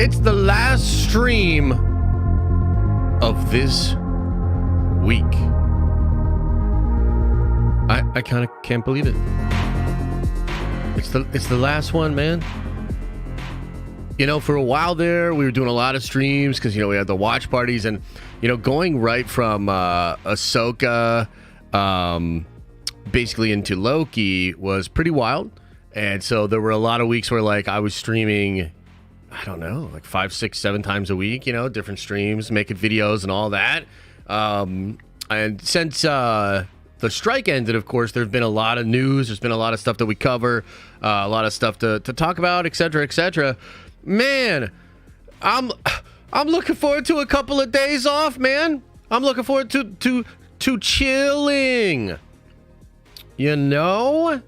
It's the last stream of this week. I kind of can't believe it. It's the last one, man. You know, for a while there, we were doing a lot of streams because, you know, we had the watch parties and, you know, going right from Ahsoka basically into Loki was pretty wild. And so there were a lot of weeks where, like, I was streaming, I don't know, like 5, 6, 7 times a week, you know, different streams, making videos and all that. And since the strike ended, of course, there's been a lot of news. There's been a lot of stuff that we cover, a lot of stuff to talk about, et cetera, et cetera. Man, I'm looking forward to a couple of days off, man. I'm looking forward to chilling, you know?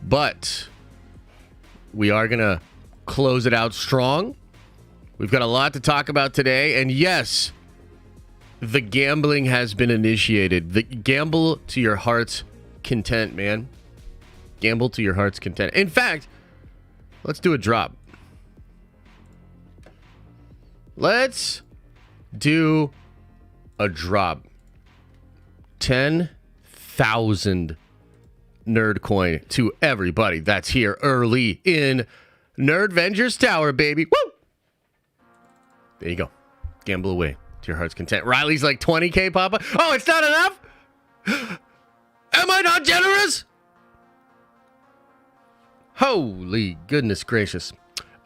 But we are going to close it out strong. We've got a lot to talk about today. And yes, the gambling has been initiated. The gamble to your heart's content, man. Gamble to your heart's content. In fact, let's do a drop. Let's do a drop. 10,000 nerd coin to everybody that's here early in Nerdvengers Tower, baby. Woo! There you go. Gamble away to your heart's content. Riley's like 20K, Papa. Oh, it's not enough? Am I not generous? Holy goodness gracious.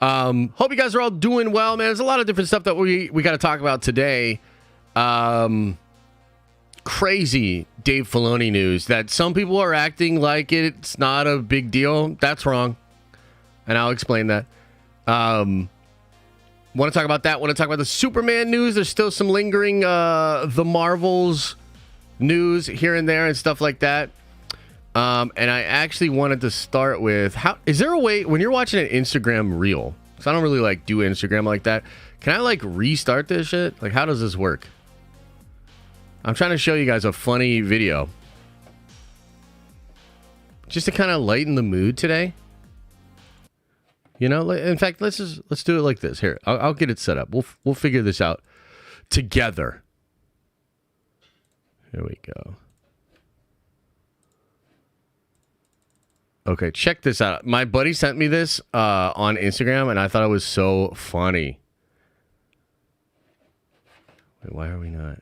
Hope you guys are all doing well, man. There's a lot of different stuff that we got to talk about today. Crazy Dave Filoni news that some people are acting like it's not a big deal. That's wrong. And I'll explain that. Want to talk about that? Want to talk about the Superman news? There's still some lingering the Marvels news here and there and stuff like that. And I actually wanted to start with, is there a way when you're watching an Instagram reel, because I don't really like do Instagram like that, can I like restart this shit? Like, how does this work? I'm trying to show you guys a funny video just to kind of lighten the mood today. You know, in fact, let's do it like this. Here, I'll get it set up. We'll figure this out together. Here we go. Okay, check this out. My buddy sent me this on Instagram, and I thought it was so funny. Wait, why are we not?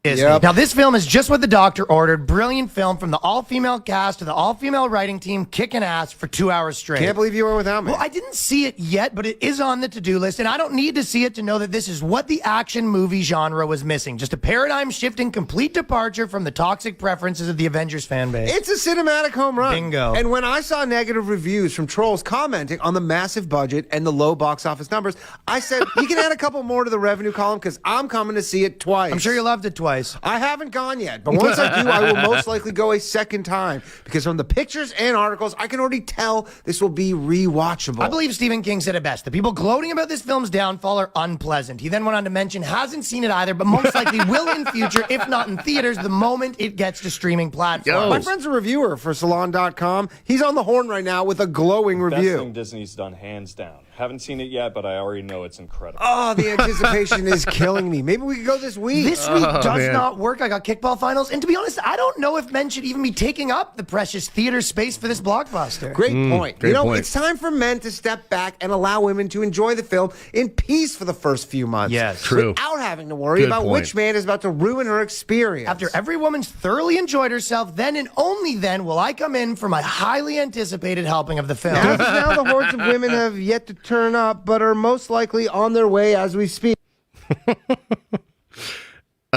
Yep. Now, this film is just what the doctor ordered. Brilliant film from the all-female cast to the all-female writing team, kicking ass for 2 hours straight. Can't believe you were without me. Well, I didn't see it yet, but it is on the to-do list, and I don't need to see it to know that this is what the action movie genre was missing. Just a paradigm-shifting, complete departure from the toxic preferences of the Avengers fan base. It's a cinematic home run. Bingo. And when I saw negative reviews from trolls commenting on the massive budget and the low box office numbers, I said, you can add a couple more to the revenue column because I'm coming to see it twice. I'm sure you loved it twice. I haven't gone yet, but once I do, I will most likely go a second time because from the pictures and articles, I can already tell this will be rewatchable. I believe Stephen King said it best. The people gloating about this film's downfall are unpleasant. He then went on to mention hasn't seen it either, but most likely will in future, if not in theaters, the moment it gets to streaming platforms. My friend's a reviewer for Salon.com. He's on the horn right now with a glowing Best review. thing Disney's done, hands down. Haven't seen it yet, but I already know it's incredible. Oh, the anticipation is killing me. Maybe we could go this week. This week does not work. I got kickball finals. And to be honest, I don't know if men should even be taking up the precious theater space for this blockbuster. Great point. Great point. It's time for men to step back and allow women to enjoy the film in peace for the first few months. Yes. True. Without having to worry Good about point. which man is about to ruin her experience. After every woman's thoroughly enjoyed herself, then and only then will I come in for my highly anticipated helping of the film. As of now, the hordes of women have yet to turn up, but are most likely on their way as we speak.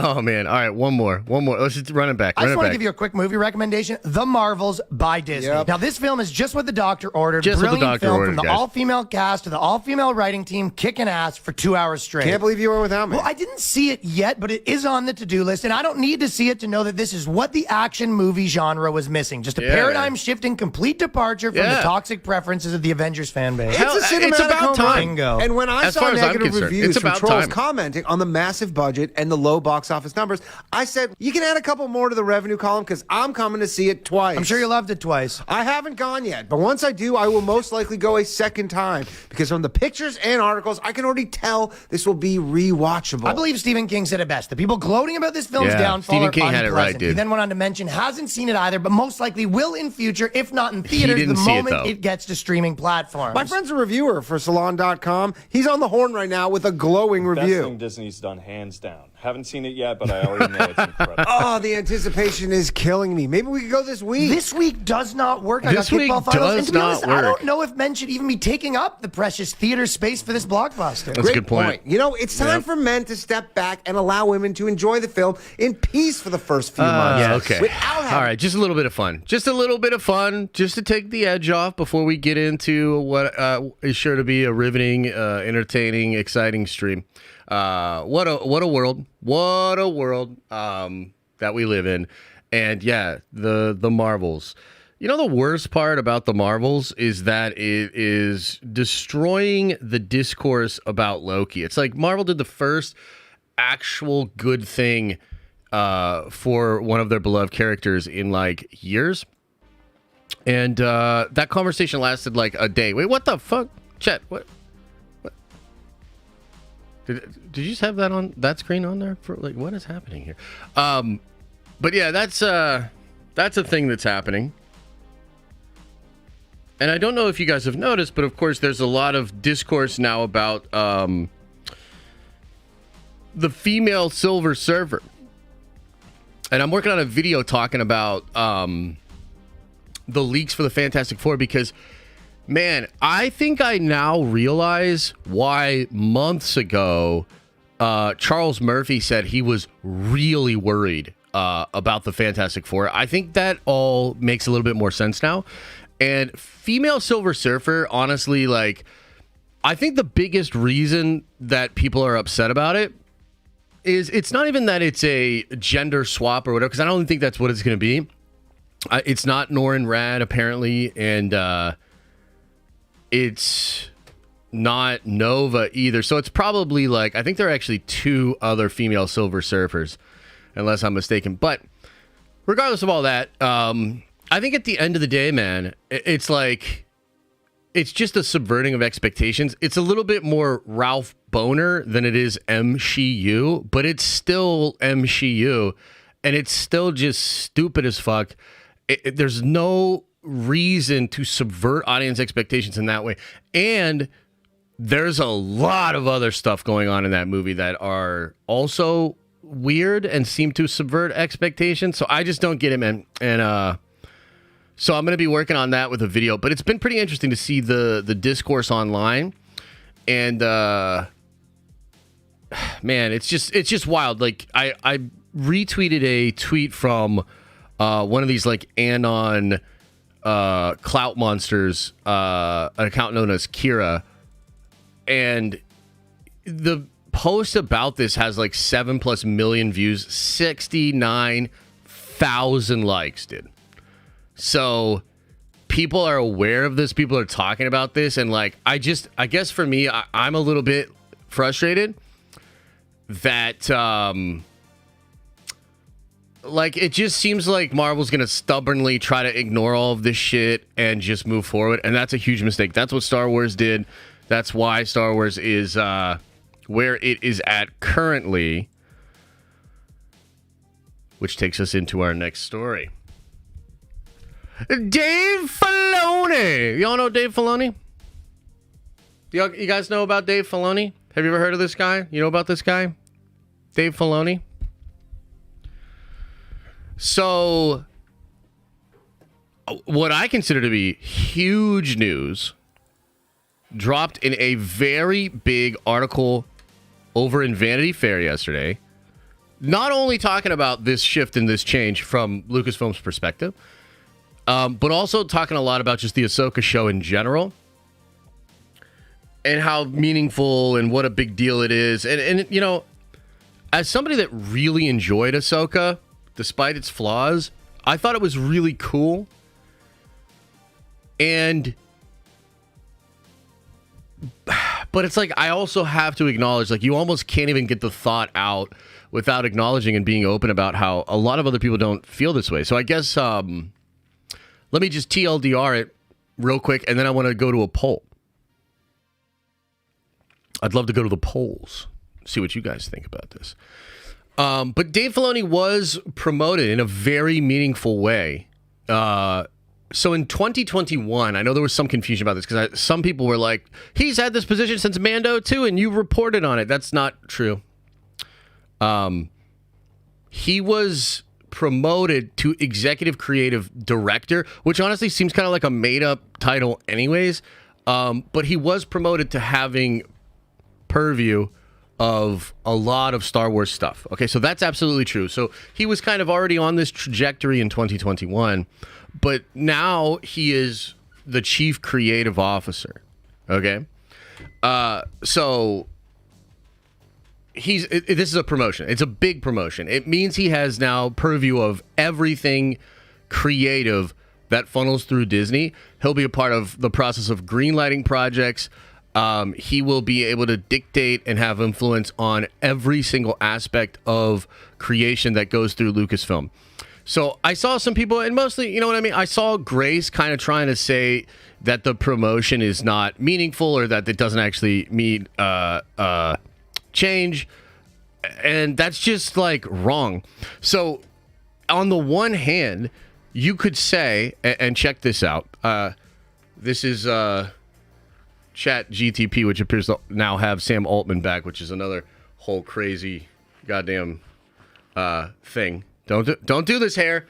Oh, man. All right, one more. Let's just run it back. I just want to give you a quick movie recommendation. The Marvels by Disney. Yep. Now, this film is just what the doctor ordered. Just what the Brilliant doctor film ordered, from the guys. all-female cast to the all-female writing team, kicking ass for 2 hours straight. Can't believe you were without me. Well, I didn't see it yet, but it is on the to-do list, and I don't need to see it to know that this is what the action movie genre was missing. Just a paradigm-shifting, complete departure from the toxic preferences of the Avengers fan base. It's a cinematic it's about home run. time. Bingo. And when I As saw far as I'm negative concerned, reviews it's from about trolls time. commenting on the massive budget and the low box box office numbers, I said, you can add a couple more to the revenue column because I'm coming to see it twice. I'm sure you loved it twice. I haven't gone yet, but once I do, I will most likely go a second time because from the pictures and articles, I can already tell this will be rewatchable. I believe Stephen King said it best. The people gloating about this film's downfall Stephen are King had it right, unpleasant. dude. He then went on to mention hasn't seen it either, but most likely will in future, if not in theaters, the moment it gets to streaming platforms. My friend's a reviewer for Salon.com. He's on the horn right now with a glowing Best review. thing Disney's done, hands down. Haven't seen it yet, but I already know it's incredible. Oh, the anticipation is killing me. Maybe we could go this week. This week does not work. I This got week kickball finals. And to be does honest, not work. I don't know if men should even be taking up the precious theater space for this blockbuster. That's a good point. You know, it's time for men to step back and allow women to enjoy the film in peace for the first few months. Yeah, okay. Without having... All right, just a little bit of fun. Just a little bit of fun, just to take the edge off before we get into what is sure to be a riveting, entertaining, exciting stream. What a world. What a world that we live in. And yeah, the Marvels. You know, the worst part about the Marvels is that it is destroying the discourse about Loki. It's like Marvel did the first actual good thing for one of their beloved characters in like years. And that conversation lasted like a day. Wait, what the fuck? Chet, what? Did you just have that on that screen on there for like what is happening here? But yeah, that's a thing that's happening. And I don't know if you guys have noticed, but of course there's a lot of discourse now about the female Silver Surfer. And I'm working on a video talking about the leaks for the Fantastic Four because, man, I think I now realize why months ago Charles Murphy said he was really worried about the Fantastic Four. I think that all makes a little bit more sense now. And female Silver Surfer, honestly, like, I think the biggest reason that people are upset about it is it's not even that it's a gender swap or whatever, because I don't think that's what it's going to be. It's not Norrin Rad, apparently, and it's not Nova either. So it's probably like, I think there are actually two other female Silver Surfers, unless I'm mistaken. But regardless of all that, I think at the end of the day, man, it's like, it's just a subverting of expectations. It's a little bit more Ralph Boner than it is MCU, but it's still MCU, and it's still just stupid as fuck. There's no reason to subvert audience expectations in that way. And there's a lot of other stuff going on in that movie that are also weird and seem to subvert expectations. So I just don't get it, man. And so I'm going to be working on that with a video, but it's been pretty interesting to see the discourse online. And man, it's just wild. Like I retweeted a tweet from one of these like Anon clout monsters, an account known as Kira, and the post about this has like 7+ million views, 69,000 likes, dude. So people are aware of this. People are talking about this. And like, I guess for me, I'm a little bit frustrated that, like, it just seems like Marvel's going to stubbornly try to ignore all of this shit and just move forward. And that's a huge mistake. That's what Star Wars did. That's why Star Wars is where it is at currently, which takes us into our next story. Dave Filoni. Y'all know Dave Filoni? You guys know about Dave Filoni? Have you ever heard of this guy? You know about this guy? Dave Filoni? So, what I consider to be huge news dropped in a very big article over in Vanity Fair yesterday. Not only talking about this shift and this change from Lucasfilm's perspective, but also talking a lot about just the Ahsoka show in general and how meaningful and what a big deal it is. And you know, as somebody that really enjoyed Ahsoka, despite its flaws, I thought it was really cool. But But it's like I also have to acknowledge, like, you almost can't even get the thought out without acknowledging and being open about how a lot of other people don't feel this way. So I guess let me just TLDR it real quick, and then I want to go to a poll. I'd love to go to the polls, see what you guys think about this. But Dave Filoni was promoted in a very meaningful way. So in 2021, I know there was some confusion about this because some people were like, he's had this position since Mando 2, and you reported on it. That's not true. He was promoted to executive creative director, which honestly seems kind of like a made-up title anyways. But he was promoted to having purview of a lot of Star Wars stuff. Okay, so that's absolutely true. So he was kind of already on this trajectory in 2021, but now he is the chief creative officer. Okay, so this is a promotion. It's a big promotion. It means he has now purview of everything creative that funnels through Disney. He'll be a part of the process of greenlighting projects. He will be able to dictate and have influence on every single aspect of creation that goes through Lucasfilm. So I saw some people, and mostly, you know what I mean? I saw Grace kind of trying to say that the promotion is not meaningful or that it doesn't actually mean change. And that's just like wrong. So on the one hand, you could say, and check this out. This is Chat GTP, which appears to now have Sam Altman back, which is another whole crazy goddamn thing. Don't do this, Hair.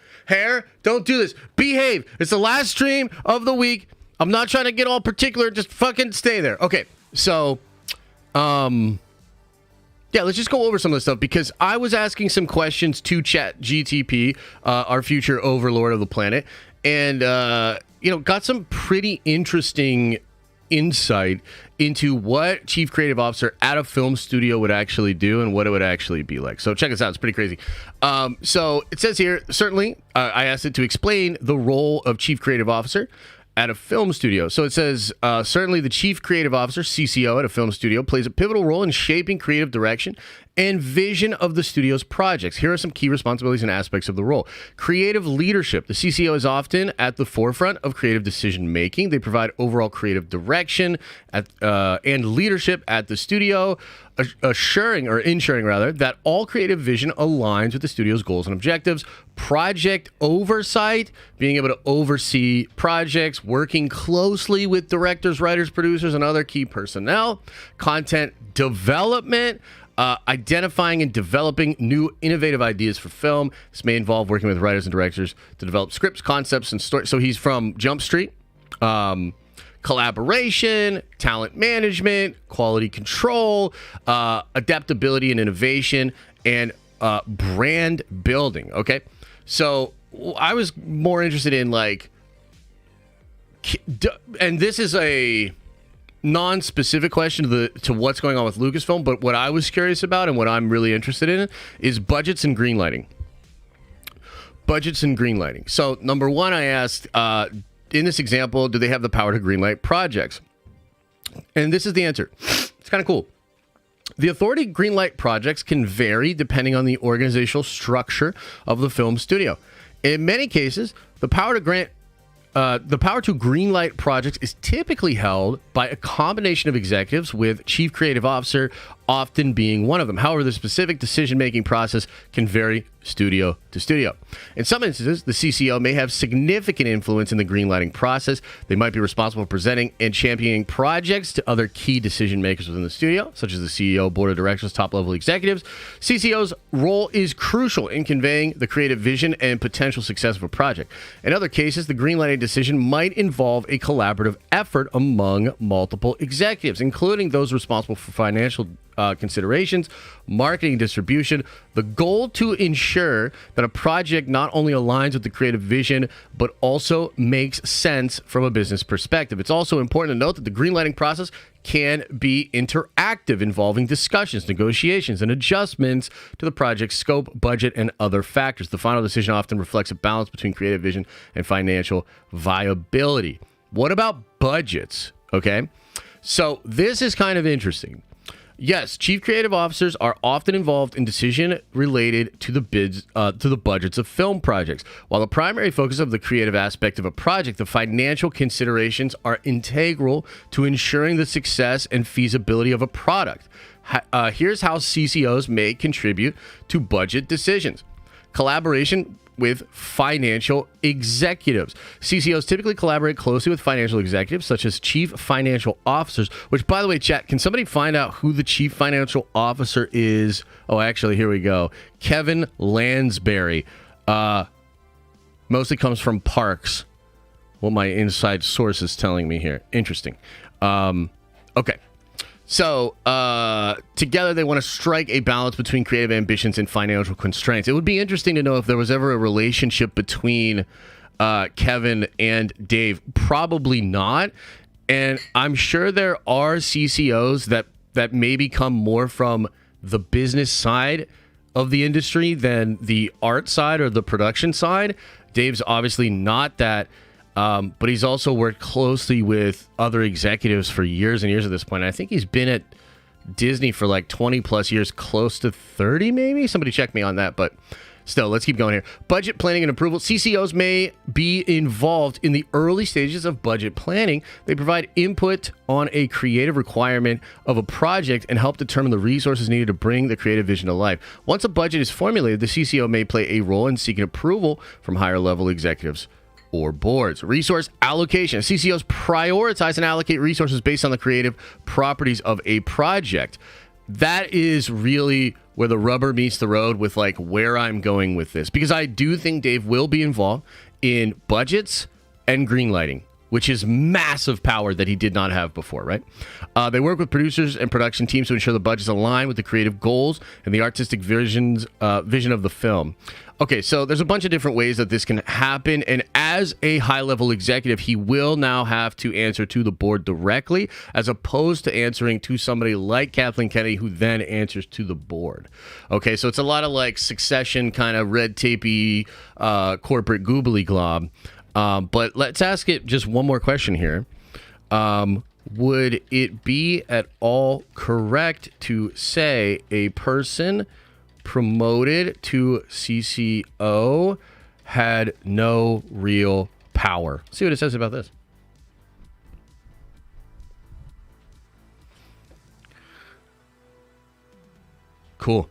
Don't do this. Behave. It's the last stream of the week. I'm not trying to get all particular. Just fucking stay there. Okay, so, yeah, let's just go over some of this stuff because I was asking some questions to Chat GTP, our future overlord of the planet, and, got some pretty interesting insight into what chief creative officer at a film studio would actually do and what it would actually be like. So check this out. It's pretty crazy. So it says here, certainly, I asked it to explain the role of chief creative officer at a film studio. So it says, certainly the chief creative officer, CCO, at a film studio plays a pivotal role in shaping creative direction and vision of the studio's projects. Here are some key responsibilities and aspects of the role. Creative leadership. The CCO is often at the forefront of creative decision making. They provide overall creative direction and leadership at the studio, ensuring that all creative vision aligns with the studio's goals and objectives. Project oversight, being able to oversee projects, working closely with directors, writers, producers, and other key personnel. Content development, identifying and developing new innovative ideas for film. This may involve working with writers and directors to develop scripts, concepts, and stories. So he's from Jump Street. Collaboration, talent management, quality control, adaptability and innovation, and brand building. Okay, so I was more interested in and this is a non-specific question to what's going on with Lucasfilm, but what I was curious about and what I'm really interested in is budgets and greenlighting. So number one, I asked, in this example, do they have the power to greenlight projects? And this is the answer. It's kind of cool. The authority to greenlight projects can vary depending on the organizational structure of the film studio. In many cases, the power to greenlight projects is typically held by a combination of executives, with chief creative officer often being one of them. However, the specific decision-making process can vary studio to studio. In some instances, the CCO may have significant influence in the greenlighting process. They might be responsible for presenting and championing projects to other key decision makers within the studio, such as the CEO, board of directors, top-level executives. CCO's role is crucial in conveying the creative vision and potential success of a project. In other cases, the greenlighting decision might involve a collaborative effort among multiple executives, including those responsible for financial considerations, marketing, distribution. The goal to ensure that a project not only aligns with the creative vision, but also makes sense from a business perspective. It's also important to note that the greenlighting process can be interactive, involving discussions, negotiations, and adjustments to the project's scope, budget, and other factors. The final decision often reflects a balance between creative vision and financial viability. What about budgets? Okay. So this is kind of interesting. Yes, chief creative officers are often involved in decision related to the budgets of film projects. While the primary focus of the creative aspect of a project, the financial considerations are integral to ensuring the success and feasibility of a product. Here's how CCOs may contribute to budget decisions. Collaboration with financial executives. CCOs typically collaborate closely with financial executives, such as chief financial officers, which, by the way, chat, can somebody find out who the chief financial officer is? Oh, actually, here we go. Kevin Lansbury. Mostly comes from Parks. What my inside source is telling me here. Interesting. Okay. So, together they want to strike a balance between creative ambitions and financial constraints. It would be interesting to know if there was ever a relationship between Kevin and Dave. Probably not. And I'm sure there are CCOs that maybe come more from the business side of the industry than the art side or the production side. Dave's obviously not that. But he's also worked closely with other executives for years and years at this point. I think he's been at Disney for like 20 plus years, close to 30 maybe. Somebody check me on that. But still, let's keep going here. Budget planning and approval. CCOs may be involved in the early stages of budget planning. They provide input on a creative requirement of a project and help determine the resources needed to bring the creative vision to life. Once a budget is formulated, the CCO may play a role in seeking approval from higher level executives or boards. Resource allocation. CCOs prioritize and allocate resources based on the creative properties of a project. That is really where the rubber meets the road with like where I'm going with this, because I do think Dave will be involved in budgets and greenlighting, which is massive power that he did not have before, right? They work with producers and production teams to ensure the budgets align with the creative goals and the artistic vision of the film. Okay, so there's a bunch of different ways that this can happen, and as a high-level executive, he will now have to answer to the board directly, as opposed to answering to somebody like Kathleen Kennedy, who then answers to the board. Okay, so it's a lot of like succession kind of red tapey corporate goobly glob. But let's ask it just one more question here. Would it be at all correct to say a person promoted to CCO had no real power? See what it says about this. Cool.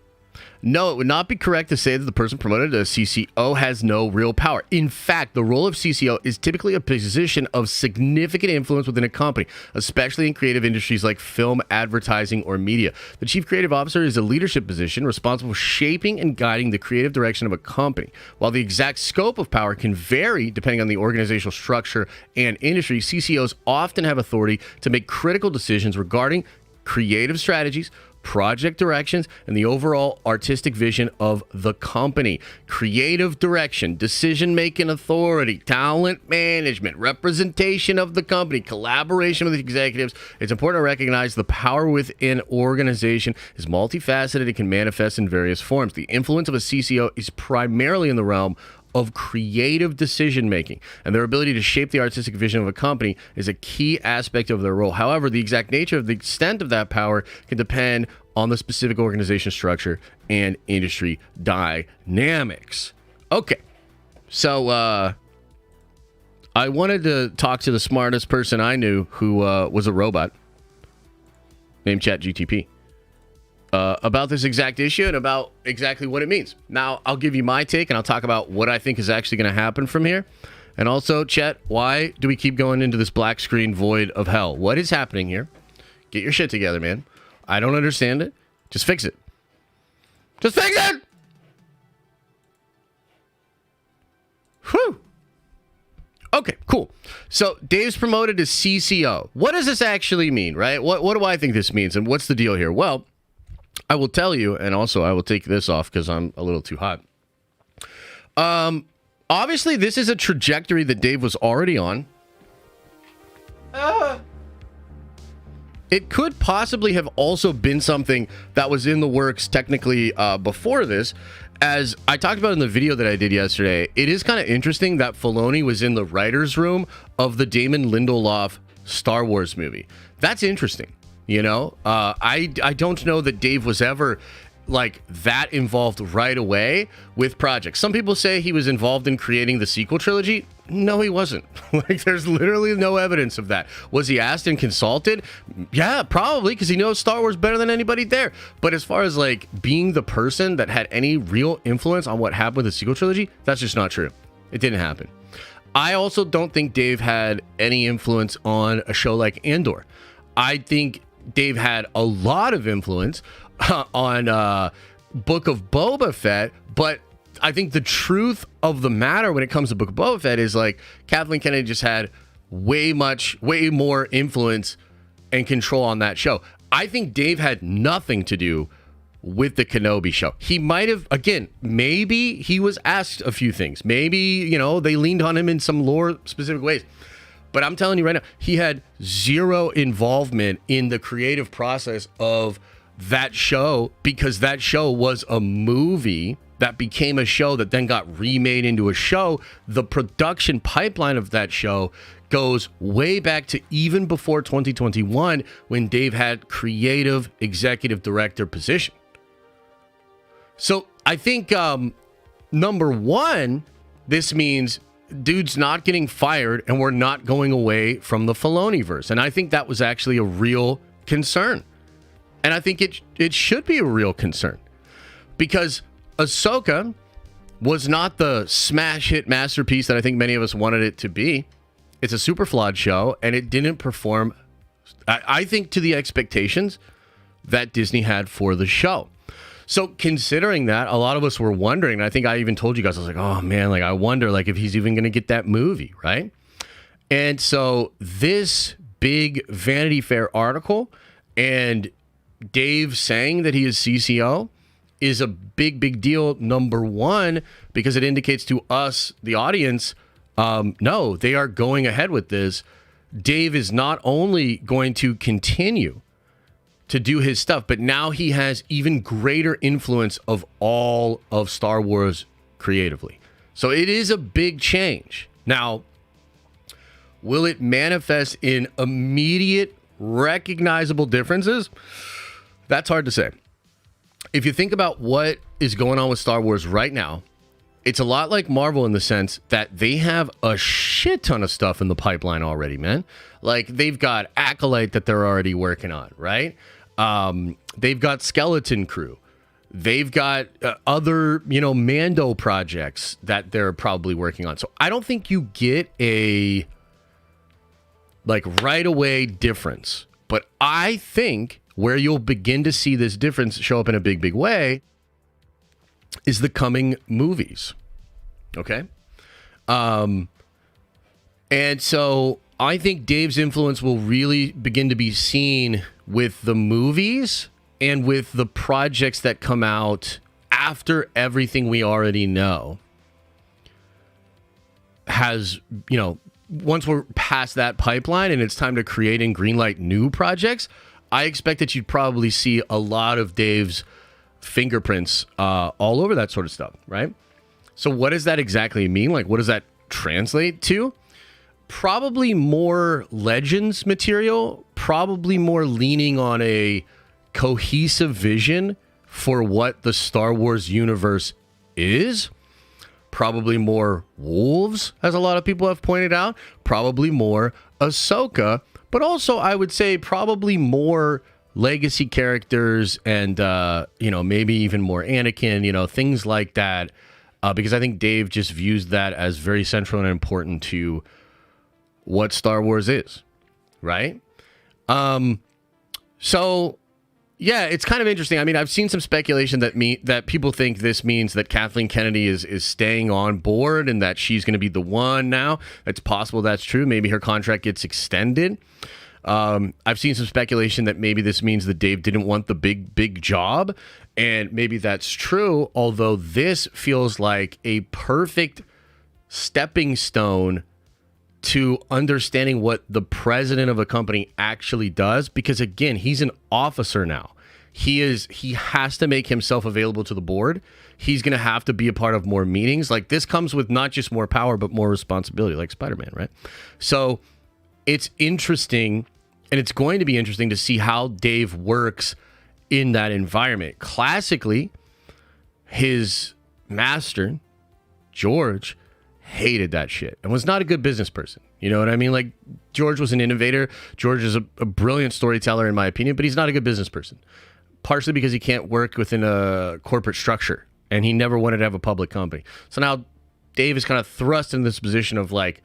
No, it would not be correct to say that the person promoted to CCO has no real power. In fact, the role of CCO is typically a position of significant influence within a company, especially in creative industries like film, advertising, or media. The chief creative officer is a leadership position responsible for shaping and guiding the creative direction of a company. While the exact scope of power can vary depending on the organizational structure and industry, CCOs often have authority to make critical decisions regarding creative strategies, project directions, and the overall artistic vision of the company. Creative direction, decision-making authority, talent management, representation of the company, collaboration with executives. It's important to recognize the power within an organization is multifaceted. It can manifest in various forms. The influence of a CCO is primarily in the realm of creative decision-making, and their ability to shape the artistic vision of a company is a key aspect of their role. However, the exact nature of the extent of that power can depend on the specific organization structure and industry dynamics. Okay, so I wanted to talk to the smartest person I knew who was a robot named ChatGTP. About this exact issue and about exactly what it means. Now, I'll give you my take, and I'll talk about what I think is actually going to happen from here. And also, chat, why do we keep going into this black screen void of hell? What is happening here? Get your shit together, man. I don't understand it. Just fix it. Just fix it! Whew. Okay, cool. So Dave's promoted to CCO. What does this actually mean, right? What do I think this means, and what's the deal here? Well, I will tell you, and also I will take this off because I'm a little too hot. Obviously, this is a trajectory that Dave was already on. It could possibly have also been something that was in the works technically before this. As I talked about in the video that I did yesterday, it is kind of interesting that Filoni was in the writer's room of the Damon Lindelof Star Wars movie. That's interesting. You know, I don't know that Dave was ever like that involved right away with projects. Some people say he was involved in creating the sequel trilogy. No, he wasn't. Like, there's literally no evidence of that. Was he asked and consulted? Yeah, probably, because he knows Star Wars better than anybody there. But as far as like being the person that had any real influence on what happened with the sequel trilogy, that's just not true. It didn't happen. I also don't think Dave had any influence on a show like Andor. I think Dave had a lot of influence on Book of Boba Fett, but I think the truth of the matter when it comes to Book of Boba Fett is like Kathleen Kennedy just had way more influence and control on that show. I think Dave had nothing to do with the Kenobi show. He might have, again, maybe he was asked a few things. Maybe, you know, they leaned on him in some lore specific ways. But I'm telling you right now, he had zero involvement in the creative process of that show, because that show was a movie that became a show that then got remade into a show. The production pipeline of that show goes way back to even before 2021 when Dave had creative executive director position. So I think number one, this means dude's not getting fired and we're not going away from the Filoni-verse. And I think that was actually a real concern. And I think it should be a real concern, because Ahsoka was not the smash hit masterpiece that I think many of us wanted it to be. It's a super flawed show, and it didn't perform, I think, to the expectations that Disney had for the show. So considering that, a lot of us were wondering, and I think I even told you guys, I was like, oh man, like I wonder like if he's even going to get that movie, right? And so this big Vanity Fair article and Dave saying that he is CCO is a big deal. Number one, because it indicates to us, the audience, no, they are going ahead with this. Dave is not only going to continue to do his stuff, but now he has even greater influence of all of Star Wars creatively. So it is a big change. Now, will it manifest in immediate, recognizable differences? That's hard to say. If you think about what is going on with Star Wars right now, it's a lot like Marvel in the sense that they have a shit ton of stuff in the pipeline already, man. Like, they've got Acolyte that they're already working on, right? They've got Skeleton Crew. They've got other, Mando projects that they're probably working on. So I don't think you get a, right away difference. But I think where you'll begin to see this difference show up in a big way is the coming movies. Okay? And so I think Dave's influence will really begin to be seen with the movies and with the projects that come out after everything we already know has, once we're past that pipeline and it's time to create and greenlight new projects, I expect that you'd probably see a lot of Dave's fingerprints all over that sort of stuff, right? So what does that exactly mean? Like, what does that translate to? Probably more Legends material, probably more leaning on a cohesive vision for what the Star Wars universe is. Probably more Wolves, as a lot of people have pointed out. Probably more Ahsoka. But also, I would say probably more legacy characters and, maybe even more Anakin, things like that. Because I think Dave just views that as very central and important to what Star Wars is, right? So, yeah, it's kind of interesting. I mean, I've seen some speculation that people think this means that Kathleen Kennedy is staying on board and that she's going to be the one now. It's possible that's true. Maybe her contract gets extended. I've seen some speculation that maybe this means that Dave didn't want the big job, and maybe that's true, although this feels like a perfect stepping stone to understanding what the president of a company actually does, because again, he's an officer now. He has to make himself available to the board. He's going to have to be a part of more meetings. Like, this comes with not just more power, but more responsibility, like Spider-Man, right? So it's interesting, and it's going to be interesting to see how Dave works in that environment. Classically, his master, George, hated that shit and was not a good business person. You know what I mean? Like, George was an innovator. George is a brilliant storyteller, in my opinion, but he's not a good business person. Partially because he can't work within a corporate structure, and he never wanted to have a public company. So now Dave is kind of thrust in this position of like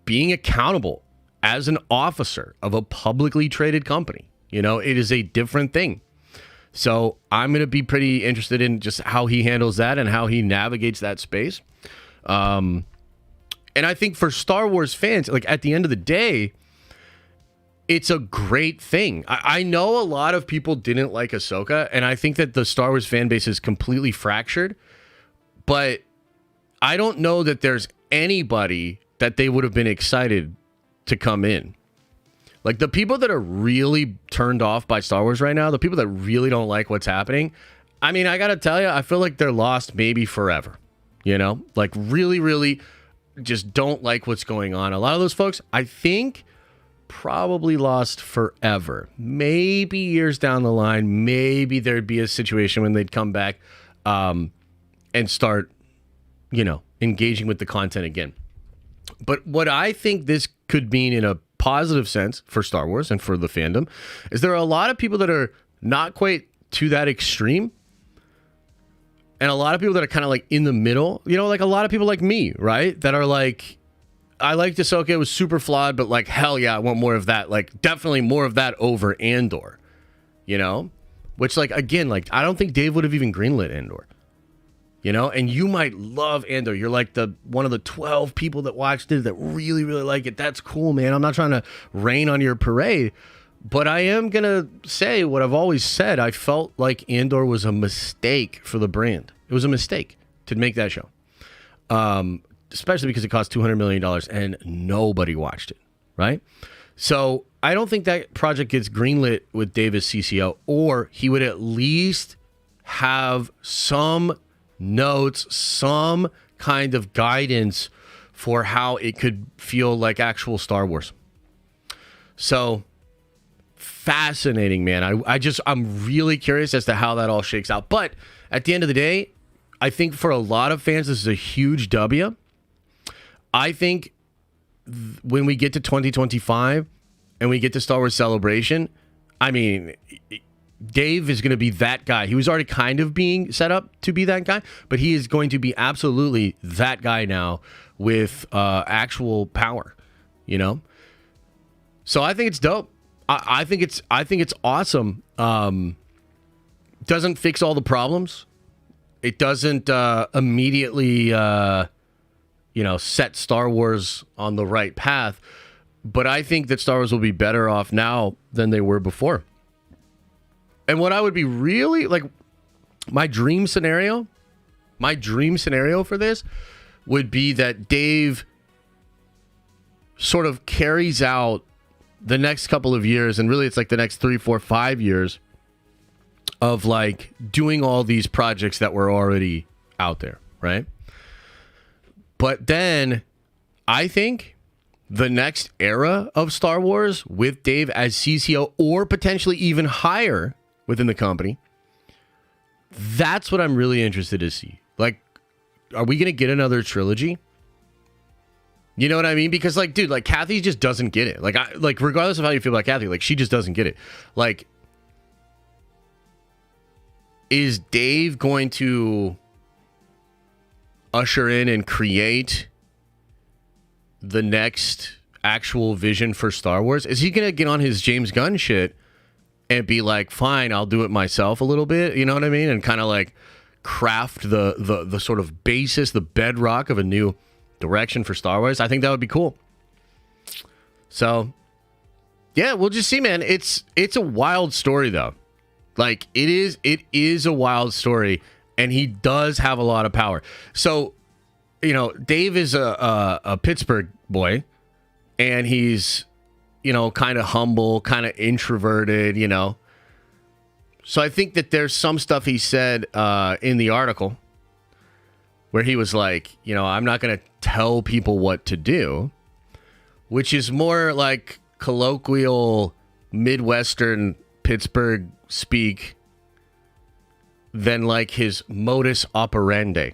being accountable as an officer of a publicly traded company. You know, it is a different thing. So I'm going to be pretty interested in just how he handles that and how he navigates that space. And I think for Star Wars fans, like at the end of the day, it's a great thing. I know a lot of people didn't like Ahsoka, and I think that the Star Wars fan base is completely fractured, but I don't know that there's anybody that they would have been excited to come in. Like, the people that are really turned off by Star Wars right now, the people that really don't like what's happening, I mean, I gotta tell you, I feel like they're lost maybe forever. You know? Like, really, really just don't like what's going on. A lot of those folks, I think, probably lost forever. Maybe years down the line, maybe there'd be a situation when they'd come back and start, you know, engaging with the content again. But what I think this could mean in a positive sense for Star Wars and for the fandom is there are a lot of people that are not quite to that extreme, and a lot of people that are kind of like in the middle, you know, like a lot of people like me, right? That are like, I liked Ahsoka, it was super flawed, but like, hell yeah, I want more of that. Like, definitely more of that over Andor, you know? Which, like, again, like, I don't think Dave would have even greenlit Andor, you know? And you might love Andor. You're like one of the 12 people that watched it that really, really like it. That's cool, man. I'm not trying to rain on your parade, but I am going to say what I've always said. I felt like Andor was a mistake for the brand. It was a mistake to make that show. Especially because it cost $200 million and nobody watched it, right? So I don't think that project gets greenlit with Dave as CCO, or he would at least have some notes, some kind of guidance for how it could feel like actual Star Wars. So fascinating, man. I'm really curious as to how that all shakes out. But at the end of the day, I think for a lot of fans, this is a huge W. I think when we get to 2025 and we get to Star Wars Celebration, I mean, Dave is going to be that guy. He was already kind of being set up to be that guy, but he is going to be absolutely that guy now with actual power, you know? So I think it's dope. I think it's awesome. Doesn't fix all the problems. It doesn't immediately set Star Wars on the right path. But I think that Star Wars will be better off now than they were before. And what I would be really, like, my dream scenario for this would be that Dave sort of carries out the next couple of years, and really it's like the next 3, 4, 5 years of like doing all these projects that were already out there, right? But then I think the next era of Star Wars with Dave as CCO, or potentially even higher within the company, that's what I'm really interested to see. Like, are we going to get another trilogy? You know what I mean? Because, like, dude, like, Kathy just doesn't get it. Like, regardless of how you feel about Kathy, like, she just doesn't get it. Like, is Dave going to usher in and create the next actual vision for Star Wars? Is he going to get on his James Gunn shit and be like, fine, I'll do it myself a little bit? You know what I mean? And kind of like craft the sort of basis, the bedrock of a new direction for Star Wars. I think that would be cool. So, yeah, we'll just see, man. It's a wild story, though. Like, it is a wild story, and he does have a lot of power. So, you know, Dave is a Pittsburgh boy, and he's, you know, kind of humble, kind of introverted, you know. So I think that there's some stuff he said in the article where he was like, you know, I'm not going to tell people what to do, which is more like colloquial Midwestern Pittsburgh speak than like his modus operandi.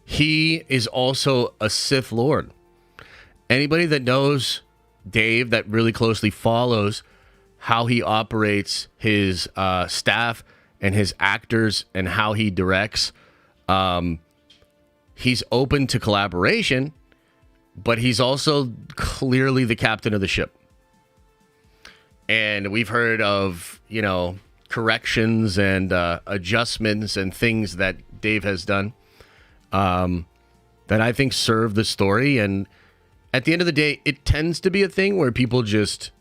He is also a Sith Lord. Anybody that knows Dave, that really closely follows how he operates his staff and his actors and how he directs, he's open to collaboration, but he's also clearly the captain of the ship. And we've heard of, corrections and adjustments and things that Dave has done that I think serve the story. And at the end of the day, it tends to be a thing where people just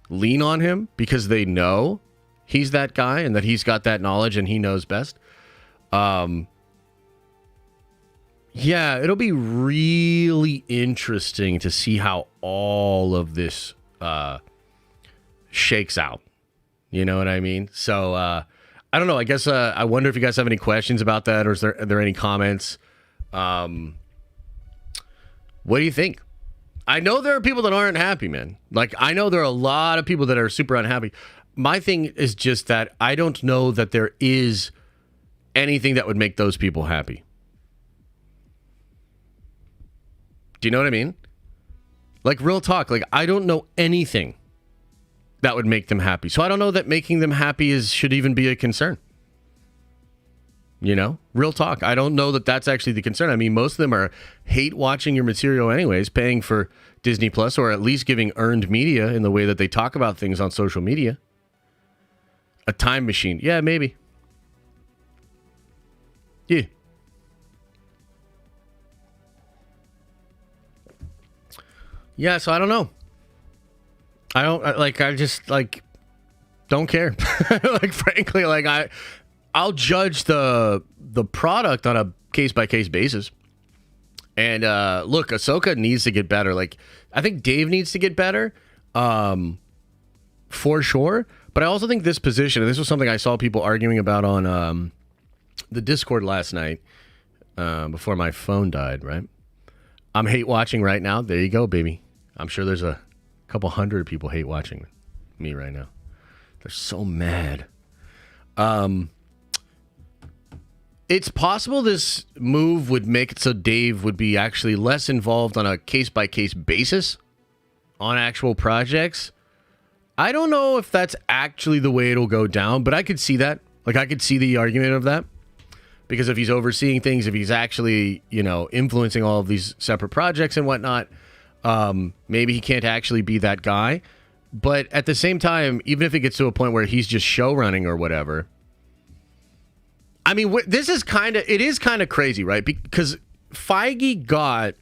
lean on him because they know he's that guy and that he's got that knowledge and he knows best. Yeah, it'll be really interesting to see how all of this shakes out. You know what I mean? So I don't know. I guess I wonder if you guys have any questions about that, or are there any comments? What do you think? I know there are people that aren't happy, man. Like, I know there are a lot of people that are super unhappy. My thing is just that I don't know that there is anything that would make those people happy. Do you know what I mean? Like, real talk. Like, I don't know anything that would make them happy. So I don't know that making them happy should even be a concern. Real talk. I don't know that that's actually the concern. I mean, most of them are hate watching your material anyways, paying for Disney Plus, or at least giving earned media in the way that they talk about things on social media. A time machine. Yeah, maybe. Yeah. Yeah, so I don't know. I just don't care. Like, frankly, I'll judge the product on a case-by-case basis. And look, Ahsoka needs to get better. Like, I think Dave needs to get better, for sure. But I also think this position, and this was something I saw people arguing about on the Discord last night before my phone died, right? I'm hate watching right now. There you go, baby. I'm sure there's a couple hundred people hate watching me right now. They're so mad. It's possible this move would make it so Dave would be actually less involved on a case-by-case basis on actual projects. I don't know if that's actually the way it'll go down, but I could see that. Like, I could see the argument of that. Because if he's overseeing things, if he's actually, influencing all of these separate projects and whatnot, maybe he can't actually be that guy. But at the same time, even if it gets to a point where he's just show running or whatever, I mean, it is kind of crazy, right? Because Feige got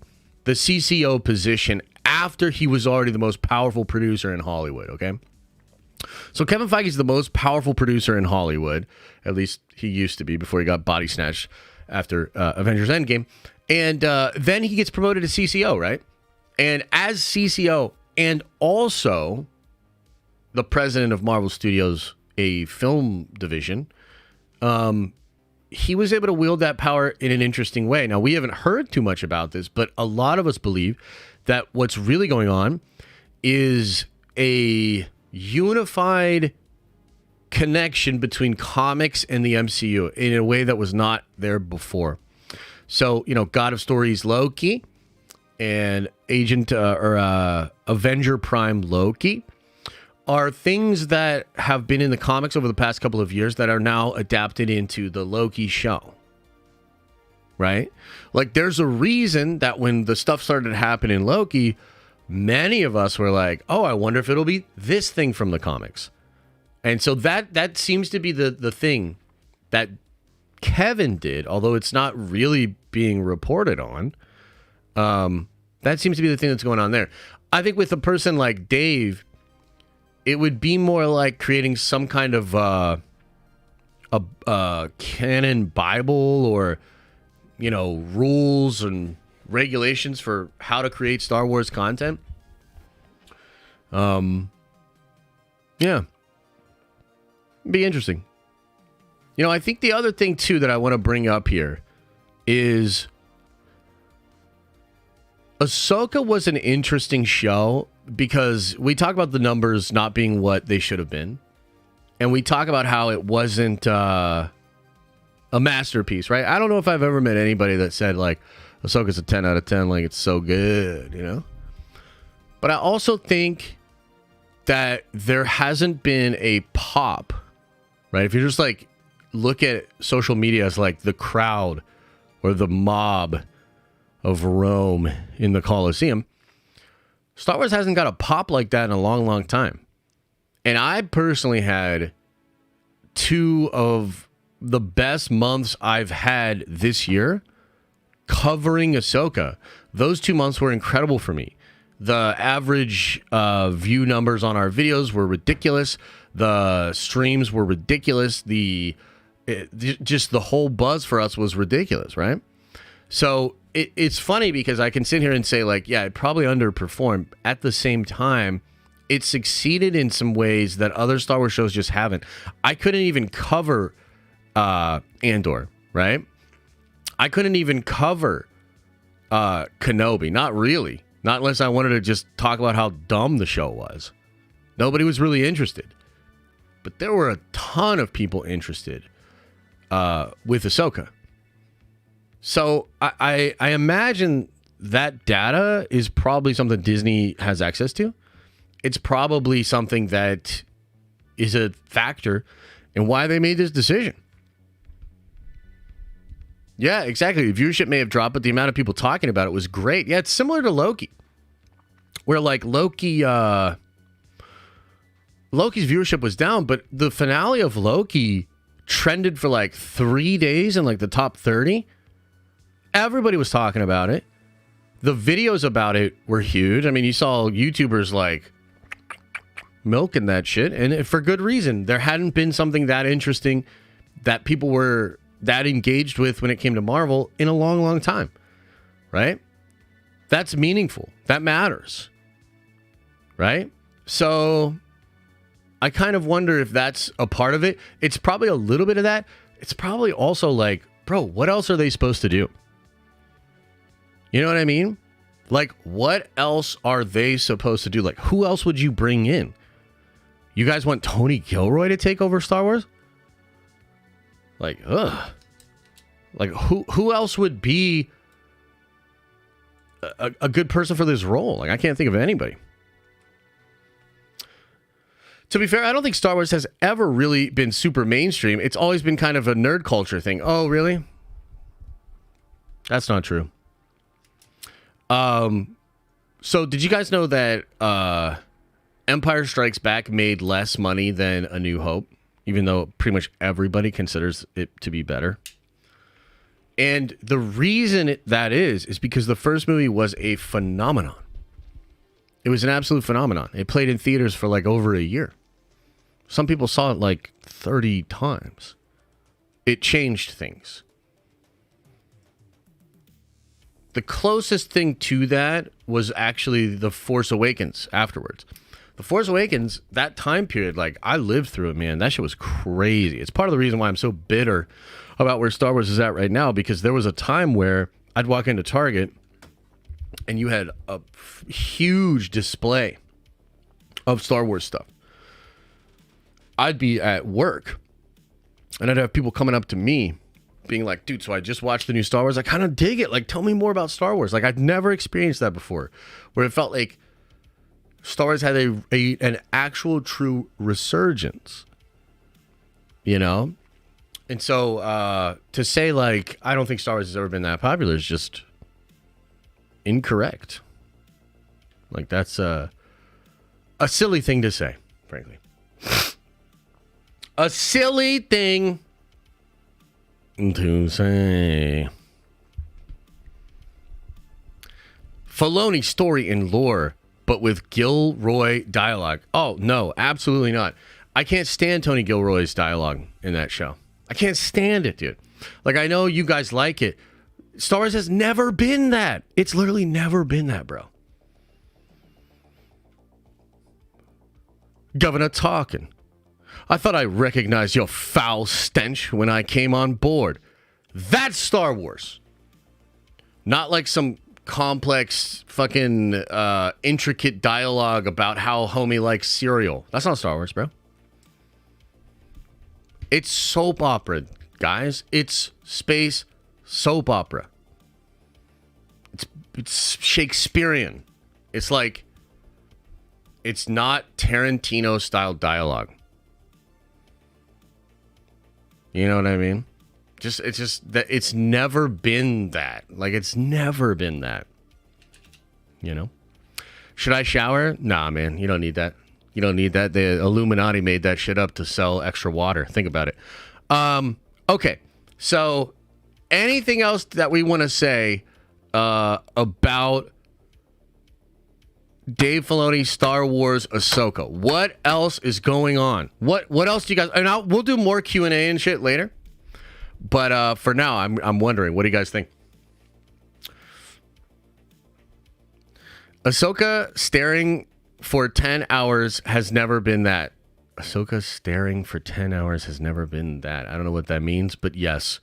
the CCO position after he was already the most powerful producer in Hollywood, okay? So Kevin Feige is the most powerful producer in Hollywood. At least he used to be before he got body snatched after Avengers Endgame. And then he gets promoted to CCO, right? And as CCO and also the president of Marvel Studios, a film division, he was able to wield that power in an interesting way. Now, we haven't heard too much about this, but a lot of us believe that what's really going on is a unified connection between comics and the MCU in a way that was not there before. So, God of Stories Loki and Avenger Prime Loki are things that have been in the comics over the past couple of years that are now adapted into the Loki show. Right? Like, there's a reason that when the stuff started to happen in Loki, many of us were like, oh, I wonder if it'll be this thing from the comics. And so that seems to be the thing that Kevin did, although it's not really being reported on. That seems to be the thing that's going on there. I think with a person like Dave, it would be more like creating some kind of a canon Bible or, rules and regulations for how to create Star Wars content. Yeah. Be interesting. I think the other thing too that I want to bring up here is Ahsoka was an interesting show because we talk about the numbers not being what they should have been. And we talk about how it wasn't a masterpiece, right? I don't know if I've ever met anybody that said, like, Ahsoka's a 10 out of 10, like, it's so good, you know? But I also think that there hasn't been a pop, right? If you just, like, look at social media as, like, the crowd or the mob of Rome in the Colosseum, Star Wars hasn't got a pop like that in a long, long time. And I personally had two of the best months I've had this year covering Ahsoka. Those 2 months were incredible for me. The average view numbers on our videos were ridiculous. The streams were ridiculous. Just the whole buzz for us was ridiculous, right? So it's funny because I can sit here and say, like, yeah, it probably underperformed. At the same time, it succeeded in some ways that other Star Wars shows just haven't. I couldn't even cover Andor, right? I couldn't even cover Kenobi. Not really. Not unless I wanted to just talk about how dumb the show was. Nobody was really interested. But there were a ton of people interested with Ahsoka. So I imagine that data is probably something Disney has access to. It's probably something that is a factor in why they made this decision. Yeah, exactly. The viewership may have dropped, but the amount of people talking about it was great. Yeah, it's similar to Loki, where like Loki's viewership was down, but the finale of Loki trended for like 3 days in like the top 30. Everybody was talking about it. The videos about it were huge. I mean, you saw YouTubers like milking that shit, and for good reason. There hadn't been something that interesting that people were that engaged with when it came to Marvel in a long, long time, right? That's meaningful. That matters, right? So I kind of wonder if that's a part of it. It's probably a little bit of that. It's probably also like, bro, what else are they supposed to do? You know what I mean? Like, what else are they supposed to do? Like, who else would you bring in? You guys want Tony Gilroy to take over Star Wars? Like, ugh. Like, who else would be a good person for this role? Like, I can't think of anybody. To be fair, I don't think Star Wars has ever really been super mainstream. It's always been kind of a nerd culture thing. Oh, really? That's not true. So did you guys know that Empire Strikes Back made less money than A New Hope, even though pretty much everybody considers it to be better? And the reason that is because the first movie was a phenomenon. It was an absolute phenomenon. It played in theaters for like over a year. Some people saw it like 30 times. It changed things. The closest thing to that was actually The Force Awakens afterwards. The Force Awakens, that time period, like, I lived through it, man. That shit was crazy. It's part of the reason why I'm so bitter about where Star Wars is at right now, because there was a time where I'd walk into Target and you had a huge display of Star Wars stuff. I'd be at work and I'd have people coming up to me being like, dude, so I just watched the new Star Wars. I kind of dig it. Like, tell me more about Star Wars. Like, I'd never experienced that before, where it felt like Star Wars had an actual true resurgence, you know? And so to say, like, I don't think Star Wars has ever been that popular is just incorrect. Like, that's a silly thing to say, frankly. A silly thing to say. Filoni story and lore, but with Gilroy dialogue. Oh, no, absolutely not. I can't stand Tony Gilroy's dialogue in that show. I can't stand it, dude. Like, I know you guys like it. Star Wars has never been that. It's literally never been that, bro. Governor talking. I thought I recognized your foul stench when I came on board. That's Star Wars. Not like some complex, fucking intricate dialogue about how homie likes cereal. That's not Star Wars, bro. It's soap opera, guys. It's space soap opera. It's Shakespearean. It's like, it's not Tarantino style dialogue. You know what I mean? It's just that it's never been that. Like, it's never been that. You know? Should I shower? Nah, man. You don't need that. You don't need that. The Illuminati made that shit up to sell extra water. Think about it. Okay. So, anything else that we want to say about Dave Filoni, Star Wars, Ahsoka? What else is going on? What else do you guys... And we'll do more Q&A and shit later. But for now, I'm wondering, what do you guys think? Ahsoka staring for 10 hours has never been that. Ahsoka staring for 10 hours has never been that. I don't know what that means, but yes.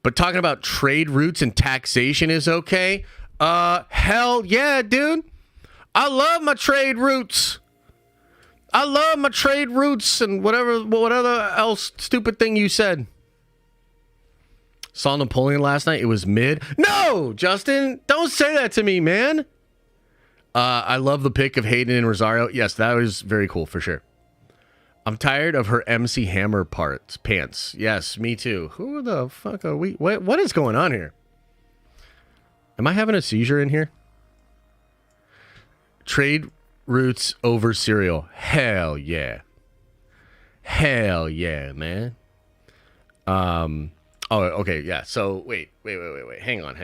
But talking about trade routes and taxation is okay? Hell yeah, dude. I love my trade routes. I love my trade routes and whatever else stupid thing you said. Saw Napoleon last night. It was mid. No, Justin, don't say that to me, man. I love the pic of Hayden and Rosario. Yes, that was very cool for sure. I'm tired of her MC Hammer pants. Yes, me too. Who the fuck are we? What is going on here? Am I having a seizure in here? Trade routes over cereal. Hell yeah. Hell yeah, man. Oh, okay, yeah. So, wait. Hang on.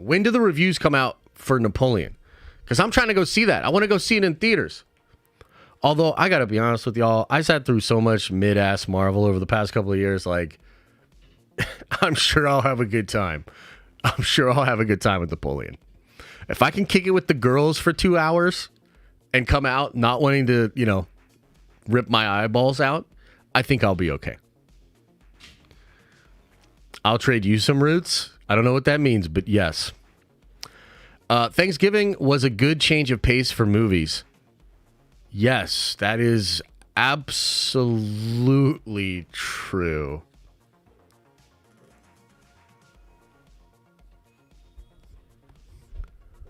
When do the reviews come out for Napoleon? Because I'm trying to go see that. I want to go see it in theaters. Although, I got to be honest with y'all, I sat through so much mid-ass Marvel over the past couple of years, like, I'm sure I'll have a good time. I'm sure I'll have a good time with Napoleon. If I can kick it with the girls for 2 hours and come out not wanting to, rip my eyeballs out, I think I'll be okay. I'll trade you some roots. I don't know what that means, but yes. Thanksgiving was a good change of pace for movies. Yes, that is absolutely true.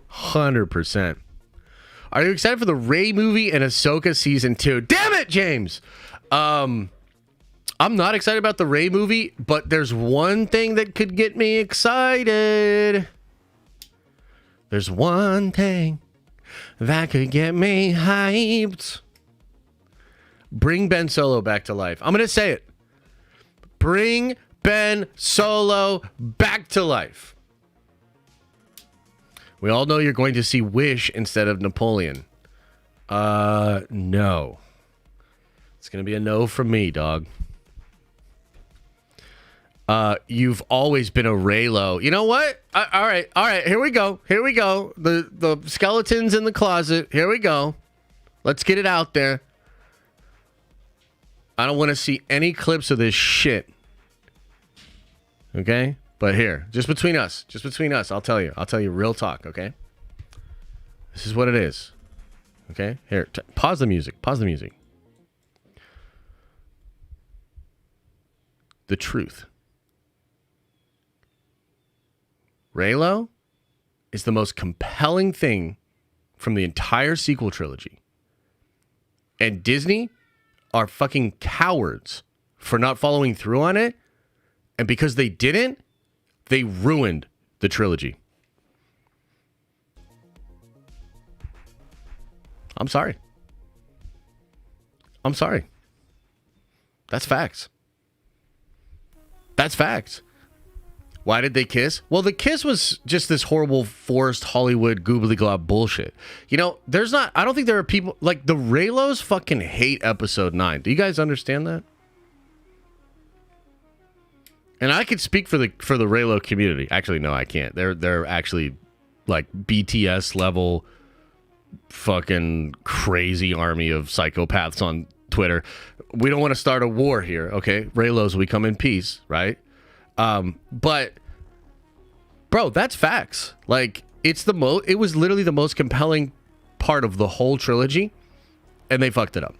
%. Are you excited for the Rey movie and Ahsoka season 2? Damn it, James! I'm not excited about the Rey movie, but there's one thing that could get me excited. There's one thing that could get me hyped. Bring Ben Solo back to life. I'm going to say it. Bring Ben Solo back to life. We all know you're going to see Wish instead of Napoleon. No. It's going to be a no from me, dog. You've always been a Raylo. You know what? All right. Here we go. The skeleton's in the closet. Here we go. Let's get it out there. I don't want to see any clips of this shit. Okay? But here, just between us, I'll tell you real talk, okay? This is what it is. Okay? Here, pause the music. The truth. Raylo is the most compelling thing from the entire sequel trilogy. And Disney are fucking cowards for not following through on it. And because they didn't, they ruined the trilogy. I'm sorry. That's facts. Why did they kiss? Well, the kiss was just this horrible forced Hollywood goobly glob bullshit. I don't think there are people like the Raylos fucking hate episode 9. Do you guys understand that? And I could speak for the Raylo community. Actually, no, I can't. They're actually like BTS level fucking crazy army of psychopaths on Twitter. We don't want to start a war here, okay? Raylos, we come in peace, right? But bro, that's facts. Like It was literally the most compelling part of the whole trilogy, and they fucked it up.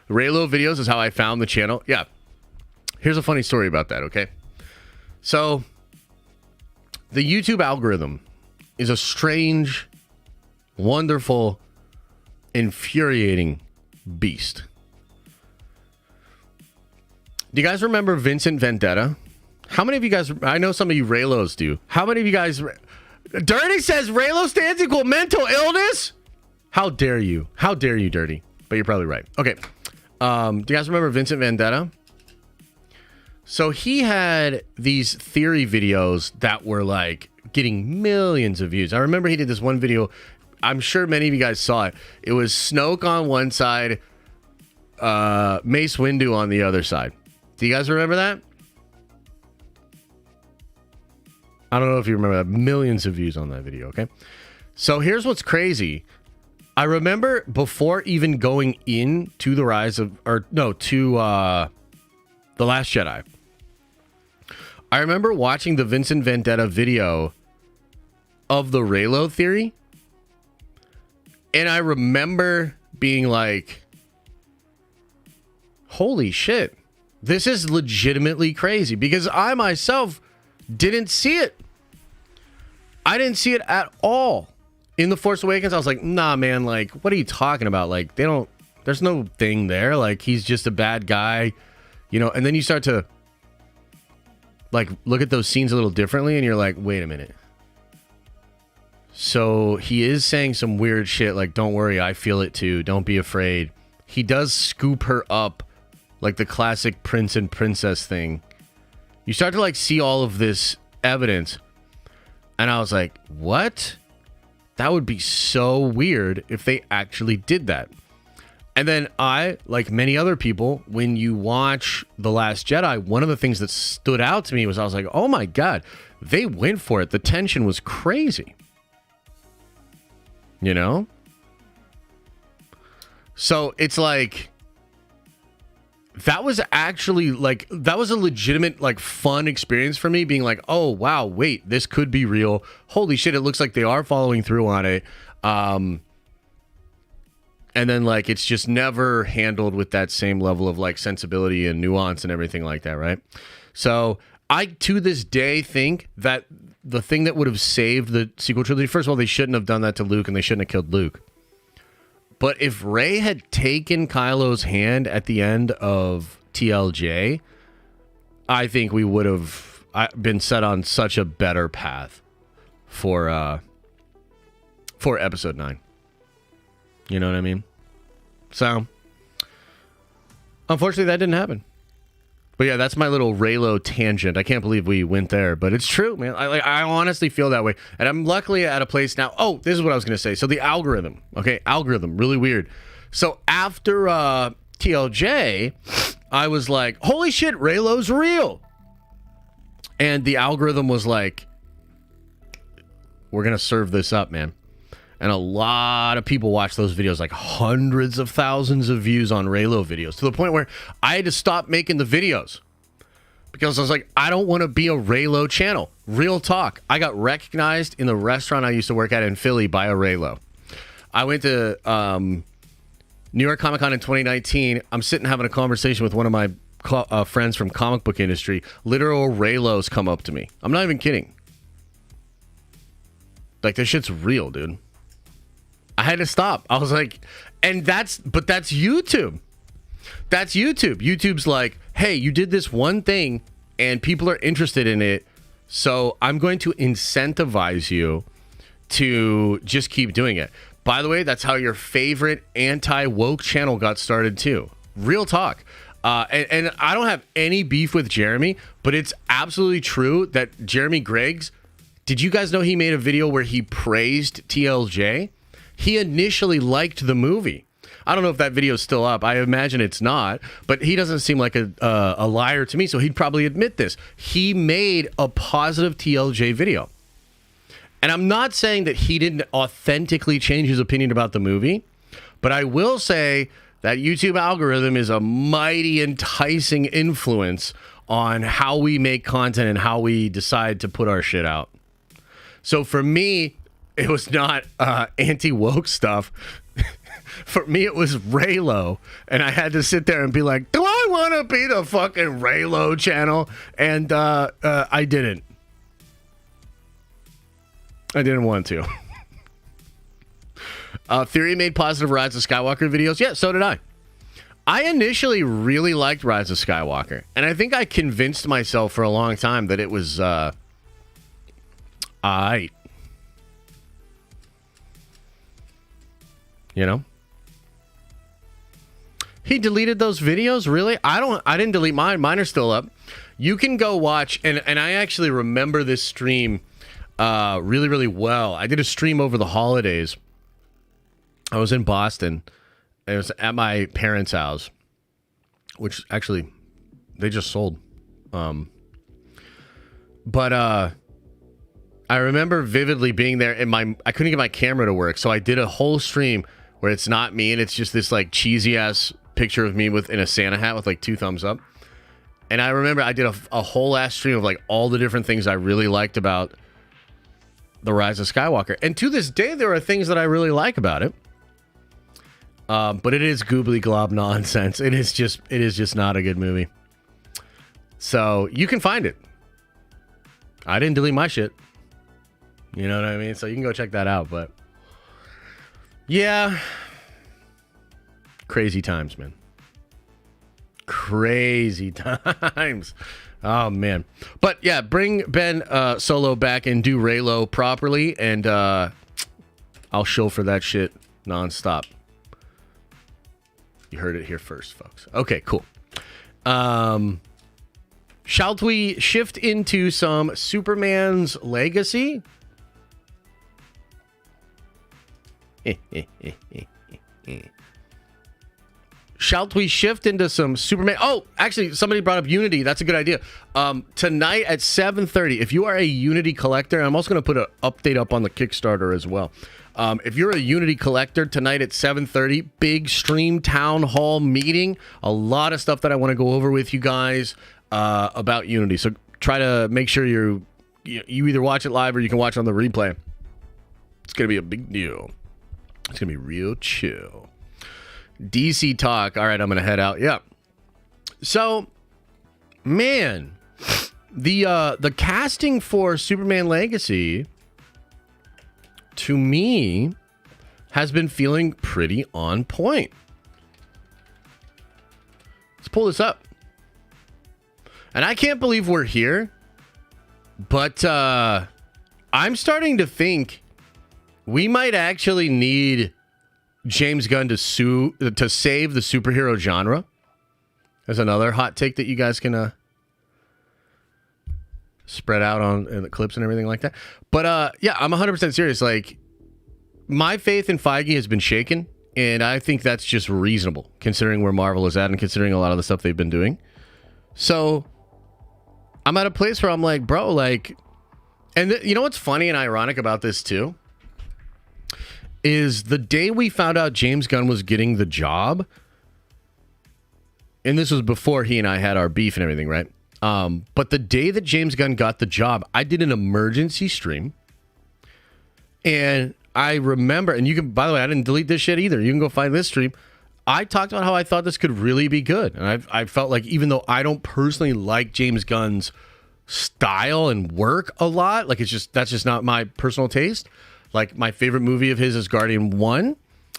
Raylo videos is how I found the channel. Yeah. Here's a funny story about that, okay? So, the YouTube algorithm is a strange, wonderful, infuriating beast. Do you guys remember Vincent Vendetta? How many of you guys... I know some of you Raylos do. How many of you guys... Dirty says Raylo stands equal mental illness? How dare you? How dare you, Dirty? But you're probably right. Okay. Do you guys remember Vincent Vendetta? So he had these theory videos that were like getting millions of views. I remember he did this one video. I'm sure many of you guys saw it. It was Snoke on one side, Mace Windu on the other side. Do you guys remember that? I don't know if you remember that. Millions of views on that video, okay? So here's what's crazy. I remember before even going into The Last Jedi, I remember watching the Vincent Vendetta video of the Raylo theory, and I remember being like, holy shit, this is legitimately crazy, because I myself didn't see it. I didn't see it at all. In The Force Awakens, I was like, nah, man, like, what are you talking about? Like, there's no thing there. Like, he's just a bad guy, you know? And then you start to, like, look at those scenes a little differently, and you're like, wait a minute. So he is saying some weird shit, like, don't worry, I feel it too. Don't be afraid. He does scoop her up, like the classic prince and princess thing. You start to, like, see all of this evidence. And I was like, what? That would be so weird if they actually did that. And then I, like many other people, when you watch The Last Jedi, one of the things that stood out to me was I was like, oh my God, they went for it. The tension was crazy. You know? So it's like, that was actually like, that was a legitimate, like, fun experience for me, being like, oh wow, wait, this could be real. Holy shit, it looks like they are following through on it. And then, like, it's just never handled with that same level of, like, sensibility and nuance and everything like that, right? So I, to this day, think that the thing that would have saved the sequel trilogy, first of all, they shouldn't have done that to Luke, and they shouldn't have killed Luke. But if Rey had taken Kylo's hand at the end of TLJ, I think we would have been set on such a better path for Episode 9. You know what I mean? So, unfortunately, that didn't happen. But yeah, that's my little Raylo tangent. I can't believe we went there, but it's true, man. I honestly feel that way. And I'm luckily at a place now. Oh, this is what I was going to say. So the algorithm, okay? Algorithm, really weird. So after TLJ, I was like, holy shit, Raylo's real. And the algorithm was like, we're going to serve this up, man. And a lot of people watch those videos, like hundreds of thousands of views on Raylo videos, to the point where I had to stop making the videos because I was like, I don't want to be a Raylo channel. Real talk. I got recognized in the restaurant I used to work at in Philly by a Raylo. I went to New York Comic Con in 2019. I'm sitting having a conversation with one of my friends from comic book industry. Literal Raylos come up to me. I'm not even kidding. Like, this shit's real, dude. I had to stop. I was like, that's YouTube. That's YouTube. YouTube's like, hey, you did this one thing and people are interested in it. So I'm going to incentivize you to just keep doing it. By the way, that's how your favorite anti-woke channel got started too. Real talk. And I don't have any beef with Jeremy, but it's absolutely true that Jeremy Greggs, did you guys know he made a video where he praised TLJ? He initially liked the movie. I don't know if that video is still up. I imagine it's not, but he doesn't seem like a liar to me, so he'd probably admit this. He made a positive TLJ video. And I'm not saying that he didn't authentically change his opinion about the movie, but I will say that YouTube algorithm is a mighty enticing influence on how we make content and how we decide to put our shit out. So for me, it was not anti-woke stuff. For me, it was Raylo. And I had to sit there and be like, do I want to be the fucking Raylo channel? And I didn't. I didn't want to. Theory made positive Rise of Skywalker videos. Yeah, so did I. I initially really liked Rise of Skywalker. And I think I convinced myself for a long time that it was aight. You know? He deleted those videos? Really? I didn't delete mine. Mine are still up. You can go watch, and I actually remember this stream really, really well. I did a stream over the holidays. I was in Boston. It was at my parents' house, which actually they just sold. But I remember vividly being there, and I couldn't get my camera to work, so I did a whole stream where it's not me, and it's just this like cheesy ass picture of me in a Santa hat with like 2 thumbs up. And I remember I did a whole ass stream of like all the different things I really liked about The Rise of Skywalker, and to this day there are things that I really like about it. But it is goobly glob nonsense. It is just not a good movie. So you can find it. I didn't delete my shit. You know what I mean? So you can go check that out. But yeah, crazy times, man. Crazy times. Oh man. But yeah, bring Ben Solo back and do Raylo properly, and I'll show for that shit nonstop. You heard it here first, folks. Okay, cool. Shall we shift into some Superman's legacy? Shall we shift into some Superman? Oh, actually, somebody brought up Unity. That's a good idea. Tonight at 7:30, if you are a Unity collector, I'm also going to put an update up on the Kickstarter as well. If you're a Unity collector, tonight at 7:30, big stream town hall meeting. A lot of stuff that I want to go over with you guys about Unity. So try to make sure you either watch it live or you can watch it on the replay. It's going to be a big deal. It's going to be real chill. DC talk. All right, I'm going to head out. Yeah. So, man, the casting for Superman Legacy, to me, has been feeling pretty on point. Let's pull this up. And I can't believe we're here, but I'm starting to think we might actually need James Gunn to save the superhero genre. There's another hot take that you guys can spread out on in the clips and everything like that. But yeah, I'm 100% serious. Like, my faith in Feige has been shaken, and I think that's just reasonable considering where Marvel is at and considering a lot of the stuff they've been doing. So I'm at a place where I'm like, bro, like, and you know what's funny and ironic about this too? Is the day we found out James Gunn was getting the job, and this was before he and I had our beef and everything, right? But the day that James Gunn got the job, I did an emergency stream, and I remember, and you can, by the way, I didn't delete this shit either. You can go find this stream. I talked about how I thought this could really be good, and I felt like even though I don't personally like James Gunn's style and work a lot, like that's just not my personal taste. Like, my favorite movie of his is Guardian 1.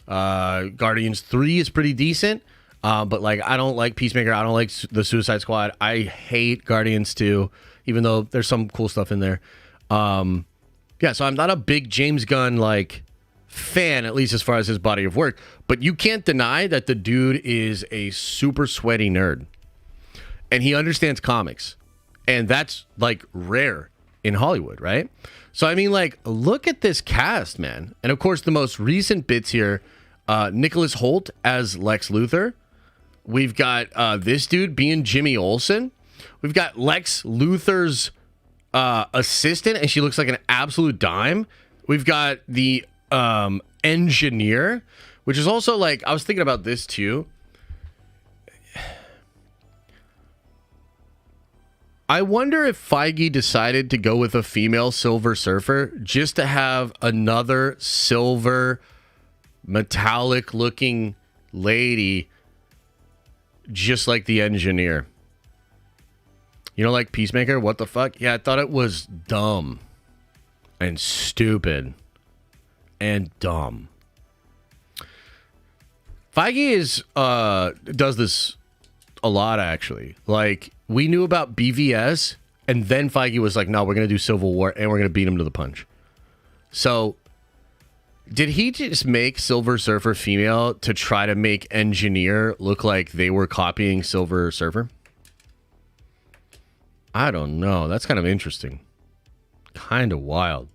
Guardians 3 is pretty decent. But, like, I don't like Peacemaker. I don't like the Suicide Squad. I hate Guardians 2, even though there's some cool stuff in there. Yeah, so I'm not a big James Gunn, like, fan, at least as far as his body of work. But you can't deny that the dude is a super sweaty nerd. And he understands comics. And that's, like, rare in Hollywood, right? So, I mean, like, look at this cast, man. And, of course, the most recent bits here, Nicholas Hoult as Lex Luthor. We've got this dude being Jimmy Olsen. We've got Lex Luthor's assistant, and she looks like an absolute dime. We've got the engineer, which is also, like, I was thinking about this, too. I wonder if Feige decided to go with a female Silver Surfer just to have another silver, metallic-looking lady just like the Engineer. You know, like Peacemaker? What the fuck? Yeah, I thought it was dumb and stupid and dumb. Feige does this a lot, actually. Like, we knew about BVS, and then Feige was like, no, we're going to do Civil War, and we're going to beat him to the punch. So, did he just make Silver Surfer female to try to make Engineer look like they were copying Silver Surfer? I don't know. That's kind of interesting. Kind of wild.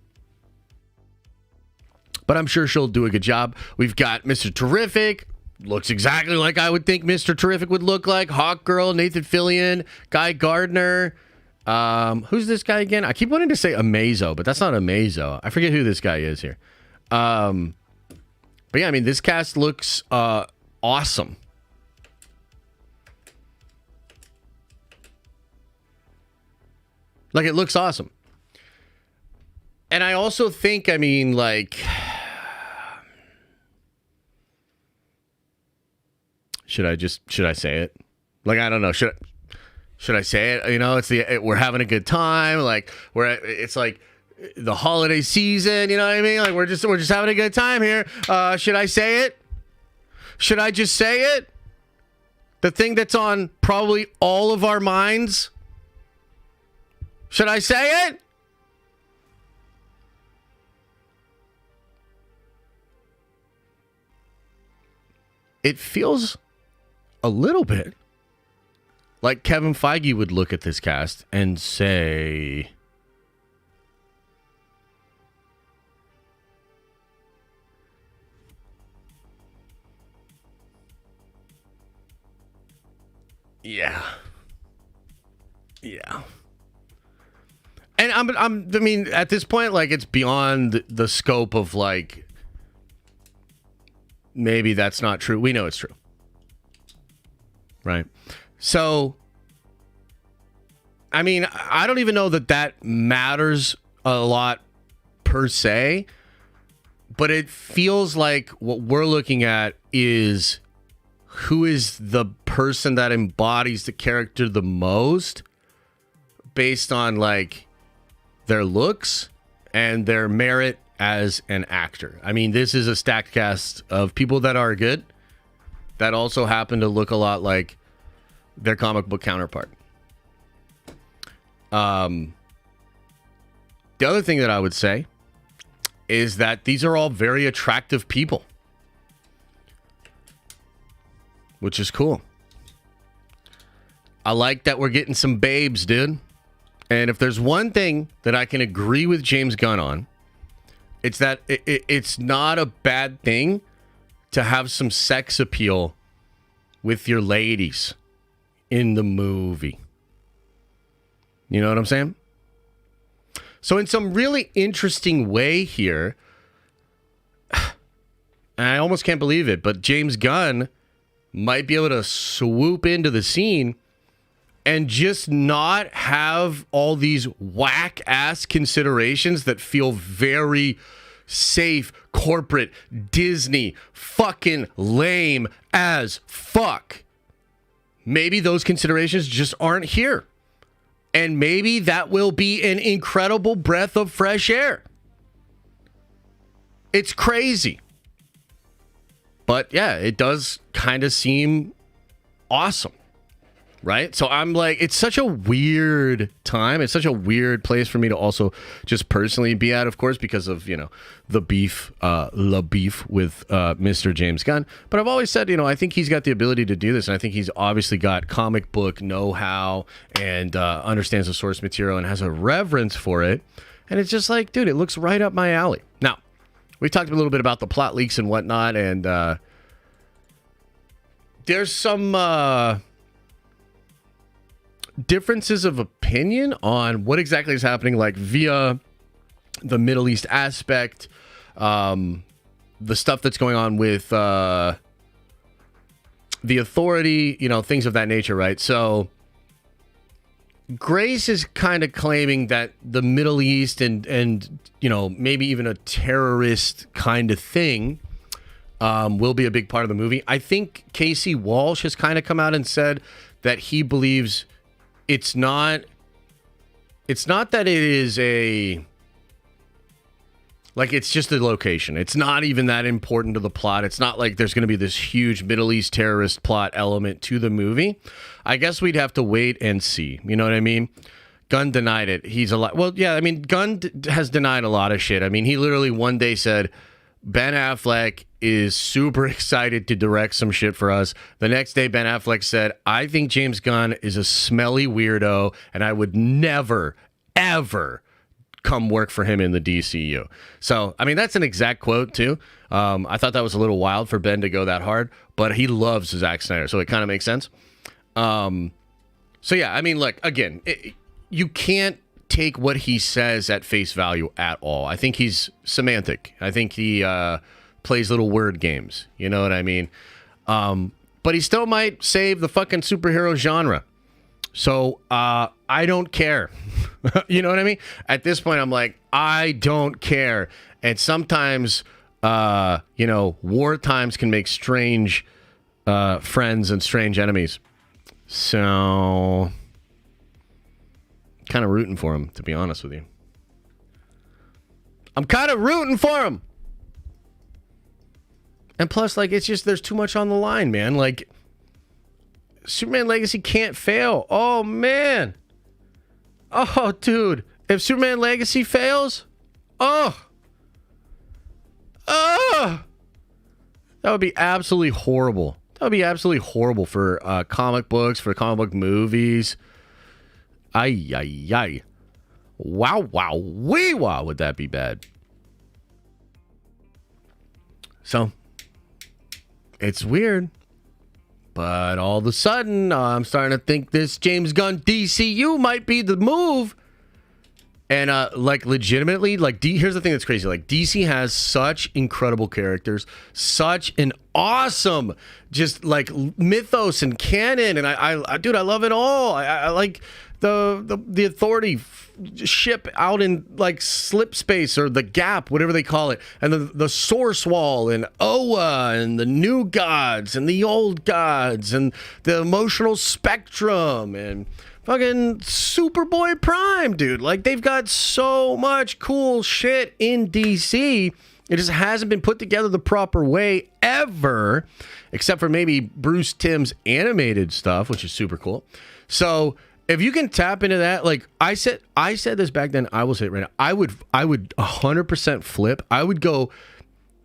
But I'm sure she'll do a good job. We've got Mr. Terrific. Looks exactly like I would think Mr. Terrific would look like. Hawkgirl, Nathan Fillion, Guy Gardner. Who's this guy again? I keep wanting to say Amazo, but that's not Amazo. I forget who this guy is here. But yeah, I mean, this cast looks awesome. Like, it looks awesome. And I also think, I mean, like... Should I say it? Like, I don't know. Should I say it? You know, we're having a good time. Like, it's like the holiday season. You know what I mean? Like, we're just having a good time here. Should I say it? Should I just say it? The thing that's on probably all of our minds. Should I say it? It feels a little bit like Kevin Feige would look at this cast and say, yeah. And I mean, at this point, like, it's beyond the scope of, like, maybe that's not true. We know it's true. Right. So, I mean, I don't even know that matters a lot per se, but it feels like what we're looking at is who is the person that embodies the character the most based on, like, their looks and their merit as an actor. I mean, this is a stacked cast of people that are good that also happen to look a lot like their comic book counterpart. The other thing that I would say is that these are all very attractive people, which is cool. I like that we're getting some babes, dude. And if there's one thing that I can agree with James Gunn on, it's that it's not a bad thing to have some sex appeal with your ladies in the movie. You know what I'm saying? So in some really interesting way here, and I almost can't believe it, but James Gunn might be able to swoop into the scene and just not have all these whack-ass considerations that feel very safe, corporate, Disney, fucking lame as fuck. Maybe those considerations just aren't here. And maybe that will be an incredible breath of fresh air. It's crazy. But yeah, it does kind of seem awesome. Right? So I'm like, it's such a weird time. It's such a weird place for me to also just personally be at, of course, because of, you know, the beef with Mr. James Gunn. But I've always said, you know, I think he's got the ability to do this. And I think he's obviously got comic book know-how and understands the source material and has a reverence for it. And it's just like, dude, it looks right up my alley. Now, we talked a little bit about the plot leaks and whatnot. And there's some... differences of opinion on what exactly is happening, like via the Middle East aspect, the stuff that's going on with the Authority, you know, things of that nature, right? So Grace is kind of claiming that the Middle East and maybe even a terrorist kind of thing will be a big part of the movie. I think Casey Walsh has kind of come out and said that he believes it's not that it is it's just a location. It's not even that important to the plot. It's not like there's going to be this huge Middle East terrorist plot element to the movie. I guess we'd have to wait and see. You know what I mean? Gunn denied it. He's a lot. Well, yeah, I mean, Gunn has denied a lot of shit. I mean, he literally one day said, Ben Affleck is super excited to direct some shit for us. The next day, Ben Affleck said, I think James Gunn is a smelly weirdo, and I would never, ever come work for him in the DCU. So, I mean, that's an exact quote, too. I thought that was a little wild for Ben to go that hard, but he loves Zack Snyder, so it kind of makes sense. So, yeah, I mean, look, again, you can't take what he says at face value at all. I think he's semantic. I think he plays little word games. You know what I mean? But he still might save the fucking superhero genre. So I don't care. You know what I mean? At this point, I'm like, I don't care. And sometimes, war times can make strange friends and strange enemies. So kind of rooting for him, to be honest with you. I'm kind of rooting for him. And plus, it's just, there's too much on the line, man. Superman Legacy can't fail. Oh, man. Oh, dude. If Superman Legacy fails, that would be absolutely horrible. That would be absolutely horrible for comic books, for comic book movies. Ay, ay, ay. Wow, wow, wee, wow, would that be bad? So, it's weird. But all of a sudden, I'm starting to think this James Gunn DCU might be the move. And, legitimately, here's the thing that's crazy. DC has such incredible characters, such an awesome, just, mythos and canon. And I love it all. I like the Authority ship out in slip space or the Gap, whatever they call it, and the Source Wall and Oa and the new gods and the old gods and the emotional spectrum and fucking Superboy Prime, dude. They've got so much cool shit in DC. It just hasn't been put together the proper way ever, except for maybe Bruce Timm's animated stuff, which is super cool. So if you can tap into that, I said this back then, I will say it right now. I would 100% flip. I would go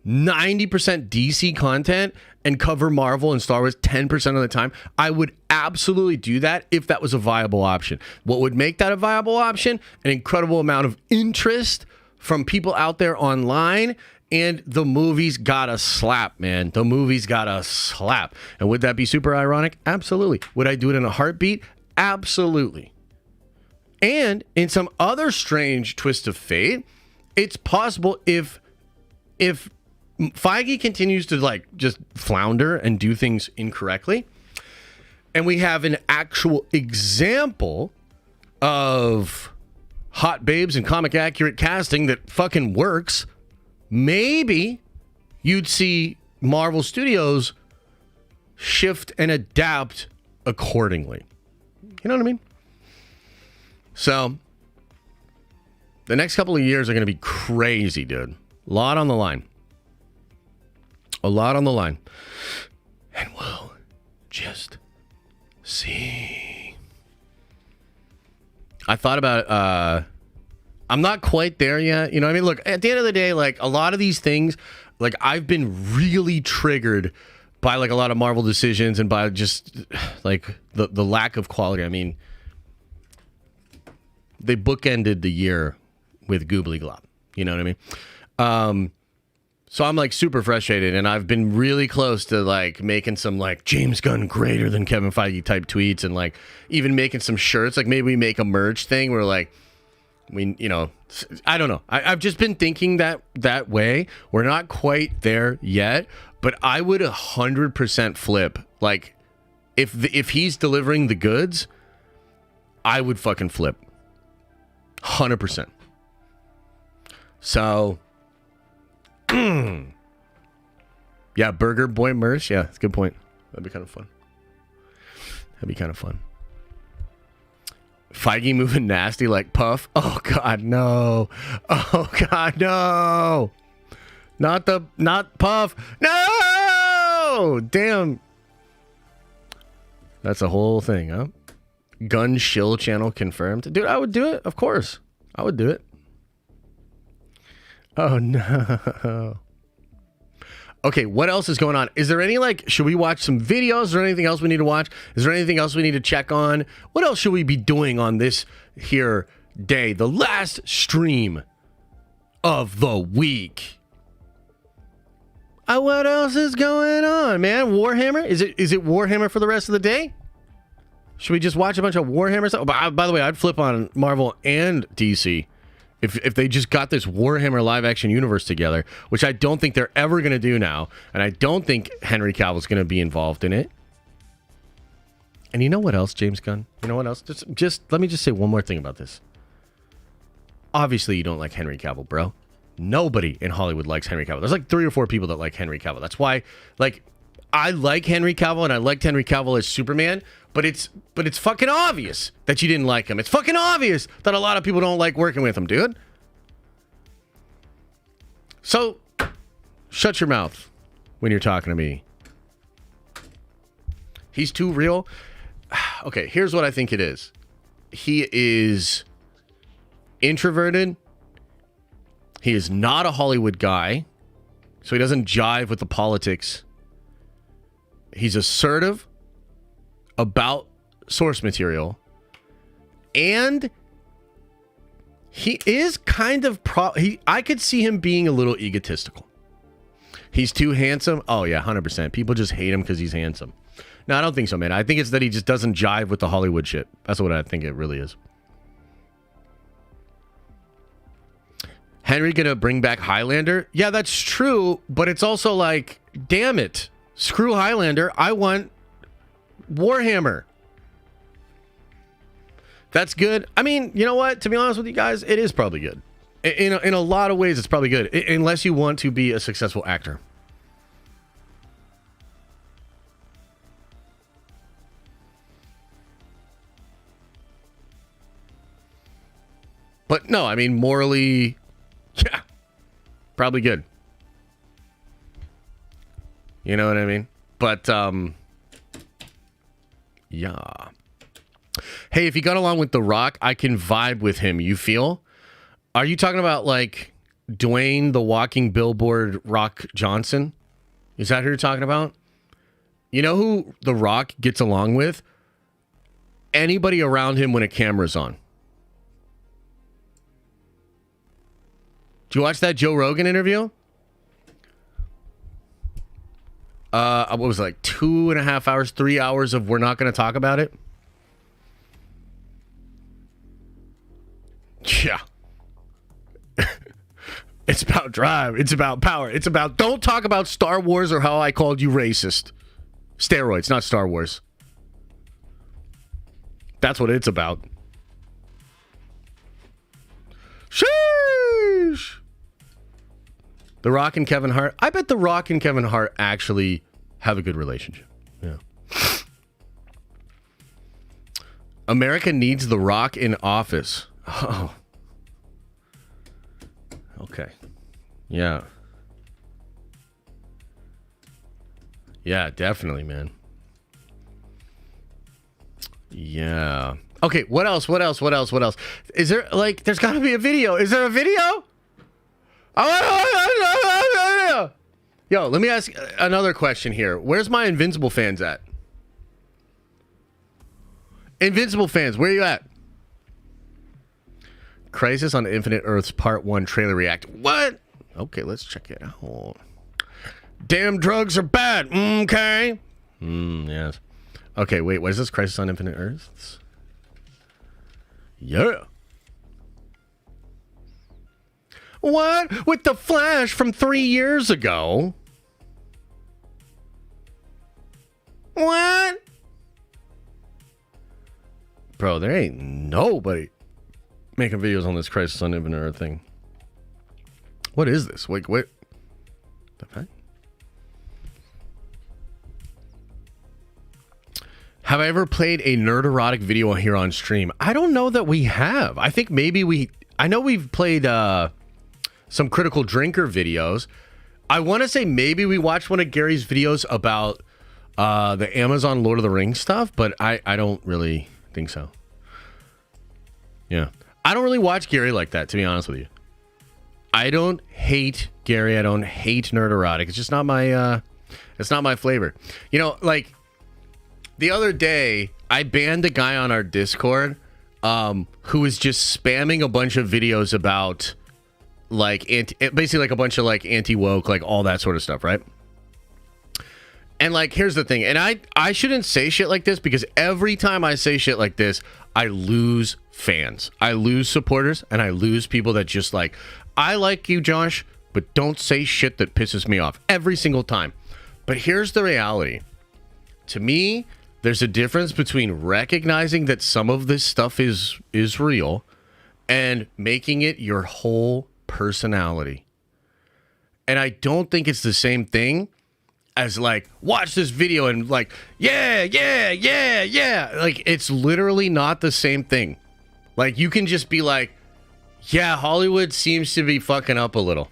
90% DC content and cover Marvel and Star Wars 10% of the time. I would absolutely do that if that was a viable option. What would make that a viable option? An incredible amount of interest from people out there online. And the movie's gotta slap, man. The movie's gotta slap. And would that be super ironic? Absolutely. Would I do it in a heartbeat? Absolutely. And in some other strange twist of fate, it's possible if Feige continues to just flounder and do things incorrectly, and we have an actual example of hot babes and comic accurate casting that fucking works, maybe you'd see Marvel Studios shift and adapt accordingly. You know what I mean? So, the next couple of years are going to be crazy, dude. A lot on the line. A lot on the line. And we'll just see. I thought about I'm not quite there yet. You know what I mean? Look, at the end of the day, a lot of these things, I've been really triggered by a lot of Marvel decisions and by just the lack of quality. I mean, they bookended the year with Goobly Glob. You know what I mean? So I'm super frustrated, and I've been really close to making some James Gunn greater than Kevin Feige type tweets, and even making some shirts. Maybe we make a merch thing where I don't know. I've just been thinking that way. We're not quite there yet, but I would 100% flip. If he's delivering the goods, I would fucking flip. 100%. So, yeah, Burger Boy merch. Yeah, that's a good point. That'd be kind of fun. Feige moving nasty like Puff. Oh God, no. Oh God, no. Not Puff. No! Damn. That's a whole thing, huh? Gun shill channel confirmed. Dude, I would do it. Of course. I would do it. Oh no. Okay, what else is going on? Is there any, should we watch some videos? Is there anything else we need to watch? Is there anything else we need to check on? What else should we be doing on this here day? The last stream of the week. What else is going on, man? Warhammer? Is it Warhammer for the rest of the day? Should we just watch a bunch of Warhammer stuff? By the way, I'd flip on Marvel and DC. If they just got this Warhammer live-action universe together, which I don't think they're ever going to do now, and I don't think Henry Cavill's going to be involved in it. And you know what else, James Gunn? You know what else? Just let me just say one more thing about this. Obviously, you don't like Henry Cavill, bro. Nobody in Hollywood likes Henry Cavill. There's 3 or 4 people that like Henry Cavill. That's why, I like Henry Cavill, and I liked Henry Cavill as Superman, but it's fucking obvious that you didn't like him. It's fucking obvious that a lot of people don't like working with him, dude. So, shut your mouth when you're talking to me. He's too real. Okay, here's what I think it is. He is introverted. He is not a Hollywood guy, so he doesn't jive with the politics. He's assertive about source material, and he is kind of I could see him being a little egotistical. He's too handsome. Oh yeah, 100%. People just hate him because he's handsome. No, I don't think so, man. I think it's that he just doesn't jive with the Hollywood shit. That's what I think it really is. Henry gonna bring back Highlander? Yeah, that's true, but it's also damn it. Screw Highlander. I want Warhammer. That's good. I mean, you know what? To be honest with you guys, it is probably good. In a lot of ways, it's probably good. Unless you want to be a successful actor. But no, I mean, morally, yeah, probably good. You know what I mean? But, yeah. Hey, if you got along with The Rock, I can vibe with him. You feel? Are you talking about, Dwayne, the walking billboard Rock Johnson? Is that who you're talking about? You know who The Rock gets along with? Anybody around him when a camera's on. Did you watch that Joe Rogan interview? What was it, 2.5 hours, 3 hours of we're not going to talk about it? Yeah. It's about drive. It's about power. It's about don't talk about Star Wars or how I called you racist. Steroids, not Star Wars. That's what it's about. Sheesh. The Rock and Kevin Hart. I bet The Rock and Kevin Hart actually have a good relationship. Yeah. America needs The Rock in office. Oh. Okay. Yeah. Yeah, definitely, man. Yeah. Okay, what else? Is there, there's got to be a video. Is there a video? Yo, let me ask another question here. Where's my Invincible fans at? Invincible fans, where you at? Crisis on Infinite Earths Part 1 trailer react. What? Okay, let's check it out. Damn drugs are bad. Okay. Yes. Okay, wait, what is this? Crisis on Infinite Earths? Yeah. What? With the Flash from 3 years ago? What? Bro, there ain't nobody making videos on this Crisis on Infinite Earth thing. What is this? Wait, what? The fuck? Have I ever played a nerd erotic video here on stream? I don't know that we have. I think maybe I know we've played some Critical Drinker videos. I want to say maybe we watched one of Gary's videos about the Amazon Lord of the Rings stuff, but I don't really think so. Yeah. I don't really watch Gary like that, to be honest with you. I don't hate Gary. I don't hate nerd erotic. It's just not my flavor. You know, like the other day, I banned a guy on our Discord who was just spamming a bunch of videos about like basically like a bunch of like anti-woke, like all that sort of stuff, right? And like, here's the thing, and I shouldn't say shit like this because every time I say shit like this, I lose fans, I lose supporters, and I lose people that just like, I like you, Josh, but don't say shit that pisses me off every single time. But here's the reality. To me, there's a difference between recognizing that some of this stuff is real and making it your whole personality. And I don't think it's the same thing as like, watch this video and like, yeah. Like, it's literally not the same thing. Like, you can just be like, yeah, Hollywood seems to be fucking up a little.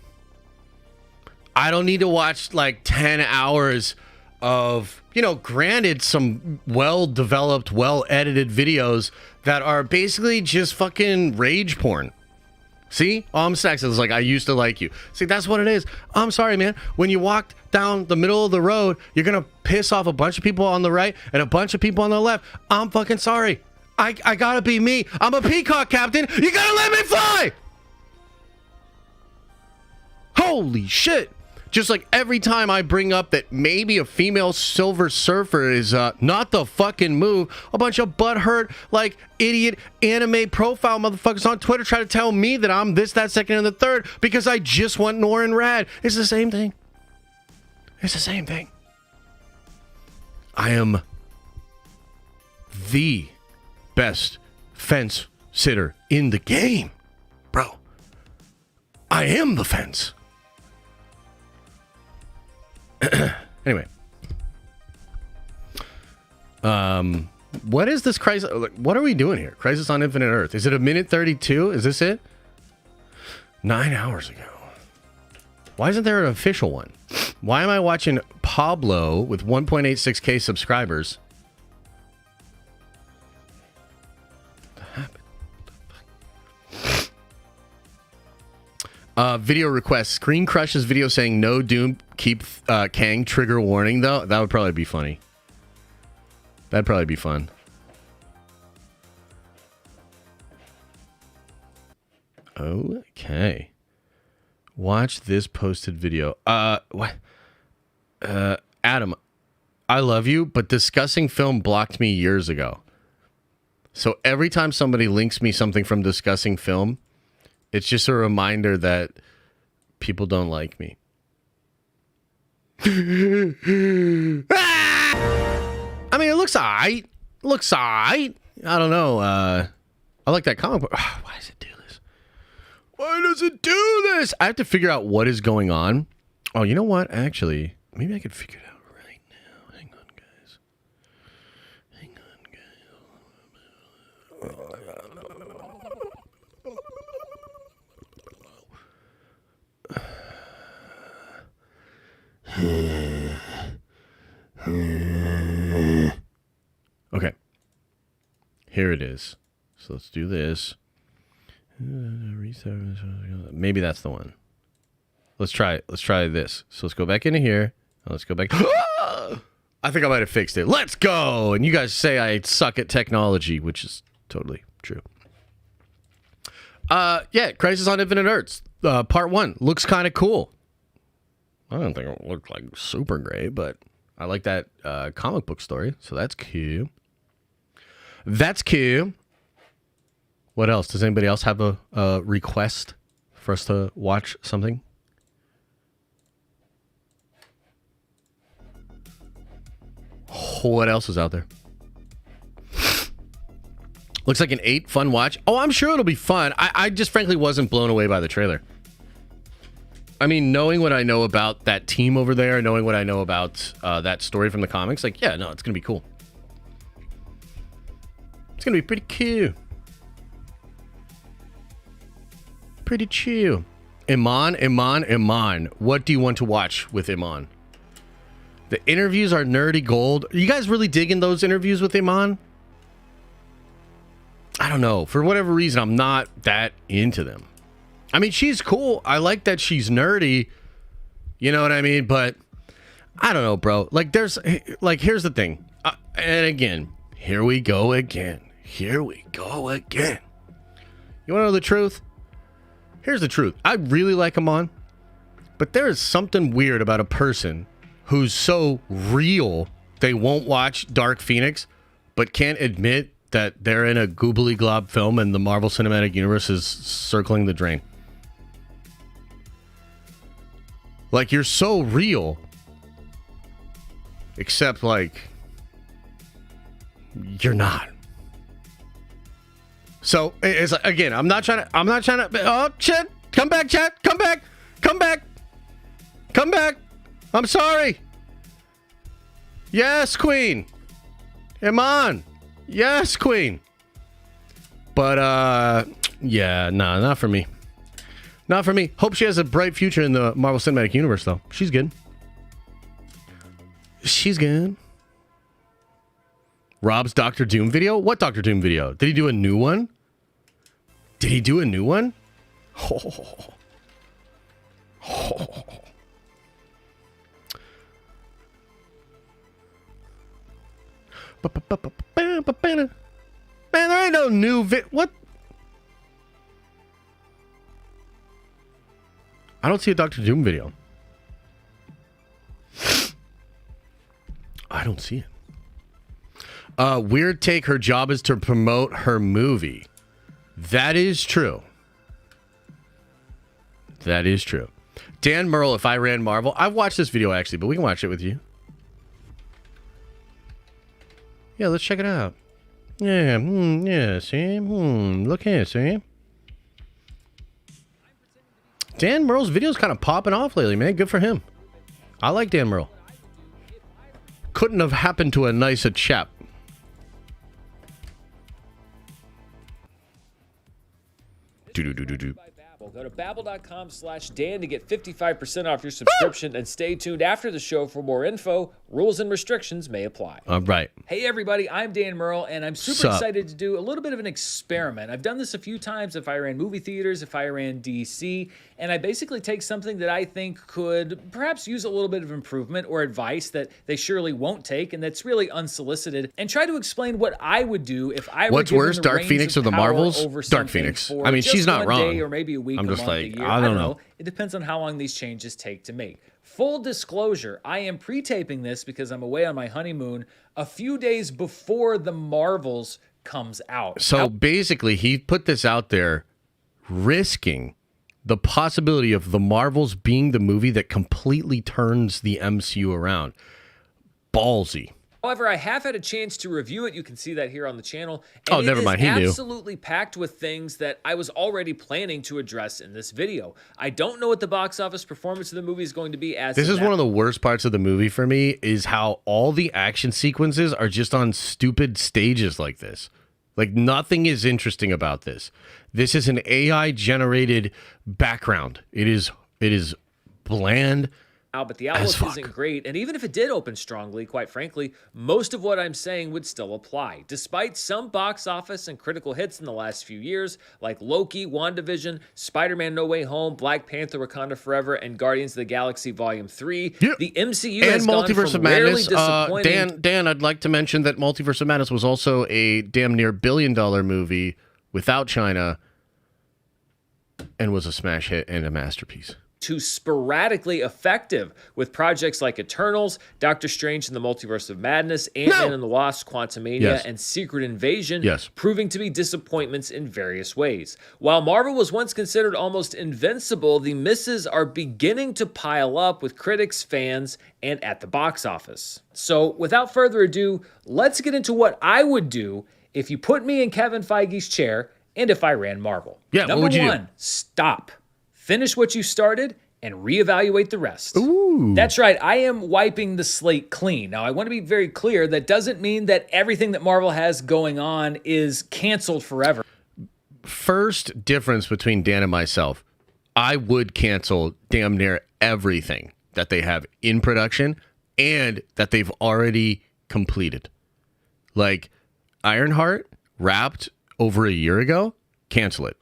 I don't need to watch like 10 hours of, you know, granted, some well-developed, well-edited videos that are basically just fucking rage porn. See? Sex is like, I used to like you. See, that's what it is. I'm sorry, man. When you walk down the middle of the road, you're going to piss off a bunch of people on the right and a bunch of people on the left. I'm fucking sorry. I gotta be me. I'm a peacock, Captain. You gotta let me fly! Holy shit. Just like every time I bring up that maybe a female Silver Surfer is not the fucking move, a bunch of butthurt, like, idiot anime profile motherfuckers on Twitter try to tell me that I'm this, that, second, and the third because I just want Nor and Rad. It's the same thing. It's the same thing. I am the best fence sitter in the game, bro. I am the fence. Anyway, what is this crisis? What are we doing here? Crisis on Infinite Earth. Is it a minute 32? Is this it? 9 hours ago. Why isn't there an official one? Why am I watching Pablo with 1.86k subscribers? Video request. Screen Crush's video saying no Doom, keep Kang, trigger warning though. That would probably be funny. That'd probably be fun. Okay. Watch this posted video. What? Adam, I love you, but Discussing Film blocked me years ago. So every time somebody links me something from Discussing Film, it's just a reminder that people don't like me. I mean, it looks alright. Looks alright. I don't know. I like that comic book. Why does it do this? Why does it do this? I have to figure out what is going on. Oh, you know what? Actually, maybe I could figure it out right now. Hang on, guys. Hang on, guys. Okay. Here it is. So let's do this. Maybe that's the one. Let's try it. Let's try this. So let's go back into here. Let's go back. I think I might have fixed it. Let's go. And you guys say I suck at technology, which is totally true. Yeah, Crisis on Infinite Earths. Part 1 looks kind of cool. I don't think it looked like super great, but I like that comic book story, so that's cool. That's cool. What else? Does anybody else have a request for us to watch something? What else is out there? Looks like an 8, fun watch. Oh, I'm sure it'll be fun. I just frankly wasn't blown away by the trailer. I mean, knowing what I know about that team over there, knowing what I know about that story from the comics, like, yeah, no, it's going to be cool. It's going to be pretty cool. Pretty chill. Iman. What do you want to watch with Iman? The interviews are nerdy gold. Are you guys really digging those interviews with Iman? I don't know. For whatever reason, I'm not that into them. I mean, she's cool. I like that she's nerdy. You know what I mean? But I don't know, bro. Like, here's the thing. And again, here we go again. You want to know the truth? Here's the truth. I really like Iman, but there is something weird about a person who's so real they won't watch Dark Phoenix, but can't admit that they're in a goobly glob film and the Marvel Cinematic Universe is circling the drain. Like, you're so real, except, like, you're not. So it's like, again, I'm not trying to. Oh shit! Come back, chat. Come back. I'm sorry. Yes, Queen. Iman. Yes, Queen. But yeah, nah, not for me. Not for me. Hope she has a bright future in the Marvel Cinematic Universe, though. She's good. Rob's Doctor Doom video? What Doctor Doom video? Did he do a new one? Man, there ain't no new what? I don't see a Doctor Doom video. I don't see it. Weird take, her job is to promote her movie. That is true. Dan Merle, If I Ran Marvel. I've watched this video, actually, but we can watch it with you. Yeah, let's check it out. Yeah, see? Look here, see? Dan Merle's video's kind of popping off lately, man. Good for him. I like Dan Merle. Couldn't have happened to a nicer chap. Go to babbel.com/Dan to get 55% off your subscription and stay tuned after the show for more info. Rules and restrictions may apply. All right. Hey, everybody. I'm Dan Merle, and I'm super excited to do a little bit of an experiment. I've done this a few times if I ran movie theaters, if I ran DC, and I basically take something that I think could perhaps use a little bit of improvement or advice that they surely won't take and that's really unsolicited, and try to explain what I would do if I were What's worse, Dark Phoenix or the Marvels? Dark Phoenix. I mean, she's not wrong. Day or maybe a week, I'm just a month, like, a year. I don't know. It depends on how long these changes take to make. Full disclosure, I am pre-taping this because I'm away on my honeymoon a few days before the Marvels comes out. So basically, he put this out there risking the possibility of the Marvels being the movie that completely turns the MCU around. Ballsy. However, I have had a chance to review it. You can see that here on the channel. And never mind. He knew. Absolutely packed with things that I was already planning to address in this video. I don't know what the box office performance of the movie is going to be as this is one of the worst parts of the movie for me, is how all the action sequences are just on stupid stages like this. Like, nothing is interesting about this. This is an AI generated background. It is bland. But the outlook isn't great, and even if it did open strongly, quite frankly, most of what I'm saying would still apply. Despite some box office and critical hits in the last few years, like Loki, WandaVision, Spider-Man No Way Home, Black Panther Wakanda Forever, and Guardians of the Galaxy Volume 3, the MCU has gone from rarely disappointing... Dan, I'd like to mention that Multiverse of Madness was also a damn near $1 billion movie without China and was a smash hit and a masterpiece. To sporadically effective with projects like Eternals, Doctor Strange and the Multiverse of Madness, Ant-Man and the Wasp, Quantumania, and Secret Invasion, proving to be disappointments in various ways. While Marvel was once considered almost invincible, the misses are beginning to pile up with critics, fans, and at the box office. So without further ado, let's get into what I would do if you put me in Kevin Feige's chair and if I ran Marvel. Yeah, Number what would you one, do? stop. Finish what you started and reevaluate the rest. Ooh. That's right. I am wiping the slate clean. Now, I want to be very clear. That doesn't mean that everything that Marvel has going on is canceled forever. First difference between Dan and myself, I would cancel damn near everything that they have in production and that they've already completed. Like Ironheart wrapped over a year ago, cancel it.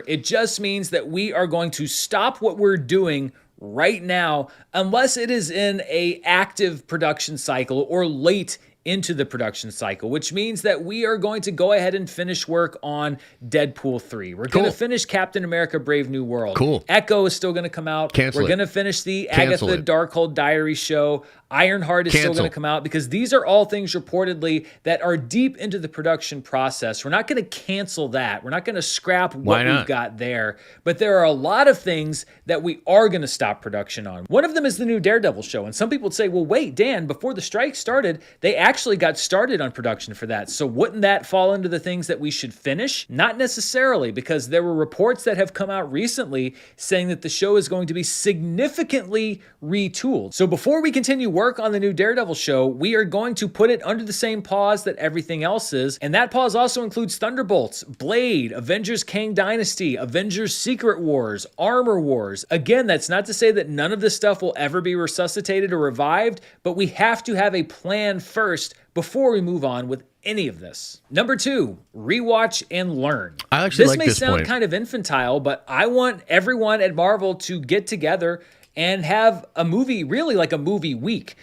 It just means that we are going to stop what we're doing right now unless it is in a active production cycle or late into the production cycle, which means that we are going to go ahead and finish work on Deadpool 3. We're going to finish Captain America Brave New World. Cool. Echo is still going to come out. Cancel We're it. going to finish the Cancel Agatha it. Darkhold Diary show. Ironheart is still Cancel. going to come out because these are all things reportedly that are deep into the production process. We're not going to cancel that. We're not going to scrap Why what not? we've got there. But there are a lot of things that we are going to stop production on. One of them is the new Daredevil show. And some people would say, well, wait, Dan, before the strike started, they actually got started on production for that. So wouldn't that fall into the things that we should finish? Not necessarily, because there were reports that have come out recently saying that the show is going to be significantly retooled. So before we continue work on the new Daredevil show, we are going to put it under the same pause that everything else is. And that pause also includes Thunderbolts, Blade, Avengers Kang Dynasty, Avengers Secret Wars, Armor Wars. Again, that's not to say that none of this stuff will ever be resuscitated or revived, but we have to have a plan first before we move on with any of this. Number two, rewatch and learn. I actually this like may this sound point. kind of infantile, but I want everyone at Marvel to get together and have a movie, really like a movie week.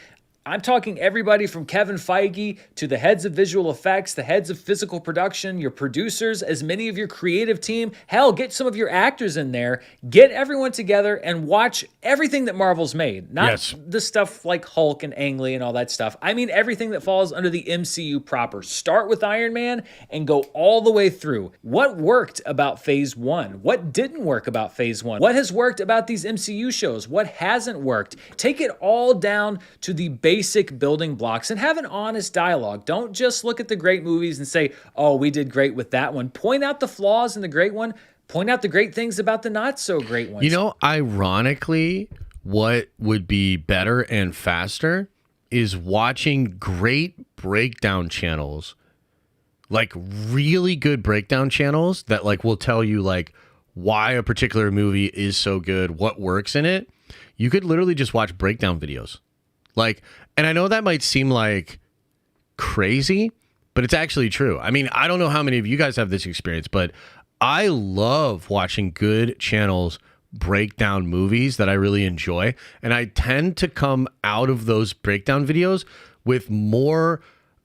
I'm talking everybody from Kevin Feige to the heads of visual effects, the heads of physical production, your producers, as many of your creative team. Hell, get some of your actors in there. Get everyone together and watch everything that Marvel's made. Not the stuff like Hulk and Ang Lee and all that stuff. I mean everything that falls under the MCU proper. Start with Iron Man and go all the way through. What worked about Phase 1? What didn't work about Phase 1? What has worked about these MCU shows? What hasn't worked? Take it all down to the basic building blocks and have an honest dialogue. Don't just look at the great movies and say, oh, we did great with that one. Point out the flaws in the great one. Point out the great things about the not so great ones. You know, ironically, what would be better and faster is watching great breakdown channels, like really good breakdown channels that like will tell you like why a particular movie is so good, what works in it. You could literally just watch breakdown videos. Like, and I know that might seem like crazy, but it's actually true. I mean, I don't know how many of you guys have this experience, but I love watching good channels break down movies that I really enjoy. And I tend to come out of those breakdown videos with more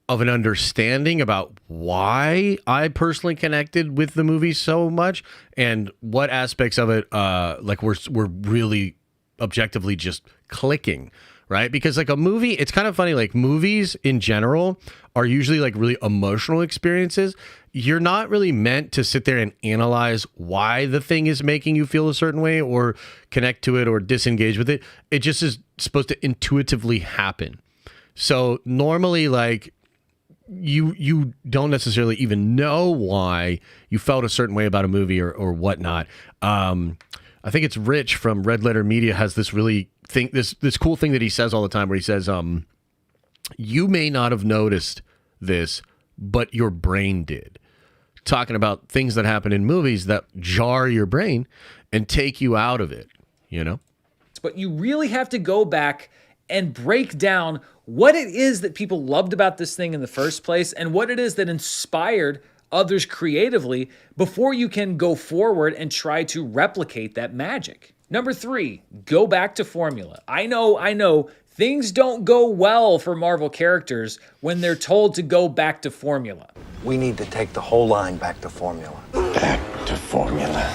of an understanding about why I personally connected with the movie so much and what aspects of it like were really objectively just clicking. Right? Because like a movie, it's kind of funny, like movies in general are usually like really emotional experiences. You're not really meant to sit there and analyze why the thing is making you feel a certain way or connect to it or disengage with it. It just is supposed to intuitively happen. So normally like you don't necessarily even know why you felt a certain way about a movie or whatnot. I think it's Rich from Red Letter Media has this really this cool thing that he says all the time where he says, you may not have noticed this, but your brain did. Talking about things that happen in movies that jar your brain and take you out of it, you know? But you really have to go back and break down what it is that people loved about this thing in the first place and what it is that inspired others creatively before you can go forward and try to replicate that magic. Number three, go back to formula. I know, things don't go well for Marvel characters when they're told to go back to formula. We need to take the whole line back to formula. Back to formula.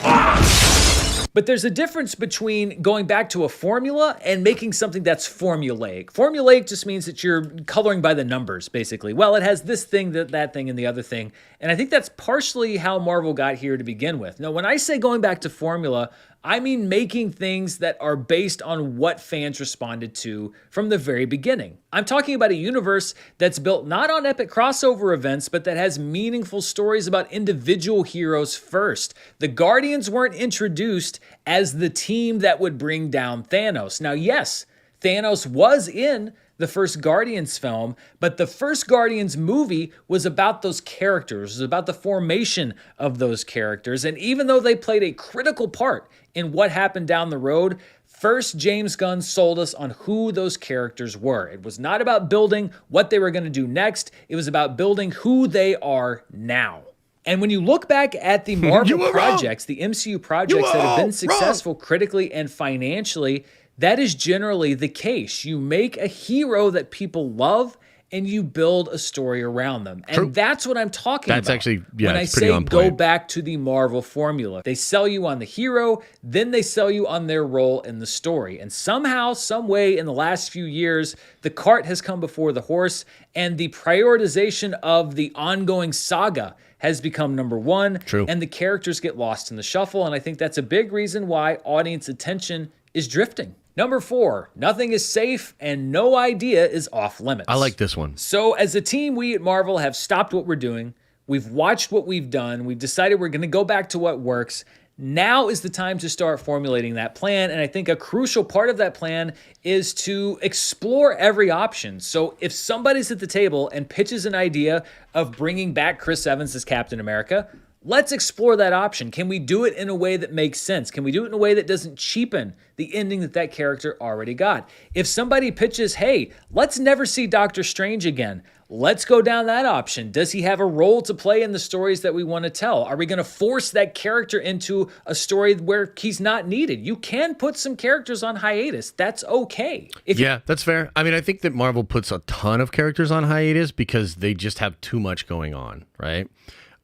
But there's a difference between going back to a formula and making something that's formulaic. Formulaic just means that you're coloring by the numbers, basically. Well, it has this thing, that thing, and the other thing. And I think that's partially how Marvel got here to begin with. Now, when I say going back to formula, I mean making things that are based on what fans responded to from the very beginning. I'm talking about a universe that's built not on epic crossover events, but that has meaningful stories about individual heroes first. The Guardians weren't introduced as the team that would bring down Thanos. Now, yes, Thanos was in the first Guardians film, but the first Guardians movie was about those characters, it was about the formation of those characters. And even though they played a critical part in what happened down the road, first James Gunn sold us on who those characters were. It was not about building what they were going to do next, it was about building who they are now. And when you look back at the Marvel projects, the MCU projects that have been successful critically and financially, that is generally the case. You make a hero that people love and you build a story around them. And that's what I'm talking about. That's actually, yeah, when I say go back to the Marvel formula. They sell you on the hero, then they sell you on their role in the story. And somehow, some way in the last few years, the cart has come before the horse and the prioritization of the ongoing saga has become number one. And the characters get lost in the shuffle. And I think that's a big reason why audience attention is drifting. Number 4, nothing is safe and no idea is off limits. I like this one. So as a team, we at Marvel have stopped what we're doing. We've watched what we've done. We've decided we're going to go back to what works. Now is the time to start formulating that plan. And I think a crucial part of that plan is to explore every option. So if somebody's at the table and pitches an idea of bringing back Chris Evans as Captain America, let's explore that option. Can we do it in a way that makes sense? Can we do it in a way that doesn't cheapen the ending that that character already got? If somebody pitches, hey, let's never see Doctor Strange again, let's go down that option. Does he have a role to play in the stories that we want to tell? Are we going to force that character into a story where he's not needed? You can put some characters on hiatus. That's okay. Yeah, that's fair. I mean, I think that Marvel puts a ton of characters on hiatus because they just have too much going on, right?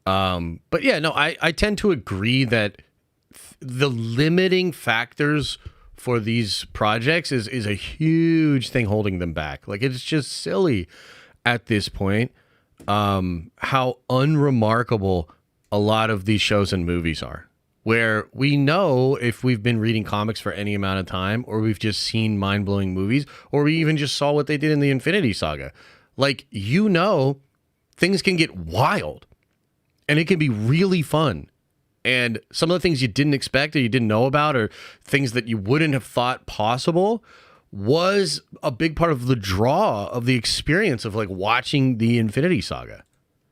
But yeah, no, I tend to agree that the limiting factors for these projects is a huge thing holding them back. Like, it's just silly at this point how unremarkable a lot of these shows and movies are, where we know if we've been reading comics for any amount of time, or we've just seen mind-blowing movies, or we even just saw what they did in the Infinity Saga. Like, you know, things can get wild. And it can be really fun. And some of the things you didn't expect or you didn't know about, or things that you wouldn't have thought possible, was a big part of the draw of the experience of like watching the Infinity Saga.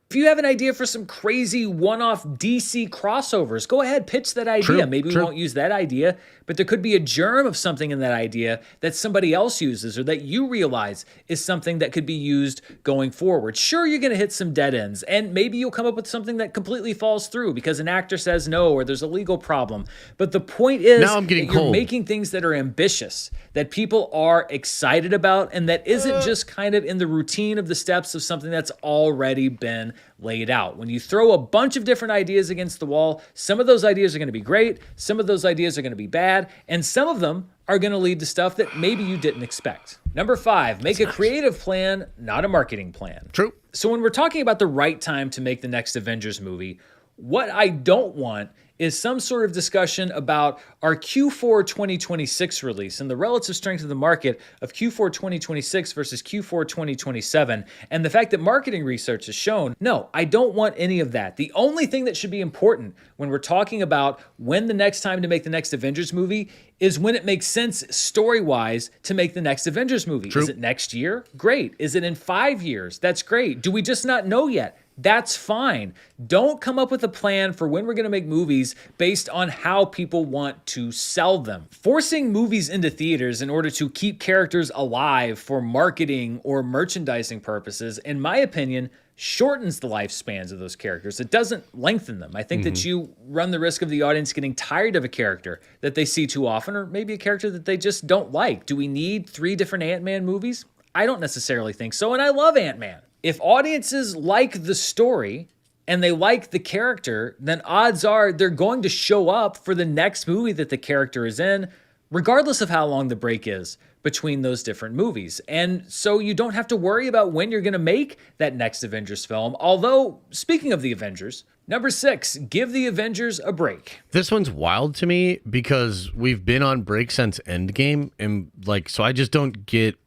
If you have an idea for some crazy one-off DC crossovers, go ahead, pitch that idea. Maybe we won't use that idea, but there could be a germ of something in that idea that somebody else uses or that you realize is something that could be used going forward. Sure, you're going to hit some dead ends, and maybe you'll come up with something that completely falls through because an actor says no or there's a legal problem. But the point is that you're making things that are ambitious, that people are excited about, and that isn't just kind of in the routine of the steps of something that's already been laid out. When you throw a bunch of different ideas against the wall, some of those ideas are going to be great, some of those ideas are going to be bad, and some of them are going to lead to stuff that maybe you didn't expect. Number 5, make a creative plan, not a marketing plan. True. So when we're talking about the right time to make the next Avengers movie, what I don't want is some sort of discussion about our Q4 2026 release and the relative strength of the market of Q4 2026 versus Q4 2027, and the fact that marketing research has shown, no, I don't want any of that. The only thing that should be important when we're talking about when the next time to make the next Avengers movie is when it makes sense story-wise to make the next Avengers movie. Is it next year? Great. Is it in 5 years? That's great. Do we just not know yet? That's fine. Don't come up with a plan for when we're going to make movies based on how people want to sell them. Forcing movies into theaters in order to keep characters alive for marketing or merchandising purposes, in my opinion, shortens the lifespans of those characters. It doesn't lengthen them. I think that you run the risk of the audience getting tired of a character that they see too often, or maybe a character that they just don't like. Do we need 3 different Ant-Man movies? I don't necessarily think so, and I love Ant-Man. If audiences like the story and they like the character, then odds are they're going to show up for the next movie that the character is in, regardless of how long the break is between those different movies. And so you don't have to worry about when you're going to make that next Avengers film. Although, speaking of the Avengers, number 6, give the Avengers a break. This one's wild to me because we've been on break since Endgame, and so I just don't get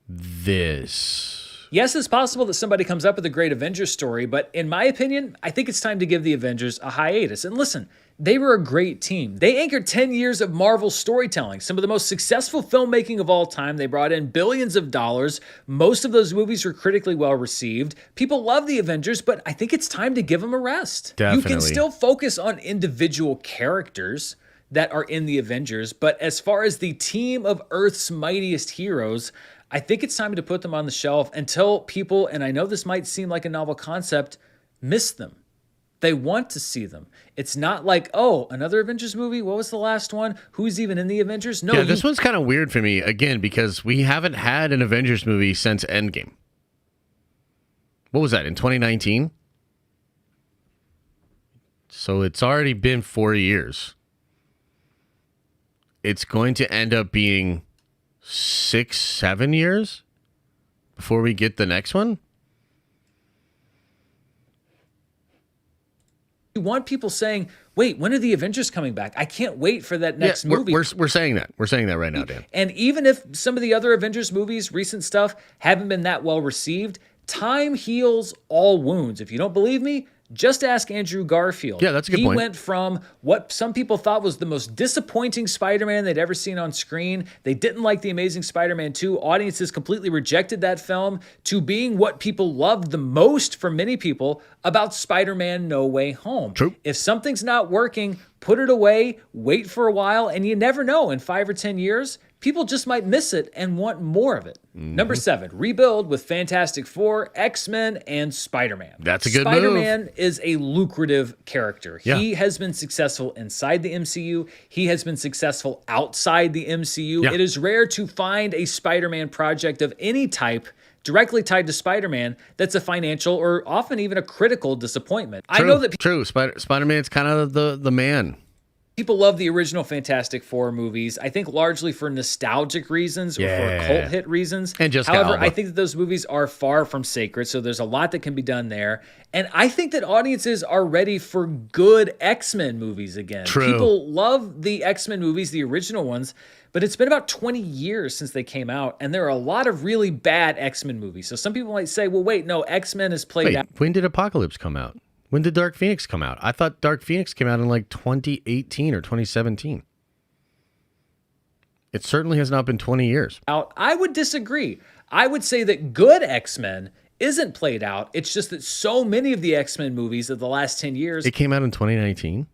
this. Yes, it's possible that somebody comes up with a great Avengers story, but in my opinion, I think it's time to give the Avengers a hiatus. And listen, they were a great team. They anchored 10 years of Marvel storytelling, some of the most successful filmmaking of all time. They brought in billions of dollars. Most of those movies were critically well received. People love the Avengers, but I think it's time to give them a rest. Definitely. You can still focus on individual characters that are in the Avengers, but as far as the team of Earth's mightiest heroes, I think it's time to put them on the shelf until people, and I know this might seem like a novel concept, miss them. They want to see them. It's not like, oh, another Avengers movie? What was the last one? Who's even in the Avengers? No. Yeah, this one's kind of weird for me, again, because we haven't had an Avengers movie since Endgame. What was that, in 2019? So it's already been 4 years. It's going to end up being 6-7 years before we get the next one. You want people saying, wait, when are the Avengers coming back? I can't wait for that next movie. We're saying that. We're saying that right now, Dan. And even if some of the other Avengers movies, recent stuff, haven't been that well received, time heals all wounds. If you don't believe me, just ask Andrew Garfield. Yeah, that's a good point. He went from what some people thought was the most disappointing Spider-Man they'd ever seen on screen. They didn't like The Amazing Spider-Man 2. Audiences completely rejected that film, to being what people loved the most for many people about Spider-Man No Way Home. True. If something's not working, put it away, wait for a while, and you never know, in 5 or 10 years, people just might miss it and want more of it. Number 7, rebuild with Fantastic Four, X-Men, and Spider-Man. That's a good move. Spider-Man is a lucrative character. Yeah. He has been successful inside the MCU. He has been successful outside the MCU. Yeah. It is rare to find a Spider-Man project of any type directly tied to Spider-Man that's a financial or often even a critical disappointment. True, I know that true. Spider-Man's kind of the man. people love the original Fantastic Four movies, I think largely for nostalgic reasons or for cult hit reasons. And Jessica However, Alba. I think that those movies are far from sacred, so there's a lot that can be done there. And I think that audiences are ready for good X-Men movies again. True. People love the X-Men movies, the original ones, but it's been about 20 years since they came out, and there are a lot of really bad X-Men movies. So some people might say, well, wait, no, X-Men is played out. When did Apocalypse come out? When did Dark Phoenix come out? I thought Dark Phoenix came out in like 2018 or 2017. It certainly has not been 20 years. I would disagree. I would say that good X-Men isn't played out. It's just that so many of the X-Men movies of the last 10 years It came out in 2019.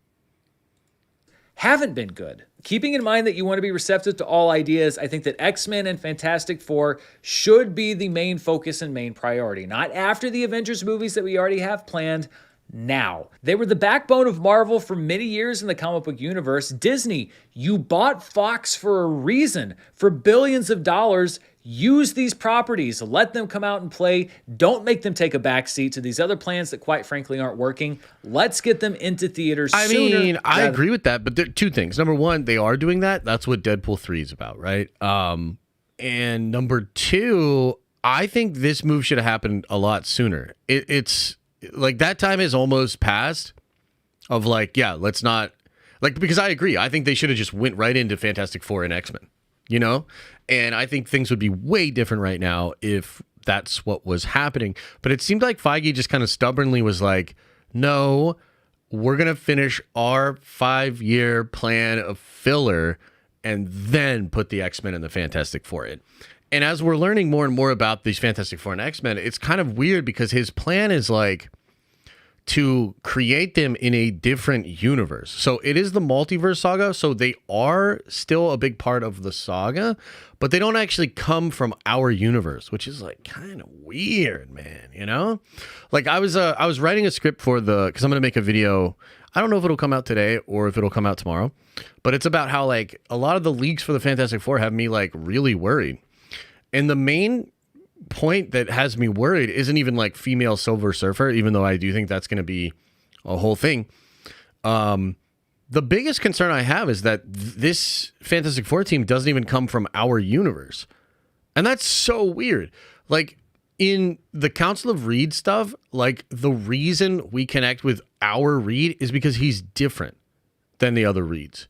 haven't been good. Keeping in mind that you want to be receptive to all ideas, I think that X-Men and Fantastic Four should be the main focus and main priority. Not after the Avengers movies that we already have planned, now. They were the backbone of Marvel for many years in the comic book universe. Disney, you bought Fox for a reason. For billions of dollars, use these properties. Let them come out and play. Don't make them take a backseat to these other plans that quite frankly aren't working. Let's get them into theaters sooner. I agree with that, but there are two things. Number one, they are doing that. That's what Deadpool 3 is about, right? And number two, I think this move should have happened a lot sooner. It's like that time is almost past of like, yeah, let's not like, because I agree. I think they should have just went right into Fantastic Four and X-Men, you know? And I think things would be way different right now if that's what was happening. But it seemed like Feige just kind of stubbornly was like, no, we're going to finish our 5-year plan of filler and then put the X-Men and the Fantastic Four in. And as we're learning more and more about these Fantastic Four and X-Men, it's kind of weird because his plan is like to create them in a different universe. So it is the multiverse saga. So they are still a big part of the saga, but they don't actually come from our universe, which is like kind of weird, man. You know, like I was writing a script for because I'm going to make a video. I don't know if it'll come out today or if it'll come out tomorrow, but it's about how like a lot of the leaks for the Fantastic Four have me like really worried. And the main point that has me worried isn't even like female Silver Surfer, even though I do think that's going to be a whole thing. The the biggest concern I have is that this Fantastic Four team doesn't even come from our universe. And that's so weird. Like, in the Council of Reed stuff, like, the reason we connect with our Reed is because he's different than the other Reeds.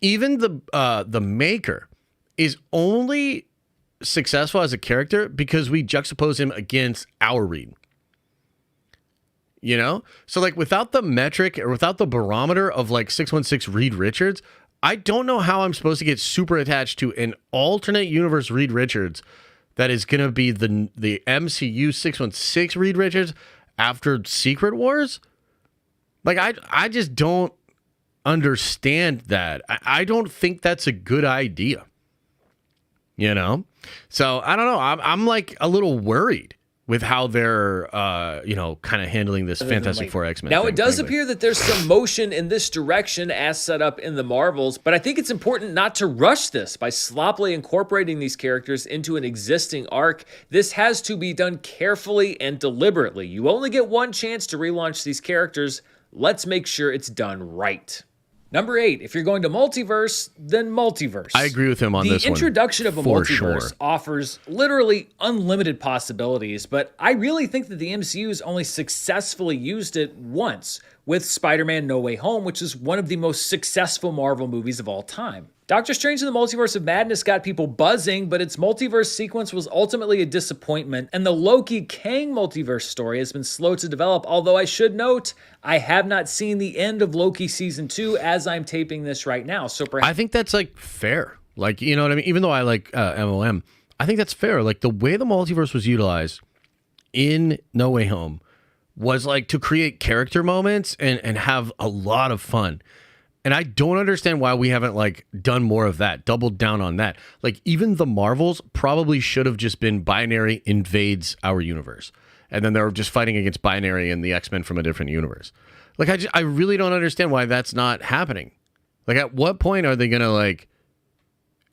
Even the Maker is only successful as a character because we juxtapose him against our Reed. You know? So, like, without the metric or without the barometer of, like, 616 Reed Richards, I don't know how I'm supposed to get super attached to an alternate universe Reed Richards that is going to be the MCU 616 Reed Richards after Secret Wars. Like, I just don't understand that. I don't think that's a good idea. You know? So, I don't know. I'm like a little worried with how they're, kind of handling this Fantastic Four X-Men. Now, it does appear that there's some motion in this direction as set up in the Marvels, but I think it's important not to rush this by sloppily incorporating these characters into an existing arc. This has to be done carefully and deliberately. You only get one chance to relaunch these characters. Let's make sure it's done right. Number 8, if you're going to multiverse, then multiverse. I agree with him on this one. The introduction of a multiverse offers literally unlimited possibilities, but I really think that the MCU's only successfully used it once with Spider-Man No Way Home, which is one of the most successful Marvel movies of all time. Doctor Strange in the Multiverse of Madness got people buzzing, but its multiverse sequence was ultimately a disappointment, and the Loki-Kang multiverse story has been slow to develop, although I should note, I have not seen the end of Loki Season 2 as I'm taping this right now, so perhaps... I think that's, like, fair. Like, you know what I mean? Even though I like MOM, I think that's fair. Like, the way the multiverse was utilized in No Way Home was, like, to create character moments and have a lot of fun. And I don't understand why we haven't, like, done more of that, doubled down on that. Like, even the Marvels probably should have just been Binary invades our universe. And then they're just fighting against Binary and the X-Men from a different universe. Like, I really don't understand why that's not happening. Like, at what point are they going to, like,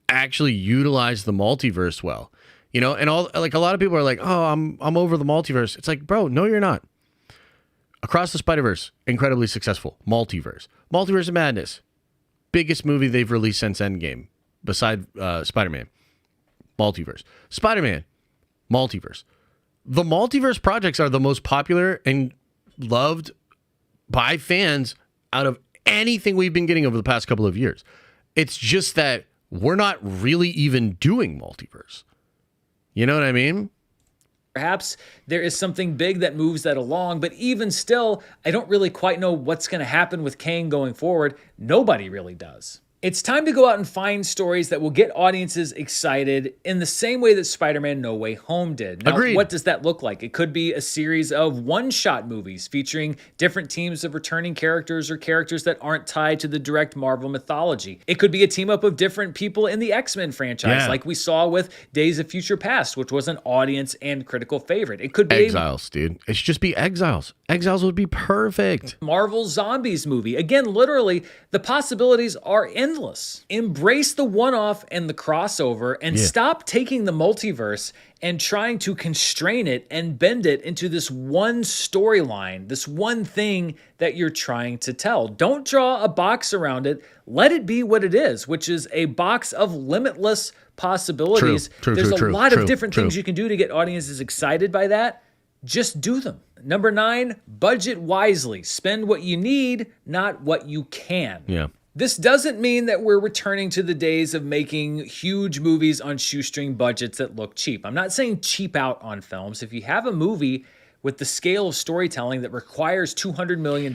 actually utilize the multiverse well? You know, and all, like, a lot of people are like, oh, I'm over the multiverse. It's like, bro, no, you're not. Across the Spider-Verse, incredibly successful. Multiverse of Madness, biggest movie they've released since Endgame, beside Spider-Man. Multiverse. Spider-Man, multiverse. The multiverse projects are the most popular and loved by fans out of anything we've been getting over the past couple of years. It's just that we're not really even doing multiverse. You know what I mean? Perhaps there is something big that moves that along, but even still, I don't really quite know what's going to happen with Kang going forward. Nobody really does. It's time to go out and find stories that will get audiences excited in the same way that Spider-Man No Way Home did. Now, Agreed. What does that look like? It could be a series of one-shot movies featuring different teams of returning characters or characters that aren't tied to the direct Marvel mythology. It could be a team-up of different people in the X-Men franchise, like we saw with Days of Future Past, which was an audience and critical favorite. It could be Exiles, dude. It should just be Exiles. Exiles would be perfect. Marvel Zombies movie. Again, literally, the possibilities are endless. Embrace the one-off and the crossover and stop taking the multiverse and trying to constrain it and bend it into this one storyline, this one thing that you're trying to tell. Don't draw a box around it. Let it be what it is, which is a box of limitless possibilities. There's a lot of different things you can do to get audiences excited by that. Just do them. Number 9, budget wisely. Spend what you need, not what you can. Yeah. This doesn't mean that we're returning to the days of making huge movies on shoestring budgets that look cheap. I'm not saying cheap out on films. If you have a movie with the scale of storytelling that requires $200 million.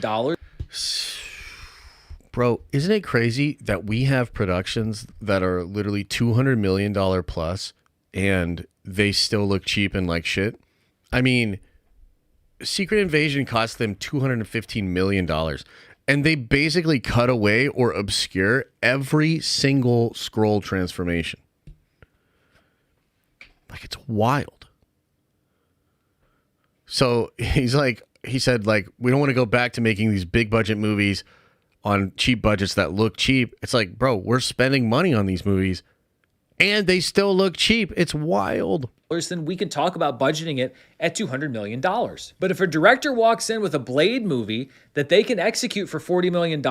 Bro, isn't it crazy that we have productions that are literally $200 million plus and they still look cheap and like shit? I mean, Secret Invasion cost them $215 million. And they basically cut away or obscure every single scroll transformation. Like, it's wild. So he said, we don't want to go back to making these big budget movies on cheap budgets that look cheap. It's like, bro, we're spending money on these movies And they still look cheap. It's wild. Then we can talk about budgeting it at $200 million. But if a director walks in with a Blade movie that they can execute for $40 million,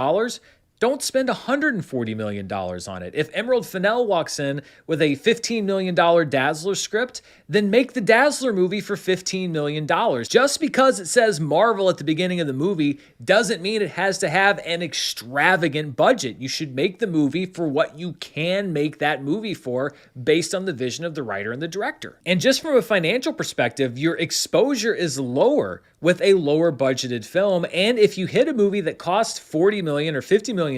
don't spend $140 million on it. If Emerald Fennell walks in with a $15 million Dazzler script, then make the Dazzler movie for $15 million. Just because it says Marvel at the beginning of the movie doesn't mean it has to have an extravagant budget. You should make the movie for what you can make that movie for based on the vision of the writer and the director. And just from a financial perspective, your exposure is lower with a lower budgeted film. And if you hit a movie that costs $40 million or $50 million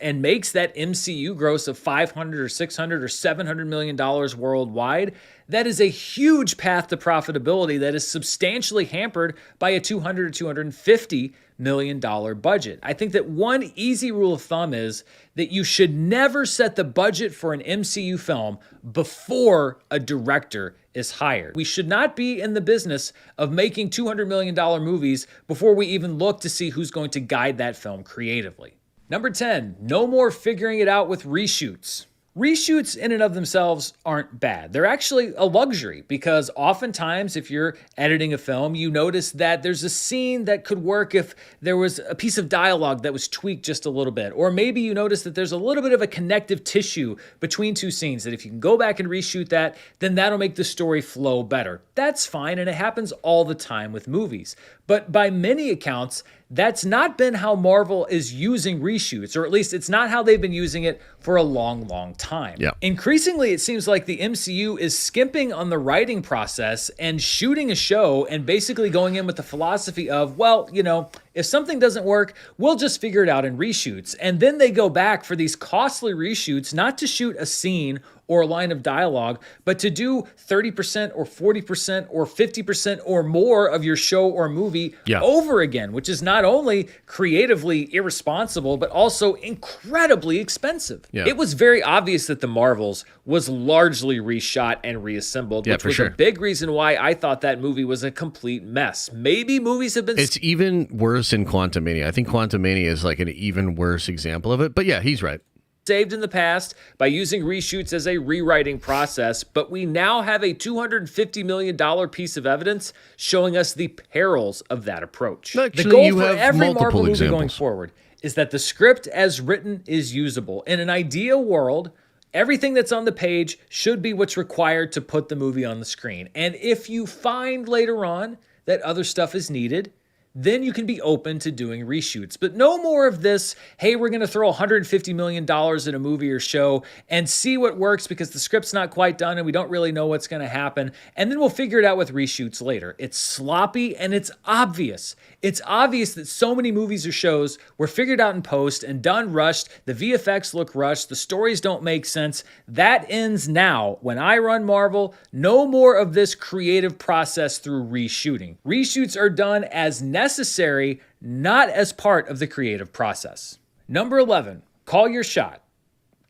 and makes that MCU gross of $500 or $600 or $700 million worldwide, that is a huge path to profitability that is substantially hampered by a $200 or $250 million budget. I think that one easy rule of thumb is that you should never set the budget for an MCU film before a director is hired. We should not be in the business of making $200 million movies before we even look to see who's going to guide that film creatively. Number 10, no more figuring it out with reshoots. Reshoots in and of themselves aren't bad. They're actually a luxury because oftentimes if you're editing a film, you notice that there's a scene that could work if there was a piece of dialogue that was tweaked just a little bit. Or maybe you notice that there's a little bit of a connective tissue between two scenes that if you can go back and reshoot that, then that'll make the story flow better. That's fine, and it happens all the time with movies. But by many accounts, that's not been how Marvel is using reshoots, or at least it's not how they've been using it for a long, long time. Yeah. Increasingly, it seems like the MCU is skimping on the writing process and shooting a show and basically going in with the philosophy of, well, you know, if something doesn't work, we'll just figure it out in reshoots. And then they go back for these costly reshoots, not to shoot a scene or a line of dialogue, but to do 30% or 40% or 50% or more of your show or movie over again, which is not only creatively irresponsible, but also incredibly expensive. Yeah. It was very obvious that The Marvels was largely reshot and reassembled, which was a big reason why I thought that movie was a complete mess. Maybe movies have been... It's even worse in Quantumania. I think Quantumania is like an even worse example of it. But yeah, he's right. Saved in the past by using reshoots as a rewriting process, but we now have a $250 million piece of evidence showing us the perils of that approach. Actually, the goal you for have every multiple Marvel movie examples going forward is that the script as written is usable. In an ideal world, everything that's on the page should be what's required to put the movie on the screen. And if you find later on that other stuff is needed, then you can be open to doing reshoots. But no more of this, hey, we're going to throw $150 million in a movie or show and see what works because the script's not quite done and we don't really know what's going to happen. And then we'll figure it out with reshoots later. It's sloppy and it's obvious. It's obvious that so many movies or shows were figured out in post and done rushed. The VFX look rushed. The stories don't make sense. That ends now. When I run Marvel, no more of this creative process through reshooting. Reshoots are done as necessary, not as part of the creative process. Number 11, call your shot.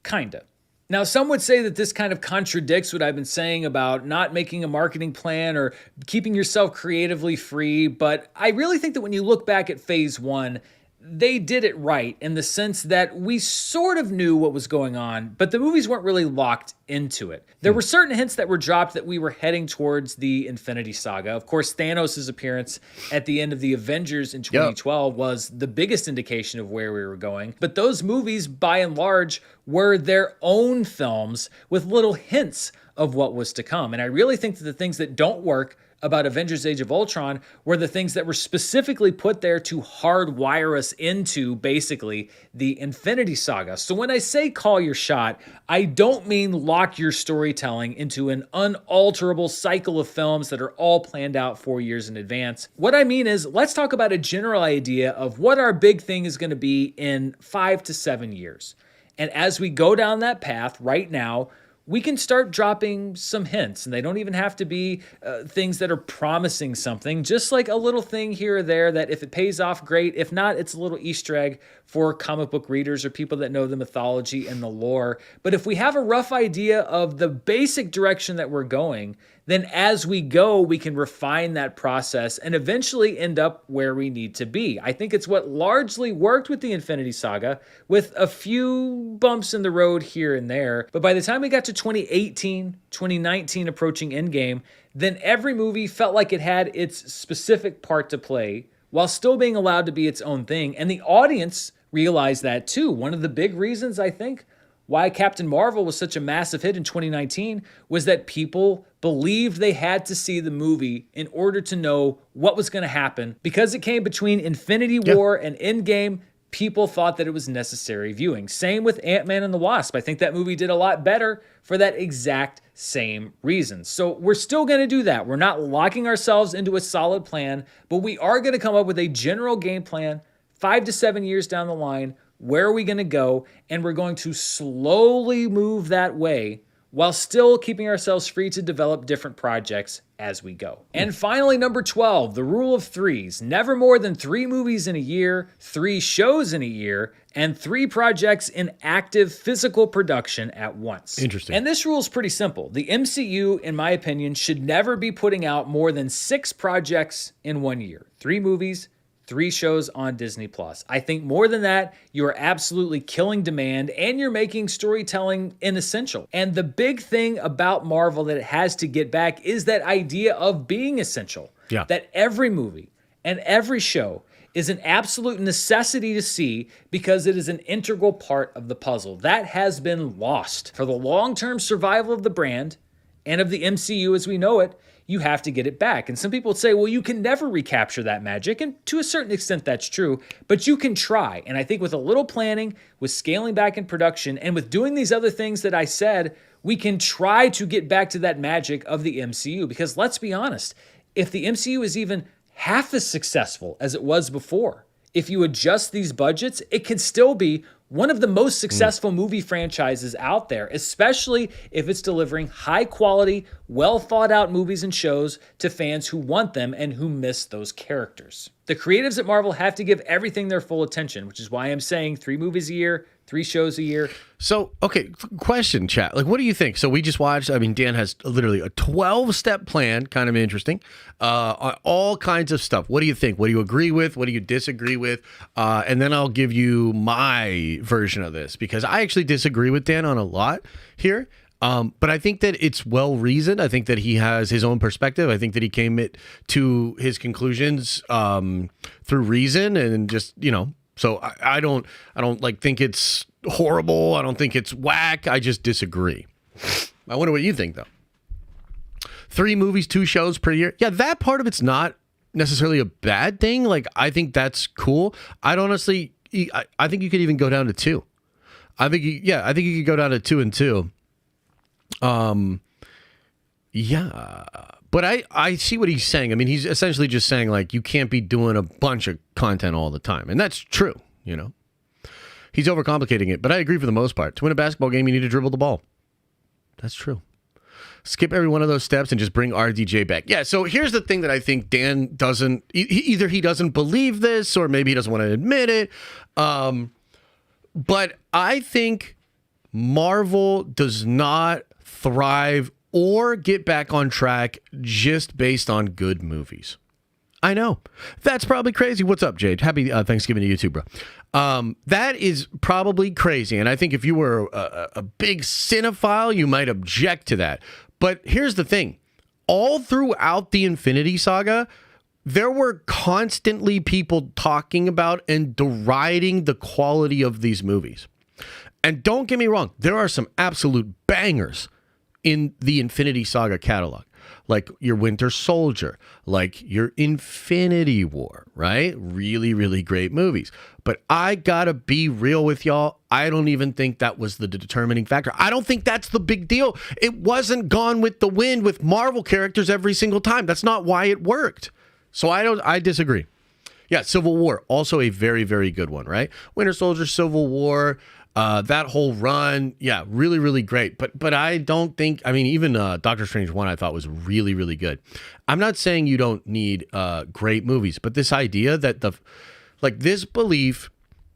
Kinda. Now, some would say that this kind of contradicts what I've been saying about not making a marketing plan or keeping yourself creatively free, but I really think that when you look back at Phase 1, they did it right in the sense that we sort of knew what was going on, but the movies weren't really locked into it. There were certain hints that were dropped that we were heading towards the Infinity Saga. Of course, Thanos' appearance at the end of the Avengers in 2012 was the biggest indication of where we were going. But those movies, by and large, were their own films with little hints of what was to come. And I really think that the things that don't work about Avengers Age of Ultron were the things that were specifically put there to hardwire us into basically the Infinity Saga. So when I say call your shot, I don't mean lock your storytelling into an unalterable cycle of films that are all planned out 4 years in advance. What I mean is, let's talk about a general idea of what our big thing is going to be in 5 to 7 years. And as we go down that path right now, we can start dropping some hints, and they don't even have to be things that are promising something, just like a little thing here or there that if it pays off, great. If not, it's a little Easter egg for comic book readers or people that know the mythology and the lore. But if we have a rough idea of the basic direction that we're going, then as we go, we can refine that process and eventually end up where we need to be. I think it's what largely worked with the Infinity Saga, with a few bumps in the road here and there. But by the time we got to 2018, 2019 approaching Endgame, then every movie felt like it had its specific part to play while still being allowed to be its own thing. And the audience realized that too. One of the big reasons, I think, why Captain Marvel was such a massive hit in 2019 was that people believed they had to see the movie in order to know what was going to happen. Because it came between Infinity War and Endgame, people thought that it was necessary viewing. Same with Ant-Man and the Wasp. I think that movie did a lot better for that exact same reason. So we're still going to do that. We're not locking ourselves into a solid plan, but we are going to come up with a general game plan 5 to 7 years down the line. Where are we going to go? And we're going to slowly move that way while still keeping ourselves free to develop different projects as we go. And finally, number 12, the rule of threes. Never more than 3 movies in a year, 3 shows in a year, and 3 projects in active physical production at once. Interesting. And this rule is pretty simple. The MCU, in my opinion, should never be putting out more than 6 projects in 1 year. 3 movies, 3 shows on Disney+. I think more than that, you are absolutely killing demand and you're making storytelling inessential. And the big thing about Marvel that it has to get back is that idea of being essential. Yeah. That every movie and every show is an absolute necessity to see because it is an integral part of the puzzle. That has been lost. For the long-term survival of the brand and of the MCU as we know it, you have to get it back. And some people would say, well, you can never recapture that magic. And to a certain extent, that's true, but you can try. And I think with a little planning, with scaling back in production, and with doing these other things that I said, we can try to get back to that magic of the MCU. Because let's be honest, if the MCU is even half as successful as it was before, if you adjust these budgets, it can still be one of the most successful movie franchises out there, especially if it's delivering high quality, well thought out movies and shows to fans who want them and who miss those characters. The creatives at Marvel have to give everything their full attention, which is why I'm saying 3 movies a year, 3 shows a year. So, okay, question, chat. Like, what do you think? So we just watched, Dan has literally a 12-step plan, kind of interesting, on all kinds of stuff. What do you think? What do you agree with? What do you disagree with? And then I'll give you my version of this, because I actually disagree with Dan on a lot here. But I think that it's well-reasoned. I think that he has his own perspective. I think that he came to his conclusions through reason and just, so I don't like think it's horrible. I don't think it's whack. I just disagree. I wonder what you think, though. 3 movies, 2 shows per year. Yeah, that part of it's not necessarily a bad thing. Like, I think that's cool. I think you could even go down to 2. I think you could go down to 2 and 2. Yeah, but I see what he's saying. I mean, he's essentially just saying, like, you can't be doing a bunch of content all the time. And that's true, He's overcomplicating it, but I agree for the most part. To win a basketball game, you need to dribble the ball. That's true. Skip every one of those steps and just bring RDJ back. Yeah, so here's the thing that I think Dan doesn't, either he doesn't believe this or maybe he doesn't want to admit it. But I think Marvel does not thrive or get back on track just based on good movies. I know. That's probably crazy. What's up, Jade? Happy Thanksgiving to you too, bro. That is probably crazy. And I think if you were a big cinephile, you might object to that. But here's the thing. All throughout the Infinity Saga, there were constantly people talking about and deriding the quality of these movies. And don't get me wrong, there are some absolute bangers in the Infinity Saga catalog. Like your Winter Soldier, like your Infinity War, right? Really, really great movies. But I gotta be real with y'all. I don't even think that was the determining factor. I don't think that's the big deal. It wasn't Gone with the Wind with Marvel characters every single time. That's not why it worked. So I disagree. Yeah, Civil War, also a very, very good one, right? Winter Soldier, Civil War, that whole run, yeah, really, really great. But I don't think, even Doctor Strange 1 I thought was really, really good. I'm not saying you don't need great movies, but this idea that this belief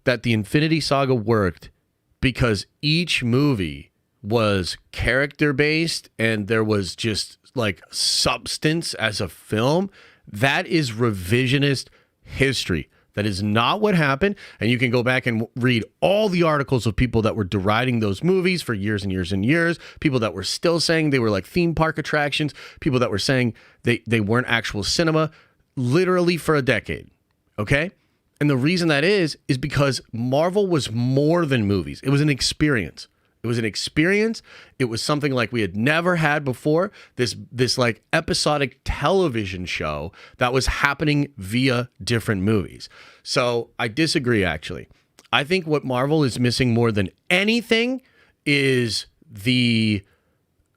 that the Infinity Saga worked because each movie was character-based and there was just like substance as a film, that is revisionist history. That is not what happened. And you can go back and read all the articles of people that were deriding those movies for years and years and years. People that were still saying they were like theme park attractions. People that were saying they weren't actual cinema, literally for a decade. Okay? And the reason that is because Marvel was more than movies. It was an experience. It was an experience. It was something like we had never had before. This like episodic television show that was happening via different movies. So I disagree, actually. I think what Marvel is missing more than anything is the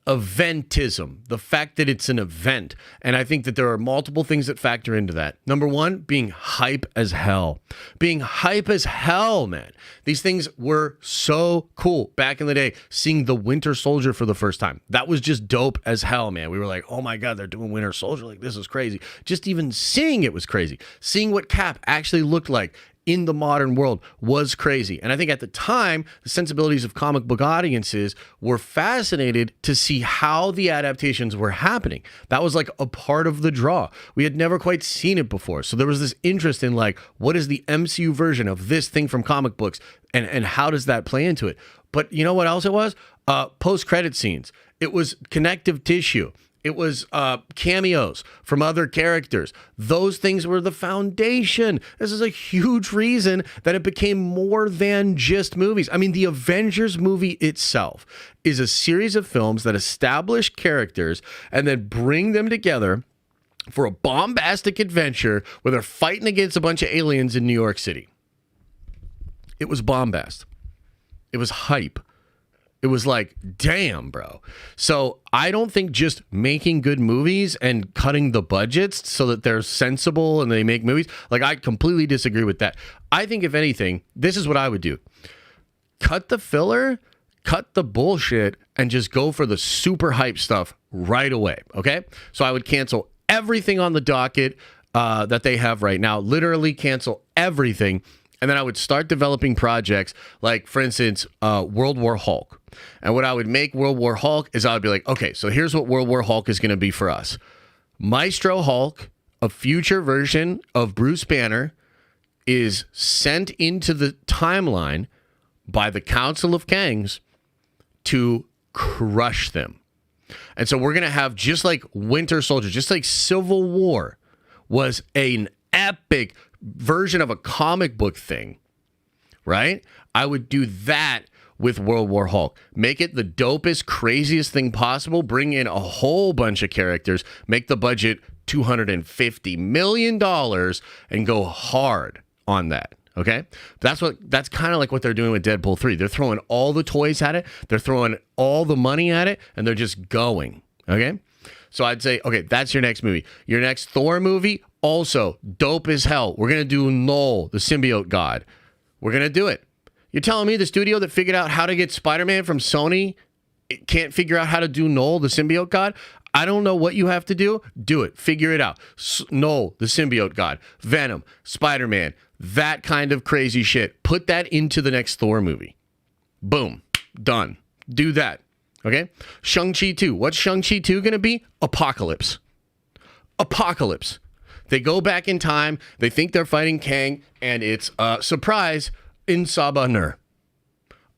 eventism, the fact that it's an event. And I think that there are multiple things that factor into that. Number one, being hype as hell. Being hype as hell, man. These things were so cool back in the day. Seeing the Winter Soldier for the first time. That was just dope as hell, man. We were like, oh my God, they're doing Winter Soldier. Like, this is crazy. Just even seeing it was crazy. Seeing what Cap actually looked like in the modern world was crazy. And I think at the time, the sensibilities of comic book audiences were fascinated to see how the adaptations were happening. That was like a part of the draw. We had never quite seen it before. So there was this interest in like, what is the MCU version of this thing from comic books? And how does that play into it? But you know what else it was? Post-credit scenes. It was connective tissue. It was cameos from other characters. Those things were the foundation. This is a huge reason that it became more than just movies. I mean, the Avengers movie itself is a series of films that establish characters and then bring them together for a bombastic adventure where they're fighting against a bunch of aliens in New York City. It was bombast. It was hype. It was like, damn, bro. So I don't think just making good movies and cutting the budgets so that they're sensible and they make movies, like I completely disagree with that. I think if anything, this is what I would do. Cut the filler, cut the bullshit, and just go for the super hype stuff right away, okay? So I would cancel everything on the docket that they have right now, literally cancel everything. And then I would start developing projects like, for instance, World War Hulk. And what I would make World War Hulk is I would be like, okay, so here's what World War Hulk is going to be for us. Maestro Hulk, a future version of Bruce Banner, is sent into the timeline by the Council of Kangs to crush them. And so we're going to have, just like Winter Soldier, just like Civil War was an epic version of a comic book thing, right? I would do that with World War Hulk. Make it the dopest, craziest thing possible. Bring in a whole bunch of characters. Make the budget $250 million and go hard on that. Okay? That's kind of like what they're doing with Deadpool 3. They're throwing all the toys at it. They're throwing all the money at it, and they're just going. Okay? So I'd say, okay, that's your next movie. Your next Thor movie, also dope as hell. We're going to do Null, the symbiote god. We're going to do it. You're telling me the studio that figured out how to get Spider-Man from Sony can't figure out how to do Null, the symbiote god? I don't know what you have to do. Do it. Figure it out. Null, the symbiote god. Venom, Spider-Man, that kind of crazy shit. Put that into the next Thor movie. Boom. Done. Do that. Okay? Shang-Chi 2. What's Shang-Chi 2 going to be? Apocalypse. Apocalypse. They go back in time. They think they're fighting Kang, and it's a surprise in Sabanur.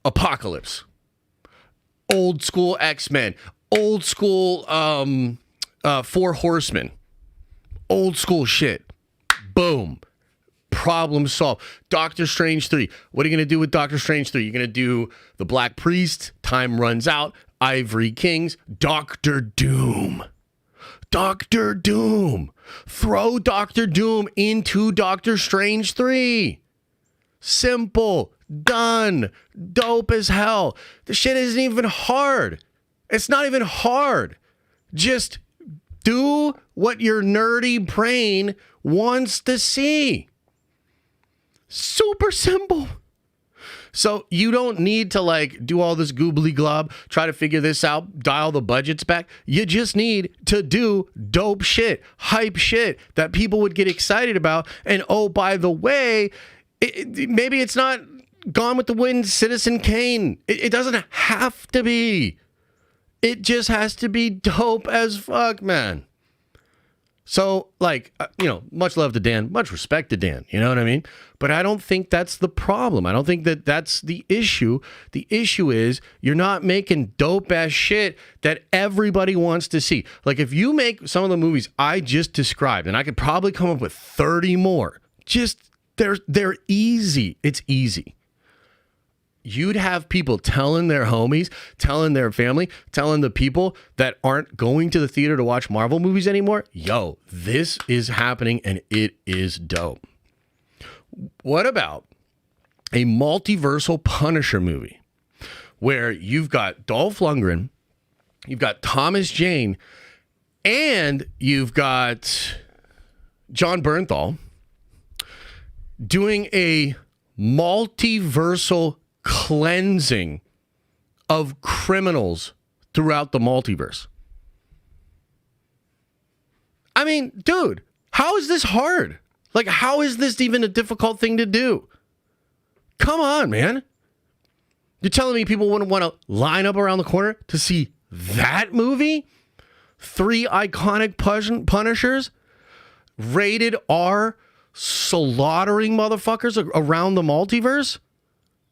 Apocalypse. Old school X-Men. Old school Four Horsemen. Old school shit. Boom. Problem solved. Doctor Strange 3. What are you going to do with Doctor Strange 3? You're going to do the Black Priest. Time runs out. Ivory Kings. Doctor Doom. Doctor Doom. Throw Doctor Doom into Doctor Strange 3. Simple. Done. Dope as hell. The shit isn't even hard. It's not even hard. Just do what your nerdy brain wants to see. Super simple. So you don't need to like do all this goobly glob, try to figure this out, dial the budgets back. You just need to do dope shit, hype shit that people would get excited about. And oh, by the way, maybe it's not Gone with the Wind, Citizen Kane. It doesn't have to be. It just has to be dope as fuck, man. So, like, much love to Dan, much respect to Dan, you know what I mean? But I don't think that's the problem. I don't think that that's the issue. The issue is you're not making dope-ass shit that everybody wants to see. Like, if you make some of the movies I just described, and I could probably come up with 30 more, they're easy. It's easy. You'd have people telling their homies, telling their family, telling the people that aren't going to the theater to watch Marvel movies anymore, yo, this is happening and it is dope. What about a multiversal Punisher movie where you've got Dolph Lundgren, you've got Thomas Jane, and you've got John Bernthal doing a multiversal cleansing of criminals throughout the multiverse? I mean, dude, how is this hard? Like, how is this even a difficult thing to do? Come on, man. You're telling me people wouldn't want to line up around the corner to see that movie? 3 iconic Punishers, rated R, slaughtering motherfuckers around the multiverse?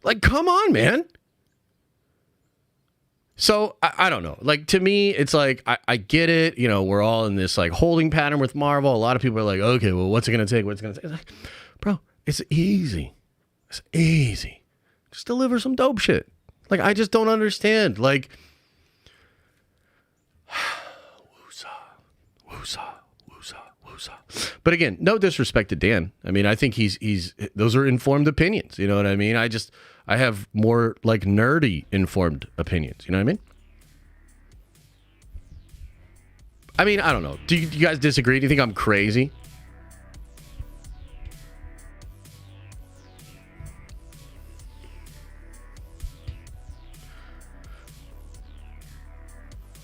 Like, come on, man. So, I don't know. Like, to me, it's like, I get it. You know, we're all in this, like, holding pattern with Marvel. A lot of people are like, okay, well, what's it going to take? What's it going to take? It's like, bro, it's easy. It's easy. Just deliver some dope shit. Like, I just don't understand. Like, woosah, woosah. But again, no disrespect to Dan. I mean, I think he's those are informed opinions. You know what I mean? I have more like nerdy informed opinions. You know what I mean? I don't know. Do you guys disagree? Do you think I'm crazy?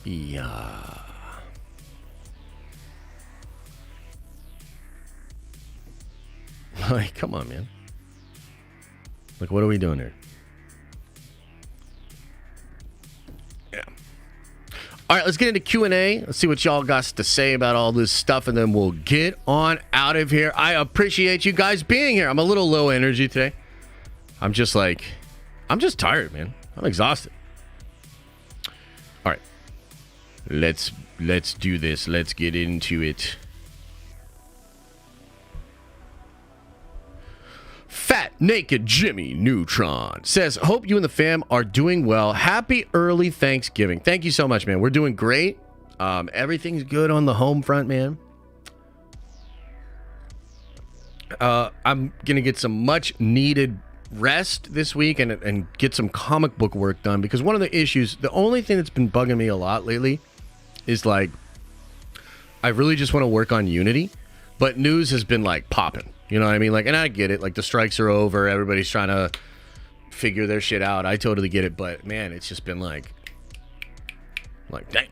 Yeah. Like, come on, man. Like, what are we doing here? Yeah. All right, let's get into Q&A. Let's see what y'all got to say about all this stuff, and then we'll get on out of here. I appreciate you guys being here. I'm a little low energy today. I'm just tired, man. I'm exhausted. All right. Let's do this. Let's get into it. Fat Naked Jimmy Neutron says, hope you and the fam are doing well. Happy early Thanksgiving. Thank you so much, man. We're doing great. Everything's good on the home front, man. I'm going to get some much needed rest this week and get some comic book work done, because one of the issues, the only thing that's been bugging me a lot lately is like, I really just want to work on Unity, but news has been like popping. You know what I mean? Like, and I get it. Like, the strikes are over. Everybody's trying to figure their shit out. I totally get it. But, man, it's just been like, dang.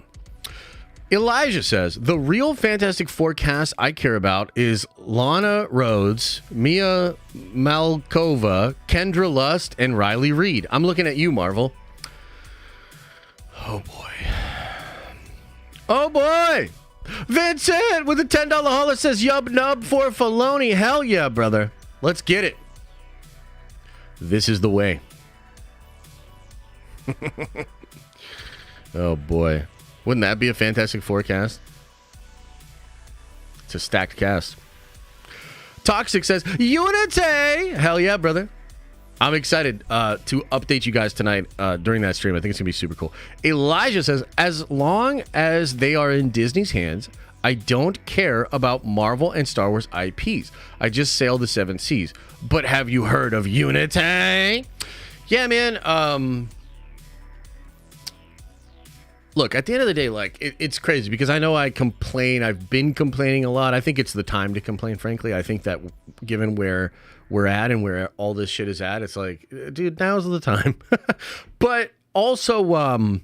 Elijah says, the real Fantastic Four cast I care about is Lana Rhodes, Mia Malkova, Kendra Lust, and Riley Reid. I'm looking at you, Marvel. Oh, boy. Oh, boy. Vincent with a $10 holler says, yub nub for Filoni. Hell yeah, brother. Let's get it. This is the way. Oh, boy. Wouldn't that be a Fantastic Four cast? It's a stacked cast. Toxic says, Unity. Hell yeah, brother. I'm excited to update you guys tonight during that stream. I think it's going to be super cool. Elijah says, as long as they are in Disney's hands, I don't care about Marvel and Star Wars IPs. I just sail the 7 seas. But have you heard of Unity? Yeah, man. Look, at the end of the day, like, it's crazy because I know I complain. I've been complaining a lot. I think it's the time to complain, frankly. I think that given where we're at and where all this shit is at, it's like, dude, now's the time. But also, I'm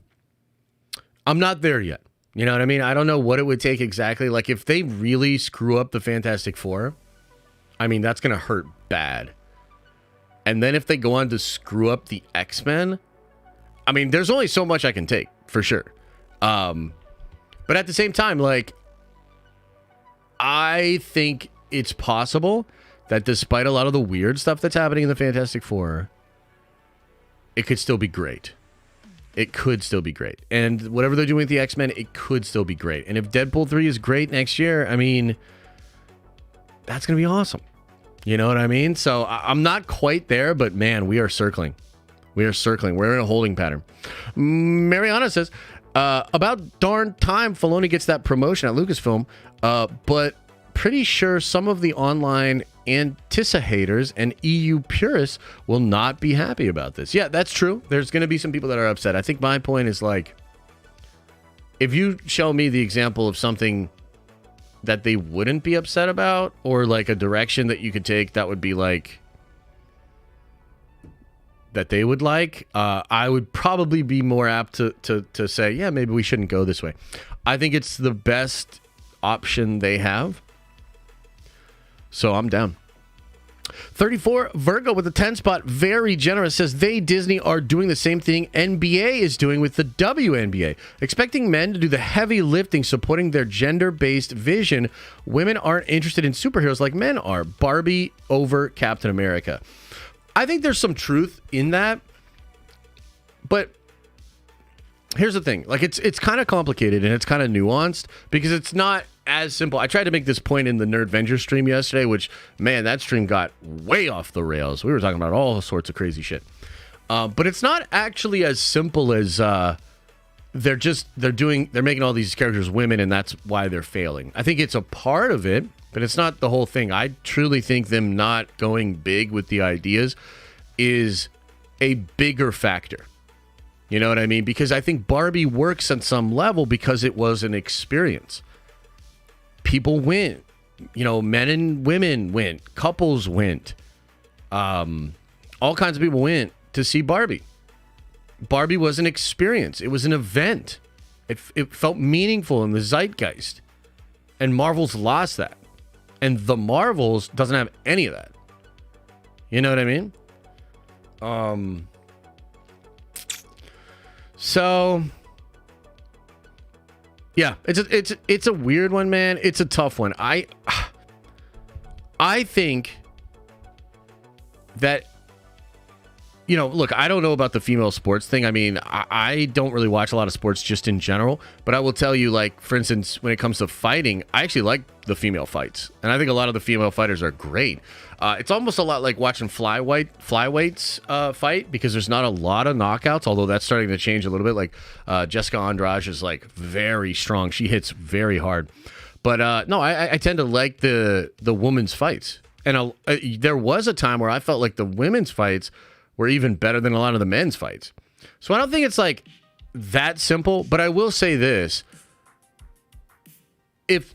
not there yet. You know what I mean? I don't know what it would take exactly. Like, if they really screw up the Fantastic Four, I mean, that's going to hurt bad. And then if they go on to screw up the X-Men, I mean, there's only so much I can take, for sure. But at the same time, like, I think it's possible that despite a lot of the weird stuff that's happening in the Fantastic Four, it could still be great. It could still be great. And whatever they're doing with the X-Men, it could still be great. And if Deadpool 3 is great next year, I mean, that's going to be awesome. You know what I mean? So I'm not quite there, but man, we are circling. We are circling. We're in a holding pattern. Mariana says, about darn time Filoni gets that promotion at Lucasfilm, but pretty sure some of the online anti-haters and EU purists will not be happy about this. Yeah, that's true. There's going to be some people that are upset. I think my point is, like, if you show me the example of something that they wouldn't be upset about, or like a direction that you could take that would be like that they would like, I would probably be more apt to say, yeah, maybe we shouldn't go this way. I think it's the best option they have. So I'm down. 34 Virgo with a 10 spot, very generous, says they, Disney, are doing the same thing NBA is doing with the WNBA, expecting men to do the heavy lifting supporting their gender-based vision. Women aren't interested in superheroes like men are. Barbie over Captain America. I think there's some truth in that, but here's the thing. Like, it's kind of complicated and it's kind of nuanced because it's not as simple. I tried to make this point in the Nerdvenger stream yesterday, which, man, that stream got way off the rails. We were talking about all sorts of crazy shit. But it's not actually as simple as they're making all these characters women and that's why they're failing. I think it's a part of it, but it's not the whole thing. I truly think them not going big with the ideas is a bigger factor. You know what I mean? Because I think Barbie works on some level because it was an experience. People went, you know, men and women went, couples went, all kinds of people went to see Barbie. Barbie was an experience. It was an event. It felt meaningful in the zeitgeist. And Marvel's lost that. And the Marvels doesn't have any of that. You know what I mean? So yeah, it's a weird one, man. It's a tough one. I think that, you know, look, I don't know about the female sports thing. I mean, I don't really watch a lot of sports just in general, but I will tell you, like, for instance, when it comes to fighting, I actually like the female fights. And I think a lot of the female fighters are great. It's almost a lot like watching flyweights fight because there's not a lot of knockouts, although that's starting to change a little bit. Like Jessica Andrade is like very strong. She hits very hard. But no, I tend to like the women's fights. And there was a time where I felt like the women's fights were even better than a lot of the men's fights. So I don't think it's like that simple, but I will say this. If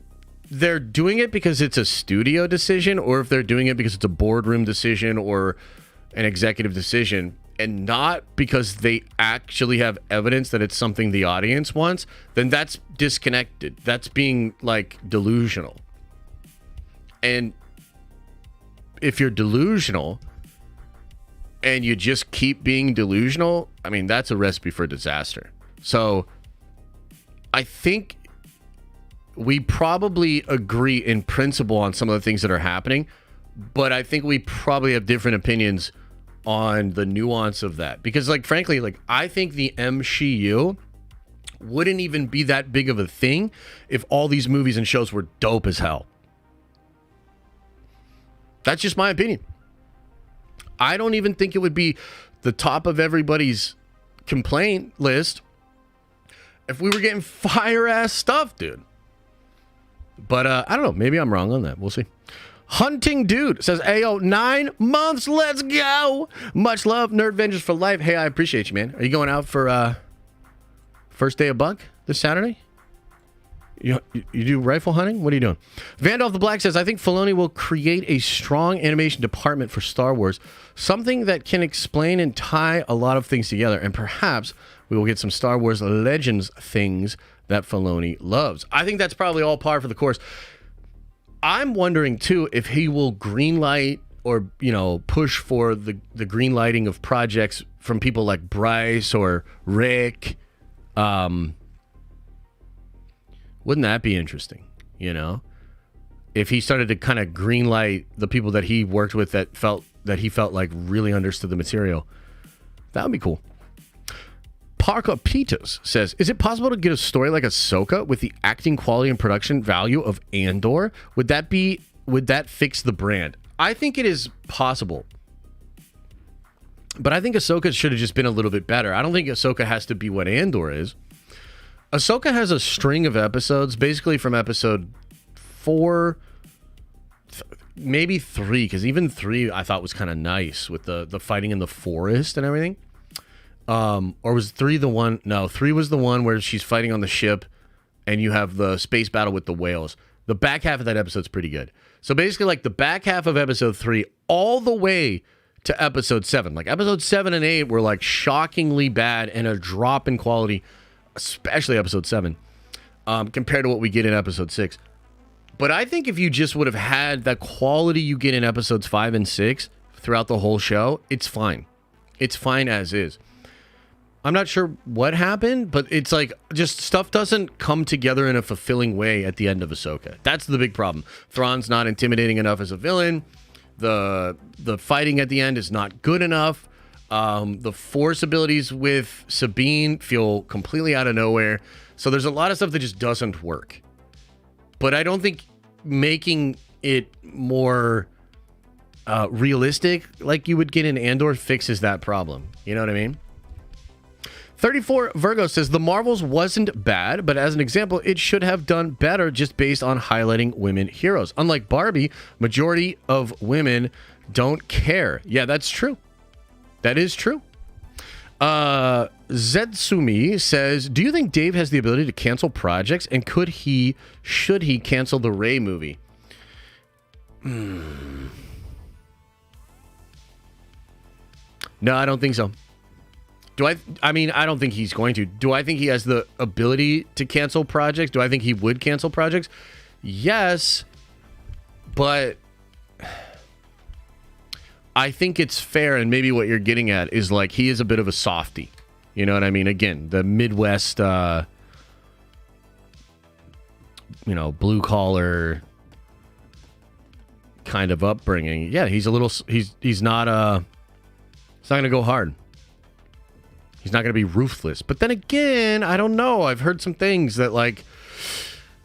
they're doing it because it's a studio decision, or if they're doing it because it's a boardroom decision or an executive decision, and not because they actually have evidence that it's something the audience wants, then that's disconnected. That's being, like, delusional. And if you're delusional and you just keep being delusional, I mean, that's a recipe for disaster. So I think we probably agree in principle on some of the things that are happening, but I think we probably have different opinions on the nuance of that. Because, like, frankly, like, I think the MCU wouldn't even be that big of a thing if all these movies and shows were dope as hell. That's just my opinion. I don't even think it would be the top of everybody's complaint list if we were getting fire-ass stuff, dude. But I don't know. Maybe I'm wrong on that. We'll see. Hunting Dude says, Ayo, 9 months. Let's go. Much love. Nerdvengers for life. Hey, I appreciate you, man. Are you going out for first day of buck this Saturday? You do rifle hunting? What are you doing? Vandolph the Black says, I think Filoni will create a strong animation department for Star Wars, something that can explain and tie a lot of things together, and perhaps we will get some Star Wars Legends things that Filoni loves. I think that's probably all par for the course. I'm wondering, too, if he will greenlight or, you know, push for the greenlighting of projects from people like Bryce or Rick, Wouldn't that be interesting? You know, if he started to kind of greenlight the people that he worked with that he felt like really understood the material, that would be cool. Parker Peters says, is it possible to get a story like Ahsoka with the acting quality and production value of Andor? Would that fix the brand? I think it is possible. But I think Ahsoka should have just been a little bit better. I don't think Ahsoka has to be what Andor is. Ahsoka has a string of episodes, basically from episode 4, maybe 3, because even 3 I thought was kind of nice with the fighting in the forest and everything. Or was 3 the one? No, 3 was the one where she's fighting on the ship and you have the space battle with the whales. The back half of that episode's pretty good. So basically, like the back half of episode 3 all the way to episode 7. Like episode 7 and 8 were like shockingly bad and a drop in quality, especially episode 7, compared to what we get in episode 6. But I think if you just would have had the quality you get in episodes 5 and 6 throughout the whole show, it's fine. It's fine as is. I'm not sure what happened, but it's like just stuff doesn't come together in a fulfilling way at the end of Ahsoka. That's the big problem. Thrawn's not intimidating enough as a villain. The fighting at the end is not good enough. The Force abilities with Sabine feel completely out of nowhere. So there's a lot of stuff that just doesn't work. But I don't think making it more realistic like you would get in Andor fixes that problem. You know what I mean? 34 Virgo says, the Marvels wasn't bad, but as an example, it should have done better just based on highlighting women heroes. Unlike Barbie, majority of women don't care. Yeah, that's true. That is true. Zetsumi says, do you think Dave has the ability to cancel projects, and should he cancel the Rey movie? No, I don't think so. I mean, I don't think he's going to. Do I think he has the ability to cancel projects? Do I think he would cancel projects? Yes, but I think it's fair, and maybe what you're getting at is like he is a bit of a softie. You know what I mean? Again, the Midwest, blue collar kind of upbringing. Yeah, he's a little. He's not. It's not going to go hard. He's not going to be ruthless. But then again, I don't know. I've heard some things that, like,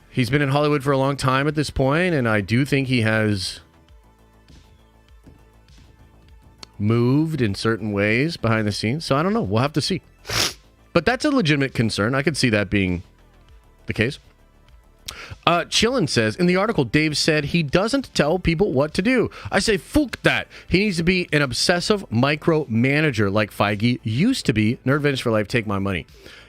he's been in Hollywood for a long time at this point, and I do think he has moved in certain ways behind the scenes. So I don't know. We'll have to see. But that's a legitimate concern. I could see that being the case. Chillin says, in the article, Dave said he doesn't tell people what to do. I say, fuck that. He needs to be an obsessive micromanager like Feige used to be. Nerdvenge for life, take my money.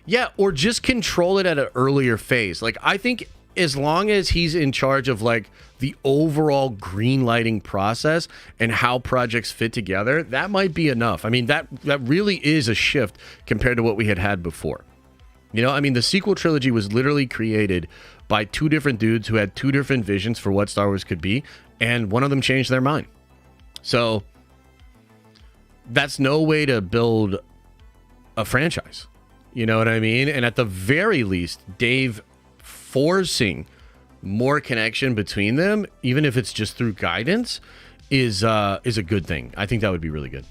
Yeah, or just control it at an earlier phase. Like, I think as long as he's in charge of, like, the overall green lighting process and how projects fit together, that might be enough. I mean, that really is a shift compared to what we had before. You know, I mean, the sequel trilogy was literally created by 2 different dudes who had 2 different visions for what Star Wars could be, and one of them changed their mind. So that's no way to build a franchise. You know what I mean? And at the very least, Dave forcing more connection between them, even if it's just through guidance, is a good thing. I think that would be really good.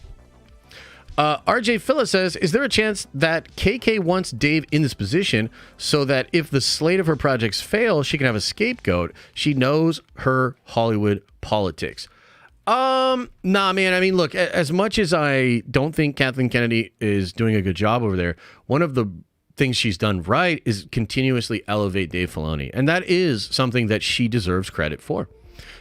RJ Phyllis says, is there a chance that KK wants Dave in this position so that if the slate of her projects fail, she can have a scapegoat? She knows her Hollywood politics. Nah, man. I mean, look, as much as I don't think Kathleen Kennedy is doing a good job over there, one of the things she's done right is continuously elevate Dave Filoni. And that is something that she deserves credit for.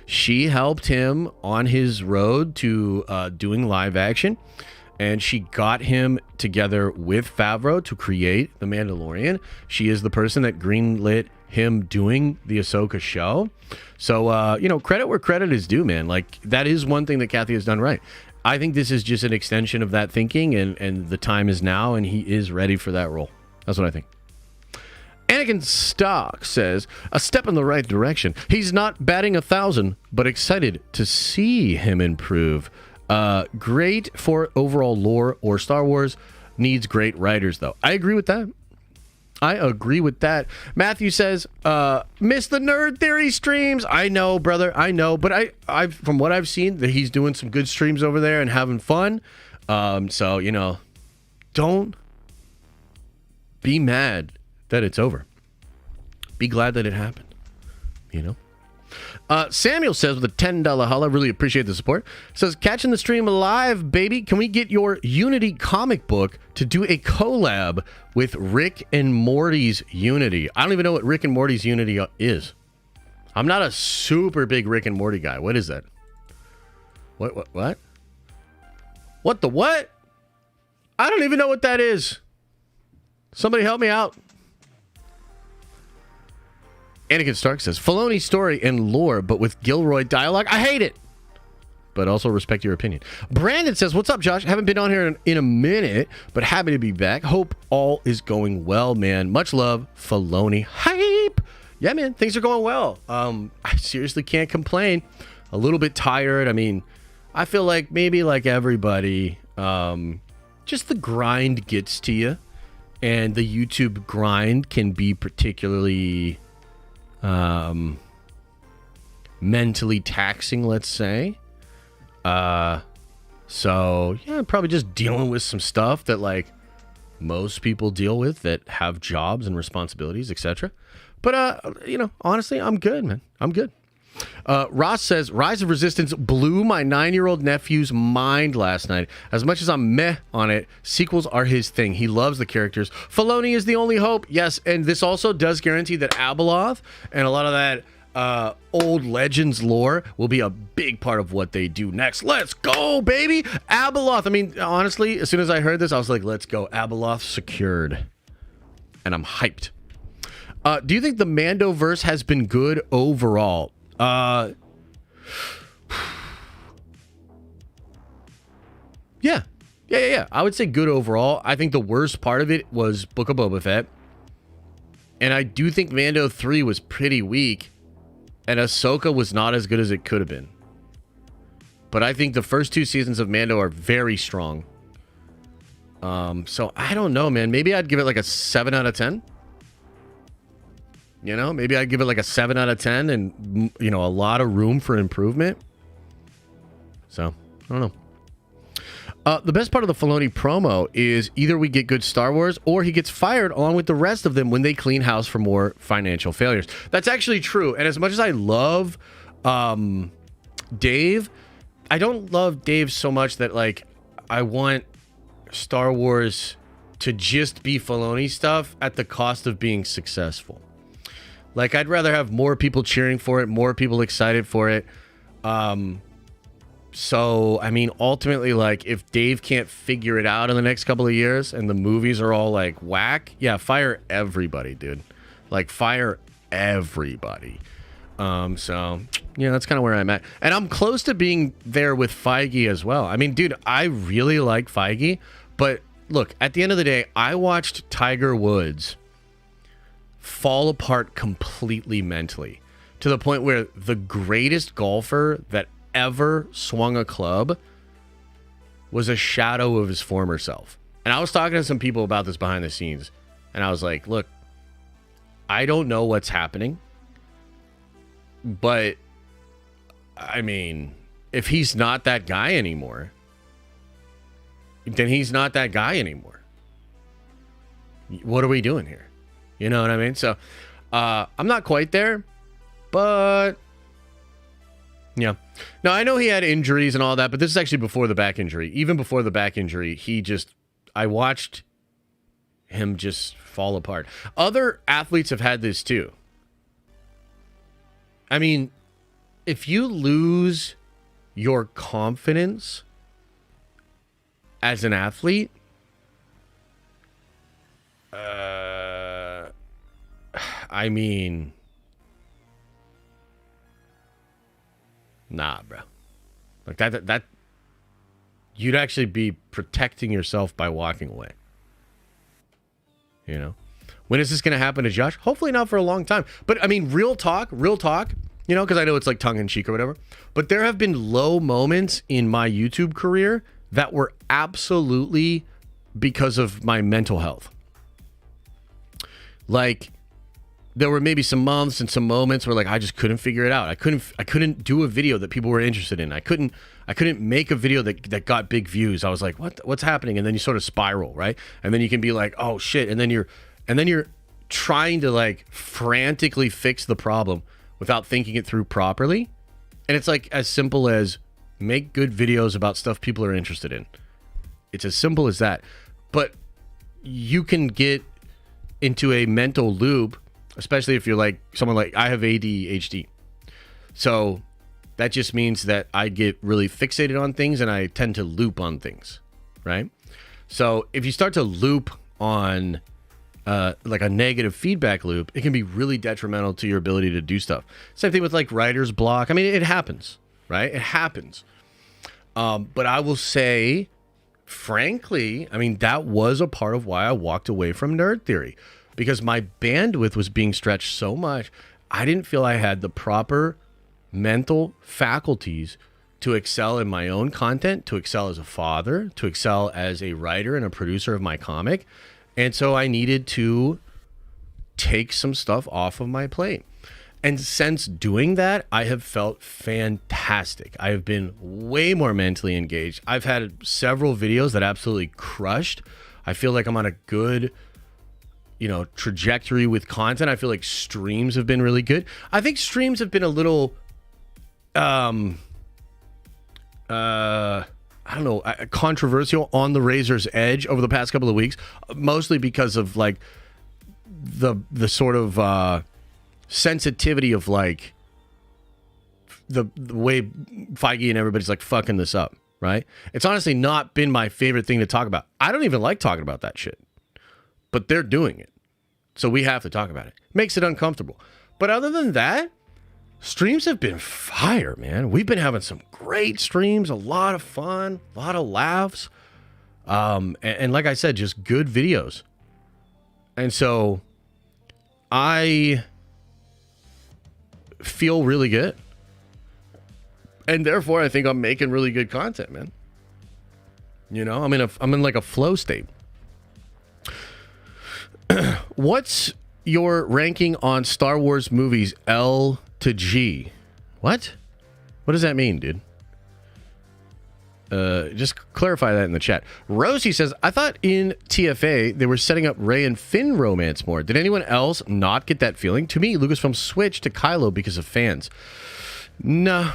She helped him on his road to doing live action. And she got him together with Favreau to create The Mandalorian. She is the person that greenlit him doing the Ahsoka show. So, credit where credit is due, man. Like, that is one thing that Kathy has done right. I think this is just an extension of that thinking, and the time is now, and he is ready for that role. That's what I think. Anakin Stock says, a step in the right direction. He's not batting 1,000, but excited to see him improve. Great for overall lore or Star Wars, needs great writers, though. I agree with that. I agree with that. Matthew says, miss the Nerd Theory streams. I know, brother. I know. But I from what I've seen, that he's doing some good streams over there and having fun. So, you know, don't be mad that it's over. Be glad that it happened. You know? Samuel says with a $10 holla, really appreciate the support. Says, catching the stream live, baby. Can we get your Unity comic book to do a collab with Rick and Morty's Unity? I don't even know what Rick and Morty's Unity is. I'm not a super big Rick and Morty guy. What is that? What? What the what? I don't even know what that is. Somebody help me out. Anakin Stark says, Filoni story and lore, but with Gilroy dialogue. I hate it, but also respect your opinion. Brandon says, what's up, Josh? Haven't been on here in a minute, but happy to be back. Hope all is going well, man. Much love, Filoni. Hype. Yeah, man, things are going well. I seriously can't complain. A little bit tired. I mean, I feel like maybe like everybody, just the grind gets to you, and the YouTube grind can be particularly mentally taxing, let's say. So yeah, probably just dealing with some stuff that like most people deal with that have jobs and responsibilities, etc. But you know, honestly, I'm good, man. I'm good. Ross says, Rise of Resistance blew my 9-year-old nephew's mind last night. As much as I'm meh on it, sequels are his thing. He loves the characters. Filoni is the only hope. Yes, and this also does guarantee that Abeloth and a lot of that old Legends lore will be a big part of what they do next. Let's go, baby! Abeloth. I mean, honestly, as soon as I heard this, I was like, let's go. Abeloth secured. And I'm hyped. Do you think the Mandoverse has been good overall? Yeah. I would say good overall. I think the worst part of it was Book of Boba Fett. And I do think Mando 3 was pretty weak. And Ahsoka was not as good as it could have been. But I think the first 2 seasons of Mando are very strong. So I don't know, man. Maybe I'd give it like a 7 out of 10. You know, maybe I'd give it like a 7 out of 10 and, you know, a lot of room for improvement. So, I don't know. The best part of the Filoni promo is either we get good Star Wars or he gets fired along with the rest of them when they clean house for more financial failures. That's actually true. And as much as I love Dave, I don't love Dave so much that, like, I want Star Wars to just be Filoni stuff at the cost of being successful. Like, I'd rather have more people cheering for it, more people excited for it. So, I mean, ultimately, like, if Dave can't figure it out in the next couple of years and the movies are all, like, whack, yeah, fire everybody, dude. Like, fire everybody. So, yeah, that's kind of where I'm at. And I'm close to being there with Feige as well. I mean, dude, I really like Feige. But, look, at the end of the day, I watched Tiger Woods fall apart completely mentally to the point where the greatest golfer that ever swung a club was a shadow of his former self. And I was talking to some people about this behind the scenes, and I was like, look, I don't know what's happening, but I mean, if he's not that guy anymore, then he's not that guy anymore. What are we doing here? You know what I mean? So, I'm not quite there, but yeah. Now, I know he had injuries and all that, but this is actually before the back injury. Even before the back injury, I watched him just fall apart. Other athletes have had this too. I mean, if you lose your confidence as an athlete, I mean, nah, bro. Like that you'd actually be protecting yourself by walking away. You know? When is this going to happen to Josh? Hopefully not for a long time. But I mean, real talk, you know, because I know it's like tongue in cheek or whatever. But there have been low moments in my YouTube career that were absolutely because of my mental health. Like, there were maybe some months and some moments where like I just couldn't figure it out. I couldn't do a video that people were interested in. I couldn't make a video that got big views. I was like, what's happening? And then you sort of spiral, right? And then you can be like, oh shit. And then you're trying to like frantically fix the problem without thinking it through properly. And it's like as simple as make good videos about stuff people are interested in. It's as simple as that. But you can get into a mental loop, especially if you're like someone like I have ADHD. So that just means that I get really fixated on things and I tend to loop on things, right? So if you start to loop on like a negative feedback loop, it can be really detrimental to your ability to do stuff. Same thing with like writer's block. I mean, it happens, right? It happens. But I will say, frankly, I mean, that was a part of why I walked away from Nerd Theory, because my bandwidth was being stretched so much. I didn't feel I had the proper mental faculties to excel in my own content, to excel as a father, to excel as a writer and a producer of my comic. And so I needed to take some stuff off of my plate. And since doing that, I have felt fantastic. I have been way more mentally engaged. I've had several videos that absolutely crushed. I feel like I'm on a good, trajectory with content. I feel like streams have been really good. I think streams have been a little, controversial, on the razor's edge over the past couple of weeks, mostly because of like the sort of sensitivity of like the way Feige and everybody's like fucking this up, right? It's honestly not been my favorite thing to talk about. I don't even like talking about that shit, but they're doing it, so we have to talk about it. Makes it uncomfortable. But other than that, streams have been fire, man. We've been having some great streams, a lot of fun, a lot of laughs. And like I said, just good videos. And so I feel really good. And therefore, I think I'm making really good content, man. I'm in like a flow state. What's your ranking on Star Wars movies L to G? What does that mean, dude? Just clarify that in the chat. Rosie says, I thought in TFA they were setting up Rey and Finn romance more. Did anyone else not get that feeling? To me, Lucasfilm switched to Kylo because of fans. No,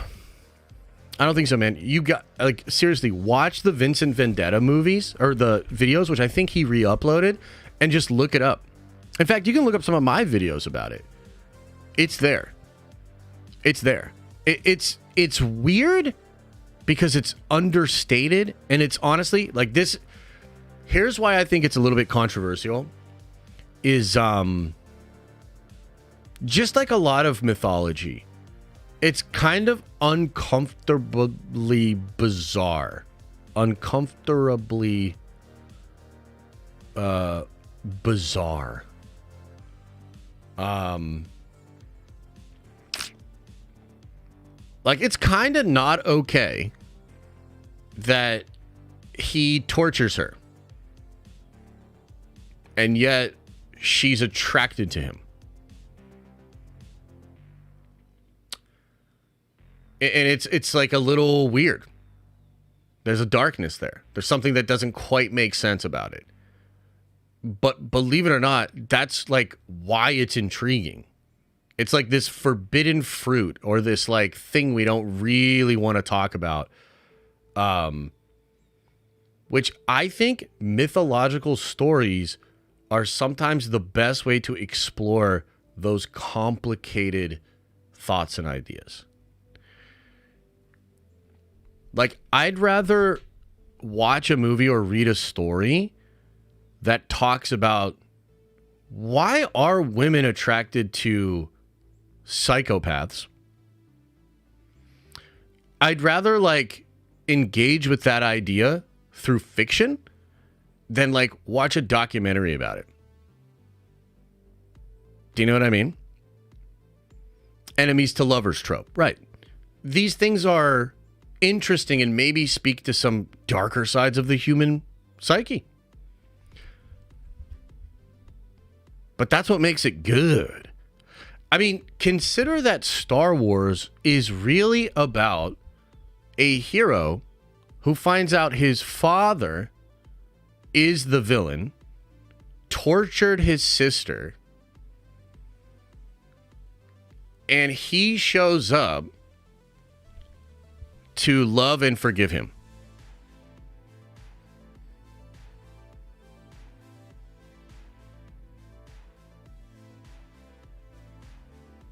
I don't think so, man. You got, like, seriously, watch the Vincent Vendetta movies, or the videos, which I think he re-uploaded, and just look it up. In fact, you can look up some of my videos about it. It's there. It's there. It's weird because it's understated, and it's honestly like this. Here's why I think it's a little bit controversial. Is just like a lot of mythology, it's kind of uncomfortably bizarre, uncomfortably bizarre. Like, it's kind of not okay that he tortures her, and yet she's attracted to him. And it's like a little weird. There's a darkness there. There's something that doesn't quite make sense about it. But believe it or not, that's like why it's intriguing. It's like this forbidden fruit, or this like thing we don't really want to talk about. Which I think mythological stories are sometimes the best way to explore those complicated thoughts and ideas. Like, I'd rather watch a movie or read a story that talks about why are women attracted to psychopaths. I'd rather like engage with that idea through fiction than like watch a documentary about it. Do you know what I mean? Enemies to lovers trope. Right. These things are interesting and maybe speak to some darker sides of the human psyche. But that's what makes it good. I mean, consider that Star Wars is really about a hero who finds out his father is the villain, tortured his sister, and he shows up to love and forgive him.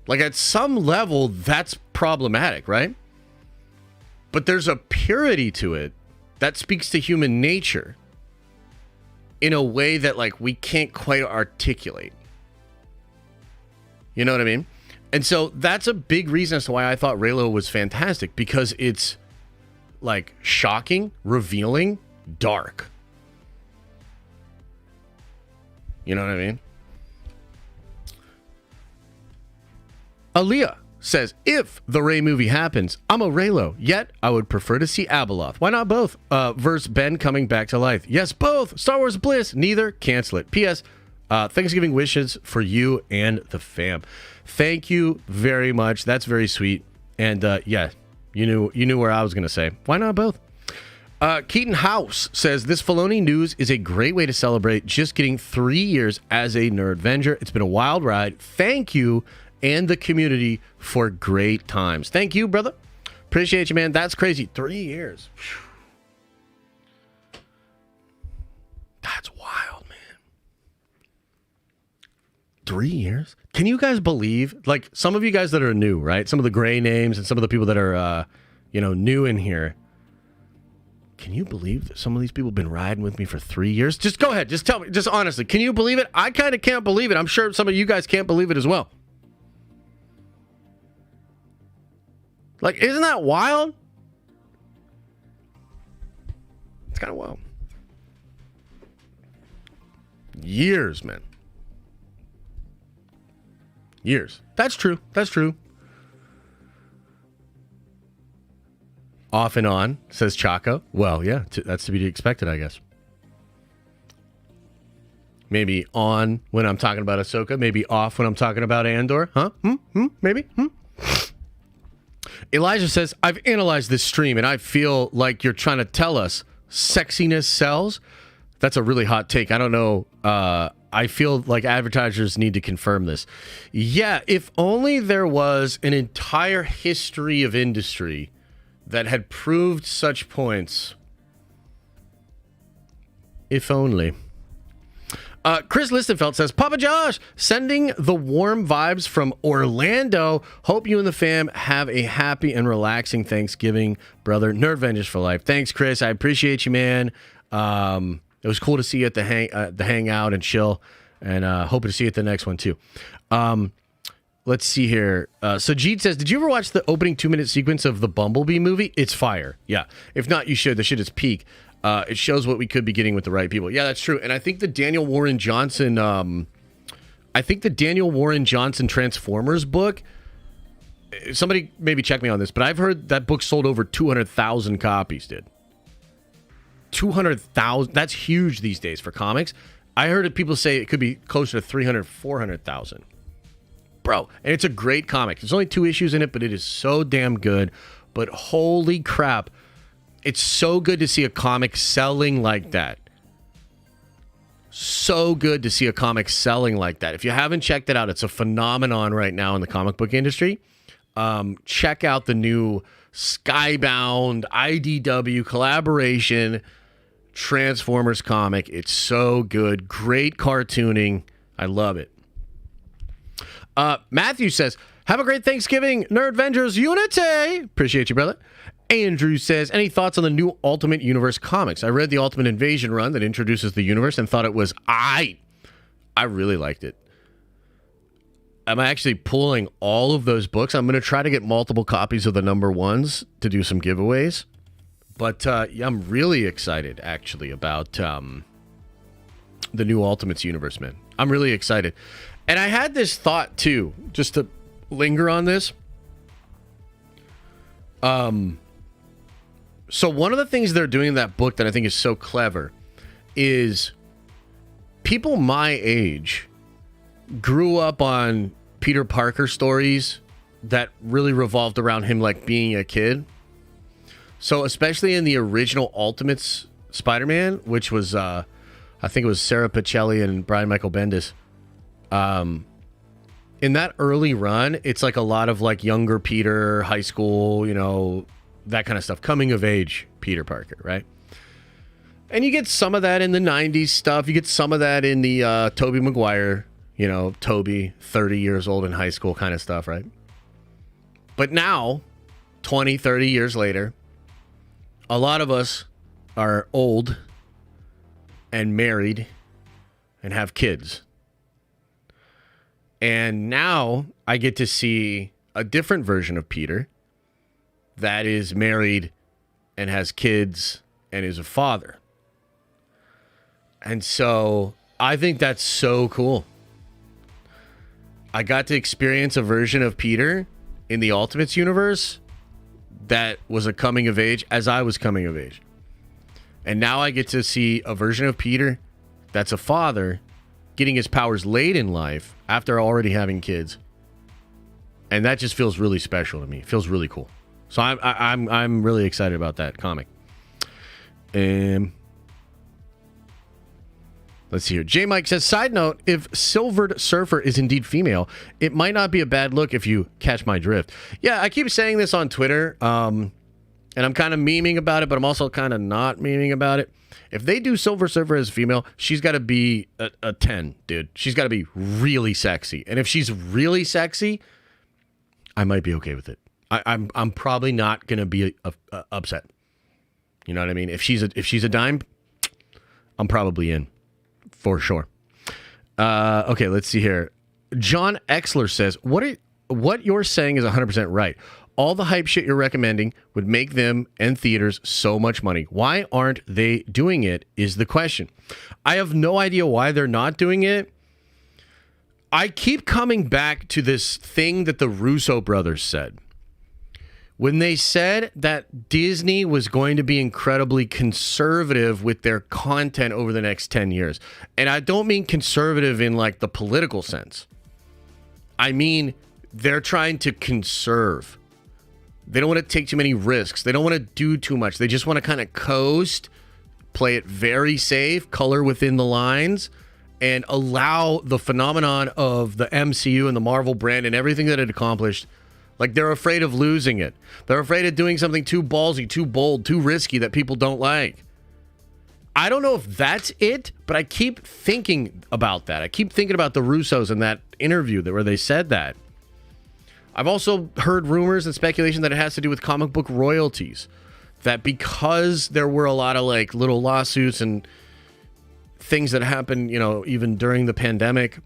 Like, at some level, that's problematic, right? But there's a purity to it that speaks to human nature in a way that, like, we can't quite articulate. You know what I mean? And so that's a big reason as to why I thought Reylo was fantastic, because it's, like, shocking, revealing, dark. You know what I mean? Aaliyah says, if the Rey movie happens, I'm a Reylo. Yet, I would prefer to see Abeloth. Why not both? Versus Ben coming back to life. Yes, both. Star Wars Bliss. Neither. Cancel it. P.S. Thanksgiving wishes for you and the fam. Thank you very much. That's very sweet. And yeah, you knew where I was going to say. Why not both? Keaton House says, this Filoni news is a great way to celebrate just getting 3 years as a Nerdvenger. It's been a wild ride. Thank you and the community for great times. Thank you, brother. Appreciate you, man. That's crazy. 3 years. Whew. That's wild, man. 3 years? Can you guys believe, like, some of you guys that are new, right? Some of the gray names and some of the people that are, new in here. Can you believe that some of these people have been riding with me for 3 years? Just go ahead. Just tell me. Just honestly. Can you believe it? I kind of can't believe it. I'm sure some of you guys can't believe it as well. Like, isn't that wild? It's kind of wild. Years, man. Years. That's true. That's true. Off and on, says Chaco. Well, yeah, that's to be expected, I guess. Maybe on when I'm talking about Ahsoka. Maybe off when I'm talking about Andor. Huh? Maybe? Elijah says, I've analyzed this stream and I feel like you're trying to tell us sexiness sells. That's a really hot take. I don't know. I feel like advertisers need to confirm this. Yeah, if only there was an entire history of industry that had proved such points. If only. Chris Listenfeld says, Papa Josh, sending the warm vibes from Orlando. Hope you and the fam have a happy and relaxing Thanksgiving, brother. Nerdvengers for life. Thanks, Chris. I appreciate you, man. It was cool to see you at the hangout and chill, and hoping to see you at the next one too. Let's see here. So Jeet says, did you ever watch the opening 2-minute sequence of the Bumblebee movie? It's fire. Yeah. If not, you should. The shit is peak. It shows what we could be getting with the right people. Yeah, that's true. And I think the Daniel Warren Johnson Transformers book, somebody maybe check me on this, but I've heard that book sold over 200,000 copies, dude. 200,000. That's huge these days for comics. I heard people say it could be closer to 300, 400,000. Bro, and it's a great comic. There's only 2 issues in it, but it is so damn good. But holy crap, it's so good to see a comic selling like that. So good to see a comic selling like that. If you haven't checked it out, it's a phenomenon right now in the comic book industry. Check out the new Skybound IDW collaboration Transformers comic. It's so good. Great cartooning. I love it. Matthew says, have a great Thanksgiving, Nerdvengers Unity. Appreciate you, brother. Andrew says, any thoughts on the new Ultimate Universe comics? I read the Ultimate Invasion run that introduces the universe and thought it was I really liked it. I'm actually pulling all of those books. I'm going to try to get multiple copies of the number ones to do some giveaways. But yeah, I'm really excited, actually, about the new Ultimates universe, man. I'm really excited. And I had this thought, too, just to linger on this. So one of the things they're doing in that book that I think is so clever is people my age grew up on Peter Parker stories that really revolved around him like being a kid. So especially in the original Ultimates Spider-Man, which was I think it was Sarah Pichelli and Brian Michael Bendis. In that early run, it's like a lot of like younger Peter, high school, you know, that kind of stuff. Coming of age Peter Parker, right? And you get some of that in the 90s stuff. You get some of that in the Tobey Maguire, you know, Toby, 30 years old in high school kind of stuff, right? But now, 20, 30 years later, a lot of us are old and married and have kids. And now I get to see a different version of Peter that is married and has kids and is a father. And so I think that's so cool. I got to experience a version of Peter in the Ultimates universe that was a coming of age as I was coming of age. And now I get to see a version of Peter that's a father getting his powers late in life after already having kids. And that just feels really special to me. It feels really cool. So I'm really excited about that comic. Let's see here. J Mike says, side note, if Silvered Surfer is indeed female, it might not be a bad look if you catch my drift. Yeah, I keep saying this on Twitter, and I'm kind of memeing about it, but I'm also kind of not memeing about it. If they do Silver Surfer as a female, she's got to be a 10, dude. She's got to be really sexy. And if she's really sexy, I might be okay with it. I'm probably not going to be upset. You know what I mean? If she's a dime, I'm probably in. For sure. Okay, let's see here. John Exler says, what you're saying is 100% right. All the hype shit you're recommending would make them and theaters so much money. Why aren't they doing it is the question. I have no idea why they're not doing it. I keep coming back to this thing that the Russo brothers said. When they said that Disney was going to be incredibly conservative with their content over the next 10 years. And I don't mean conservative in like the political sense. I mean, they're trying to conserve. They don't want to take too many risks. They don't want to do too much. They just want to kind of coast, play it very safe, color within the lines, and allow the phenomenon of the MCU and the Marvel brand and everything that it accomplished. Like, they're afraid of losing it. They're afraid of doing something too ballsy, too bold, too risky that people don't like. I don't know if that's it, but I keep thinking about that. I keep thinking about the Russos in that interview where they said that. I've also heard rumors and speculation that it has to do with comic book royalties. That because there were a lot of, like, little lawsuits and things that happened, you know, even during the pandemic,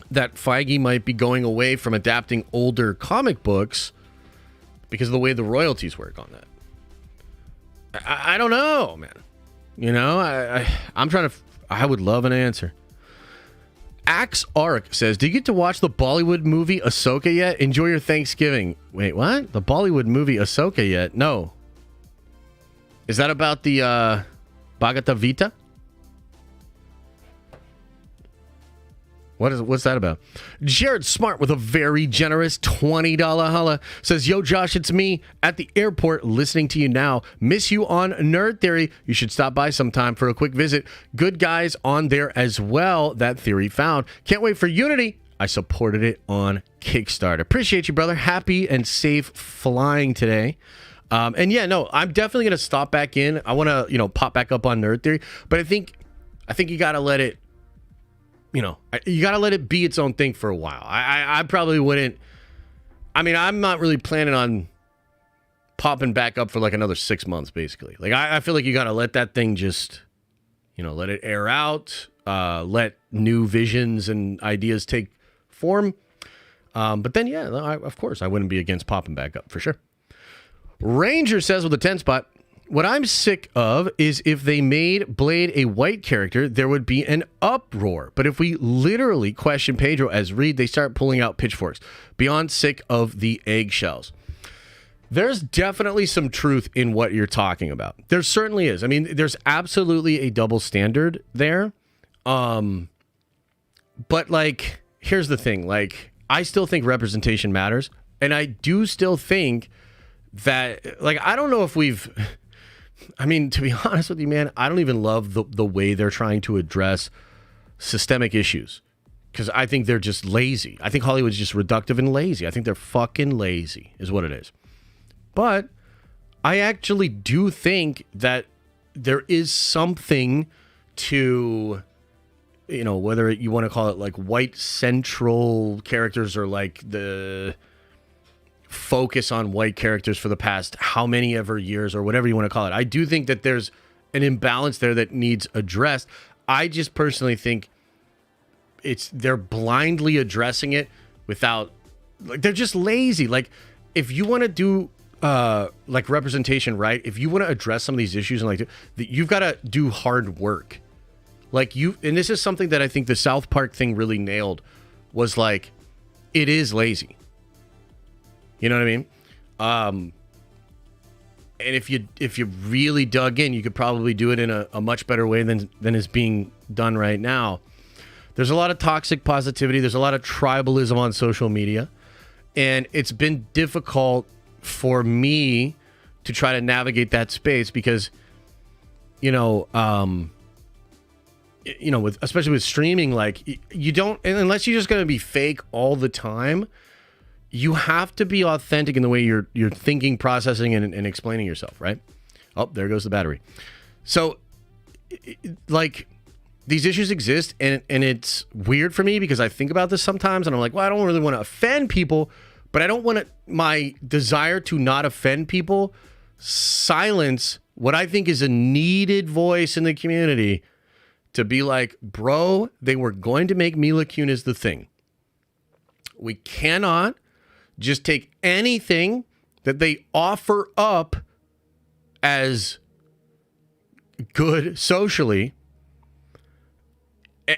that Feige might be going away from adapting older comic books because of the way the royalties work on that. I don't know, man. You know, I'm trying to... I would love an answer. Axe Arc says, did you get to watch the Bollywood movie Ahsoka yet? Enjoy your Thanksgiving. Wait, what? The Bollywood movie Ahsoka yet? No. Is that about the Bhagavad Gita? What's that about? Jared Smart with a very generous $20 holla says, yo, Josh, it's me at the airport listening to you now. Miss you on Nerd Theory. You should stop by sometime for a quick visit. Good guys on there as well. That theory found. Can't wait for Unity. I supported it on Kickstarter. Appreciate you, brother. Happy and safe flying today. And yeah, no, I'm definitely going to stop back in. I want to, you know, pop back up on Nerd Theory. But I think you got to let it, you know, you got to let it be its own thing for a while. I probably wouldn't. I mean, I'm not really planning on popping back up for like another 6 months, basically. Like, I feel like you got to let that thing just, you know, let it air out, let new visions and ideas take form. But then, yeah, of course, I wouldn't be against popping back up for sure. Ranger says with a 10 spot, what I'm sick of is if they made Blade a white character, there would be an uproar. But if we literally question Pedro as Reed, they start pulling out pitchforks. Beyond sick of the eggshells. There's definitely some truth in what you're talking about. There certainly is. I mean, there's absolutely a double standard there. But like, here's the thing. Like, I still think representation matters. And I do still think that, like, I don't know if we've, I mean, to be honest with you, man, I don't even love the way they're trying to address systemic issues. Because I think they're just lazy. I think Hollywood's just reductive and lazy. I think they're fucking lazy is what it is. But I actually do think that there is something to, you know, whether you want to call it like white central characters or like the focus on white characters for the past how many ever years or whatever you want to call it. I do think that there's an imbalance there that needs addressed. I just personally think they're blindly addressing it without, like, they're just lazy. Like, if you want to do like representation right, if you want to address some of these issues and like you've got to do hard work. Like, and this is something that I think the South Park thing really nailed, was like, it is lazy. You know what I mean? And if you really dug in, you could probably do it in a much better way than is being done right now. There's a lot of toxic positivity. There's a lot of tribalism on social media. And it's been difficult for me to try to navigate that space because, especially with streaming, like, you don't, unless you're just going to be fake all the time, you have to be authentic in the way you're thinking, processing, and explaining yourself, right? Oh, there goes the battery. So, like, these issues exist, and it's weird for me because I think about this sometimes, and I'm like, well, I don't really want to offend people, but I don't want my desire to not offend people silence what I think is a needed voice in the community to be like, bro, they were going to make Mila Kunis the thing. We cannot just take anything that they offer up as good socially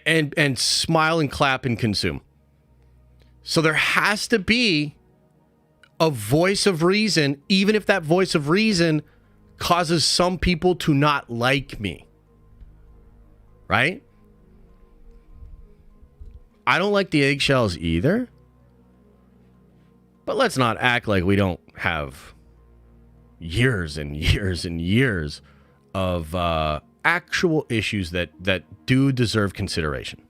and smile and clap and consume. So there has to be a voice of reason, even if that voice of reason causes some people to not like me. Right? I don't like the eggshells either. But let's not act like we don't have years and years and years of actual issues that do deserve consideration.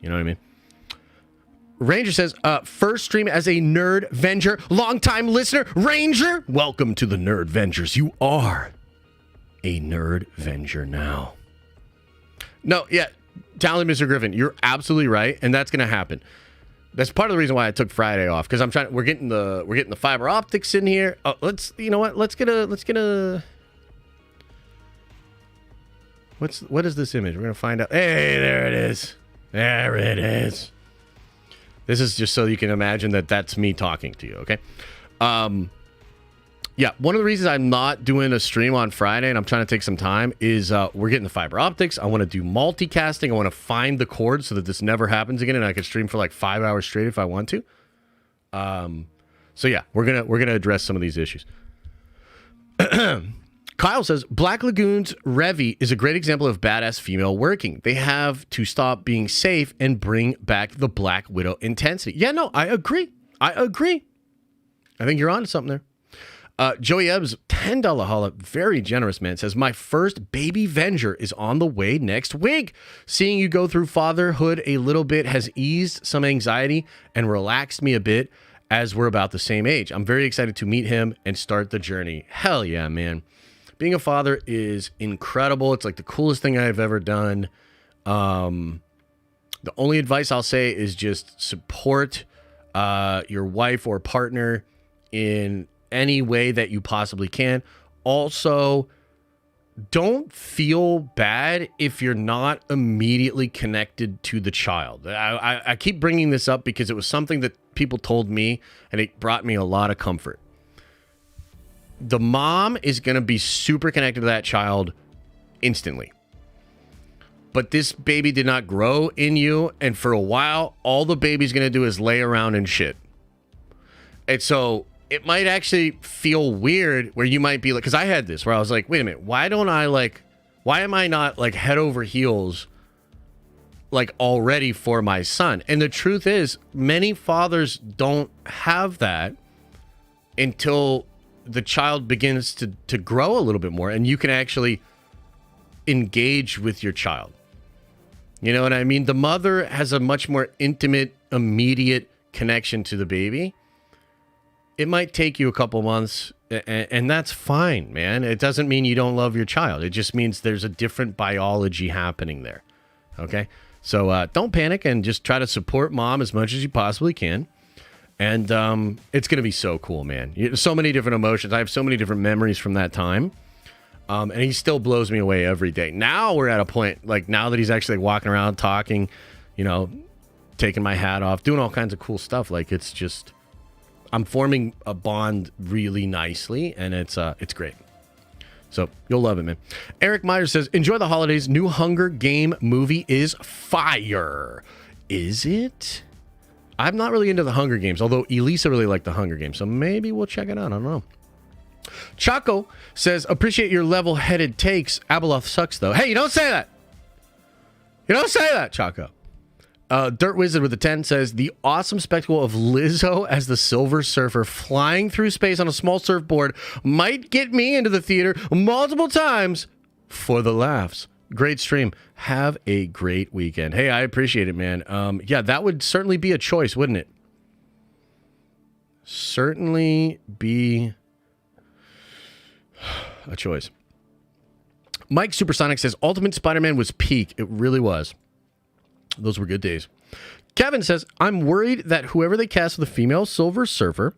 You know what I mean? Ranger says, first stream as a Nerd Venger, longtime listener. Ranger, welcome to the Nerd Vengers. You are a Nerd Venger now. No, yeah, talented Mr. Griffin, you're absolutely right, and that's going to happen. That's part of the reason why I took Friday off, because we're getting the fiber optics in here. Oh, let's get a. What is this image? We're gonna find out. Hey, there it is. There it is. This is just so you can imagine that that's me talking to you, okay? Yeah, one of the reasons I'm not doing a stream on Friday and I'm trying to take some time is we're getting the fiber optics. I want to do multicasting. I want to find the cord so that this never happens again and I can stream for like 5 hours straight if I want to. So yeah, we're gonna address some of these issues. Kyle says, Black Lagoon's Revy is a great example of badass female working. They have to stop being safe and bring back the Black Widow intensity. Yeah, no, I agree. I think you're on to something there. Joey Ebbs, $10 holla, very generous, man, says, my first baby Venger is on the way next week. Seeing you go through fatherhood a little bit has eased some anxiety and relaxed me a bit as we're about the same age. I'm very excited to meet him and start the journey. Hell yeah, man. Being a father is incredible. It's like the coolest thing I've ever done. The only advice I'll say is just support your wife or partner in any way that you possibly can. Also, don't feel bad if you're not immediately connected to the child. I keep bringing this up because it was something that people told me and it brought me a lot of comfort. The mom is going to be super connected to that child instantly. But this baby did not grow in you, and for a while, all the baby's going to do is lay around and shit. And so it might actually feel weird where you might be like, because I had this where I was like, wait a minute, why am I not like head over heels like already for my son. And the truth is, many fathers don't have that until the child begins to grow a little bit more and you can actually engage with your child. You know what I mean? The mother has a much more intimate, immediate connection to the baby. It might take you a couple months, and that's fine, man. It doesn't mean you don't love your child. It just means there's a different biology happening there. Okay? So don't panic and just try to support mom as much as you possibly can. And it's going to be so cool, man. So many different emotions. I have so many different memories from that time. And he still blows me away every day. Now we're at a point, like now that he's actually walking around, talking, you know, taking my hat off, doing all kinds of cool stuff. Like it's just, I'm forming a bond really nicely, and it's great. So you'll love it, man. Eric Myers says, enjoy the holidays. New Hunger Game movie is fire. Is it? I'm not really into the Hunger Games, although Elisa really liked the Hunger Games. So maybe we'll check it out. I don't know. Chaco says, appreciate your level-headed takes. Abeloth sucks, though. Hey, you don't say that. You don't say that, Chaco. Dirt Wizard with a 10 says, the awesome spectacle of Lizzo as the Silver Surfer flying through space on a small surfboard might get me into the theater multiple times for the laughs. Great stream. Have a great weekend. Hey, I appreciate it, man. Yeah, that would certainly be a choice, wouldn't it? Certainly be a choice. Mike Supersonic says, Ultimate Spider-Man was peak. It really was. Those were good days. Kevin says, I'm worried that whoever they cast for the female Silver Surfer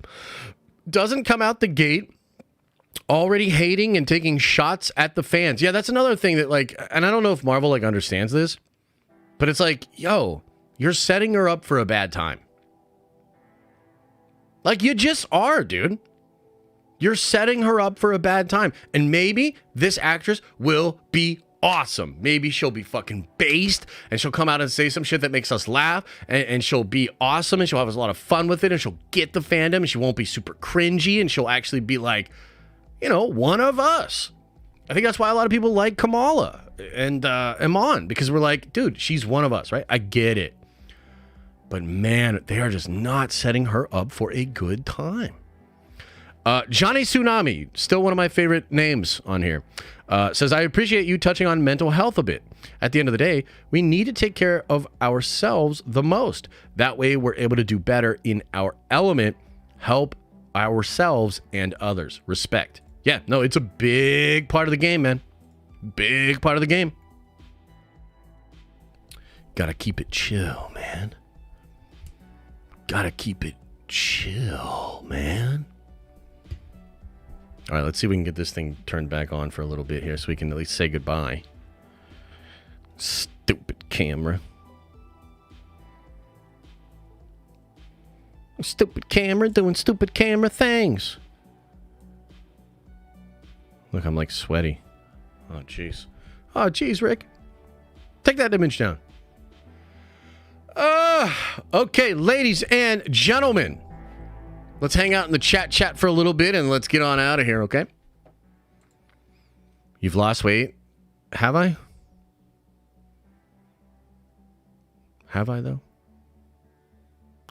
doesn't come out the gate already hating and taking shots at the fans. Yeah, that's another thing that, like, and I don't know if Marvel, like, understands this, but it's like, yo, you're setting her up for a bad time. Like, you just are, dude. You're setting her up for a bad time. And maybe this actress will be awesome. Maybe she'll be fucking based and she'll come out and say some shit that makes us laugh, and she'll be awesome and she'll have a lot of fun with it, and she'll get the fandom, and she won't be super cringy, and she'll actually be like, you know, one of us. I think that's why a lot of people like Kamala and Iman, because we're like, dude, she's one of us, right? I get it. But man, they are just not setting her up for a good time. Johnny Tsunami, still one of my favorite names on here, says, I appreciate you touching on mental health a bit. At the end of the day, we need to take care of ourselves the most. That way we're able to do better in our element, help ourselves and others. Respect. Yeah, no, it's a big part of the game, man. Big part of the game. Gotta keep it chill, man. Gotta keep it chill, man. All right, let's see if we can get this thing turned back on for a little bit here so we can at least say goodbye. Stupid camera. Stupid camera doing stupid camera things. Look, I'm like sweaty. Oh, jeez. Oh, jeez, Rick. Take that image down. Okay, ladies and gentlemen. Let's hang out in the chat for a little bit and let's get on out of here, okay? You've lost weight. Have I? Have I, though?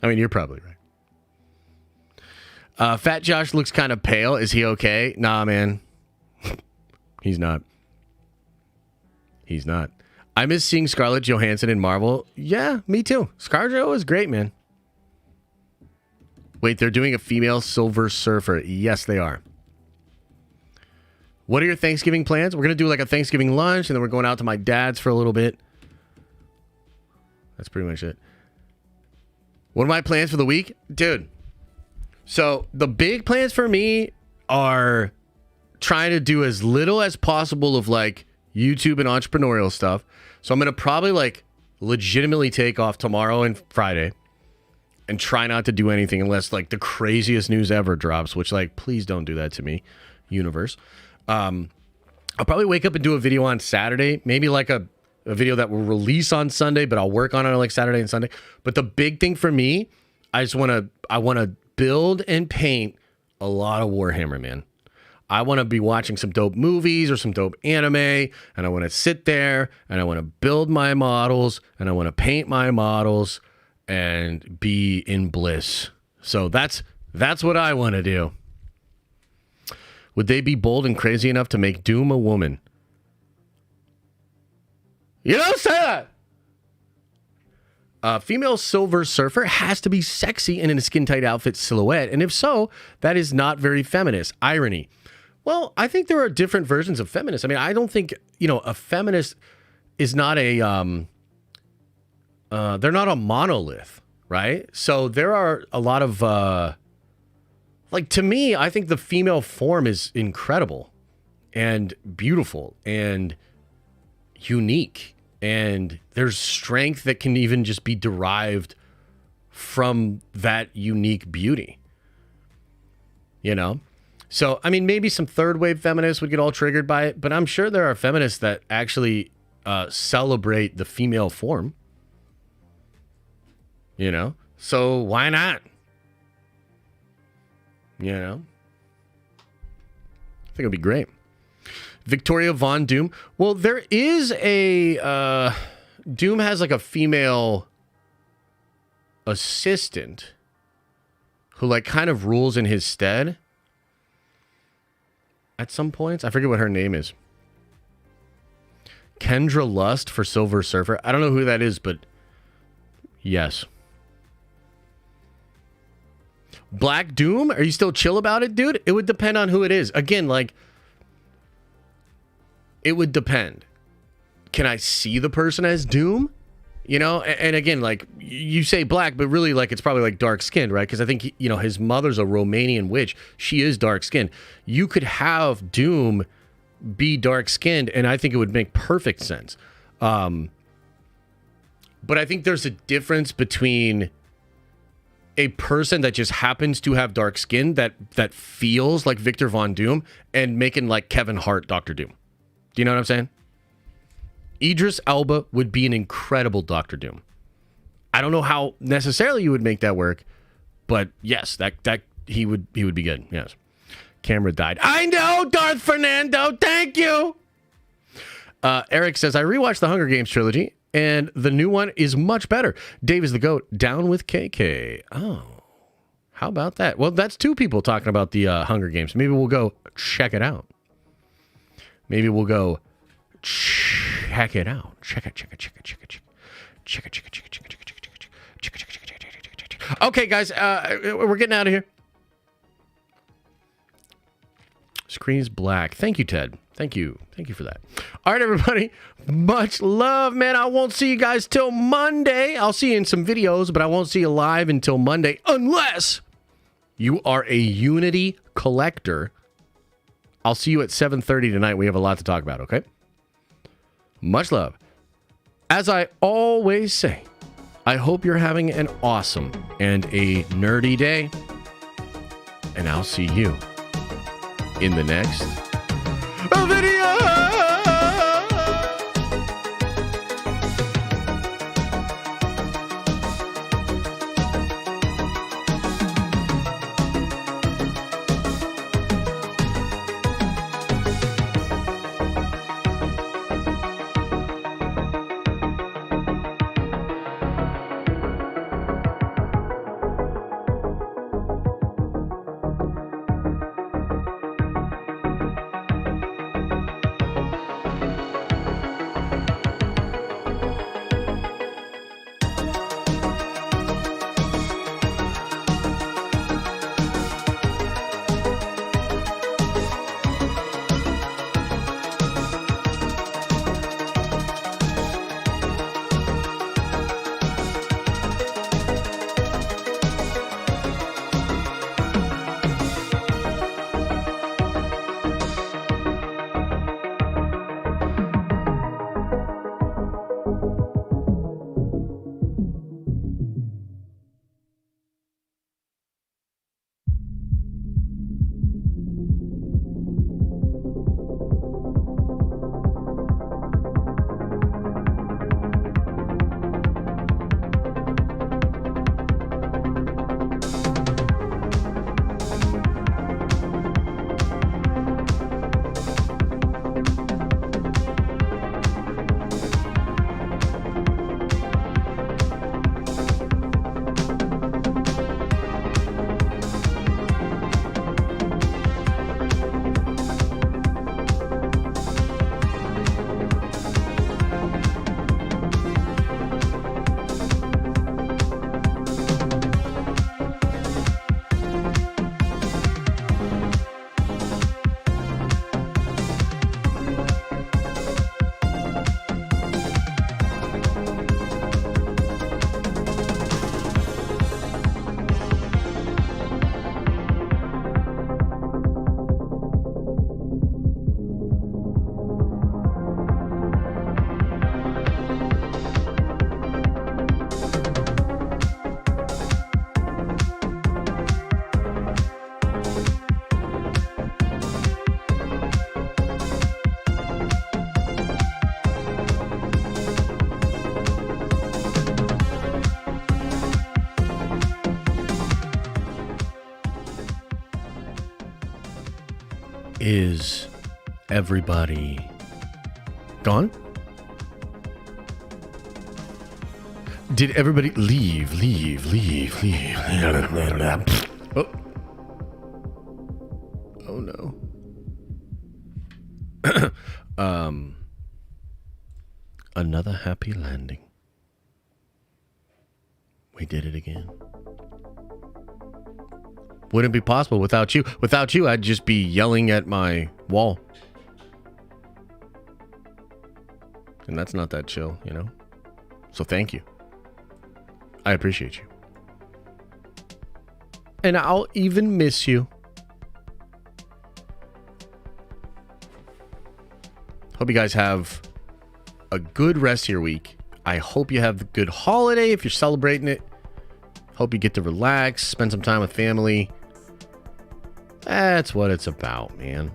I mean, you're probably right. Fat Josh looks kind of pale. Is he okay? Nah, man. He's not. He's not. I miss seeing Scarlett Johansson in Marvel. Yeah, me too. ScarJo is great, man. Wait, they're doing a female Silver Surfer. Yes, they are. What are your Thanksgiving plans? We're going to do like a Thanksgiving lunch, and then we're going out to my dad's for a little bit. That's pretty much it. What are my plans for the week? Dude. So the big plans for me are trying to do as little as possible of like YouTube and entrepreneurial stuff. So I'm going to probably like legitimately take off tomorrow and Friday and try not to do anything unless like the craziest news ever drops, which like, please don't do that to me, universe. I'll probably wake up and do a video on Saturday, maybe like a video that will release on Sunday, but I'll work on it like Saturday and Sunday. But the big thing for me, I want to build and paint a lot of Warhammer, man. I want to be watching some dope movies or some dope anime, and I want to sit there and I want to build my models and I want to paint my models and be in bliss. So that's what I want to do. Would they be bold and crazy enough to make Doom a woman? You don't say that. Female Silver Surfer has to be sexy and in a skin-tight outfit silhouette, and if so, that is not very feminist. Irony. Well, I think there are different versions of feminists. I mean, I don't think, a feminist is not a, they're not a monolith, right? So there are a lot of, to me, I think the female form is incredible and beautiful and unique. And there's strength that can even just be derived from that unique beauty, So, I mean, maybe some third wave feminists would get all triggered by it, but I'm sure there are feminists that actually celebrate the female form, So why not? I think it'd be great. Victoria Von Doom. Well, there is a Doom has like a female assistant who like kind of rules in his stead at some points. I forget what her name is. Kendra Lust for Silver Surfer. I don't know who that is, but yes. Black Doom? Are you still chill about it, dude? It would depend on who it is. Again, it would depend. Can I see the person as Doom? And again, you say black, but really it's probably dark skinned, right? Because I think, his mother's a Romanian witch. She is dark skinned. You could have Doom be dark skinned, and I think it would make perfect sense. But I think there's a difference between a person that just happens to have dark skin that feels like Victor Von Doom and making Kevin Hart Dr. Doom. Do you know what I'm saying? Idris Elba would be an incredible Dr. Doom. I don't know how necessarily you would make that work, but yes, that he would be good. Yes. Camera died. I know, Darth Fernando. Thank you. Eric says, I rewatched the Hunger Games trilogy, and the new one is much better. Dave is the GOAT. Down with KK. Oh, how about that? Well, that's two people talking about the Hunger Games. Maybe we'll go check it out. Maybe we'll go check it out. Check it. Okay, guys, we're getting out of here. Screen's black. Thank you, Ted. Thank you for that. All right, everybody. Much love, man. I won't see you guys till Monday. I'll see you in some videos, but I won't see you live until Monday unless you are a Unity collector. I'll see you at 7:30 tonight. We have a lot to talk about, okay? Much love. As I always say, I hope you're having an awesome and a nerdy day. And I'll see you in the next video. Is everybody gone? Did everybody leave? Oh. Oh no. Another happy landing. We did it again. Wouldn't be possible without you. Without you, I'd just be yelling at my wall. And that's not that chill, you know? So thank you. I appreciate you. And I'll even miss you. Hope you guys have a good rest of your week. I hope you have a good holiday if you're celebrating it. Hope you get to relax, spend some time with family. That's what it's about, man.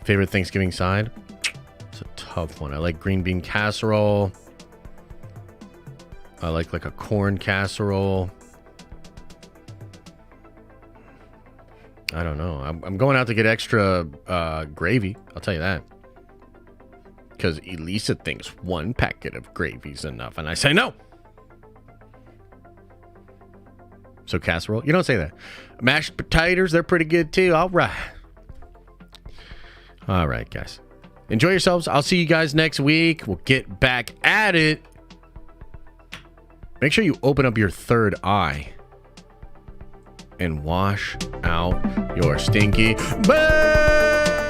Favorite Thanksgiving side? It's a tough one. I like green bean casserole. I like a corn casserole. I don't know. I'm going out to get extra gravy. I'll tell you that. Because Elisa thinks one packet of gravy's enough. And I say no. So casserole? You don't say that. Mashed potatoes, they're pretty good too. All right. All right, guys. Enjoy yourselves. I'll see you guys next week. We'll get back at it. Make sure you open up your third eye and wash out your stinky butt.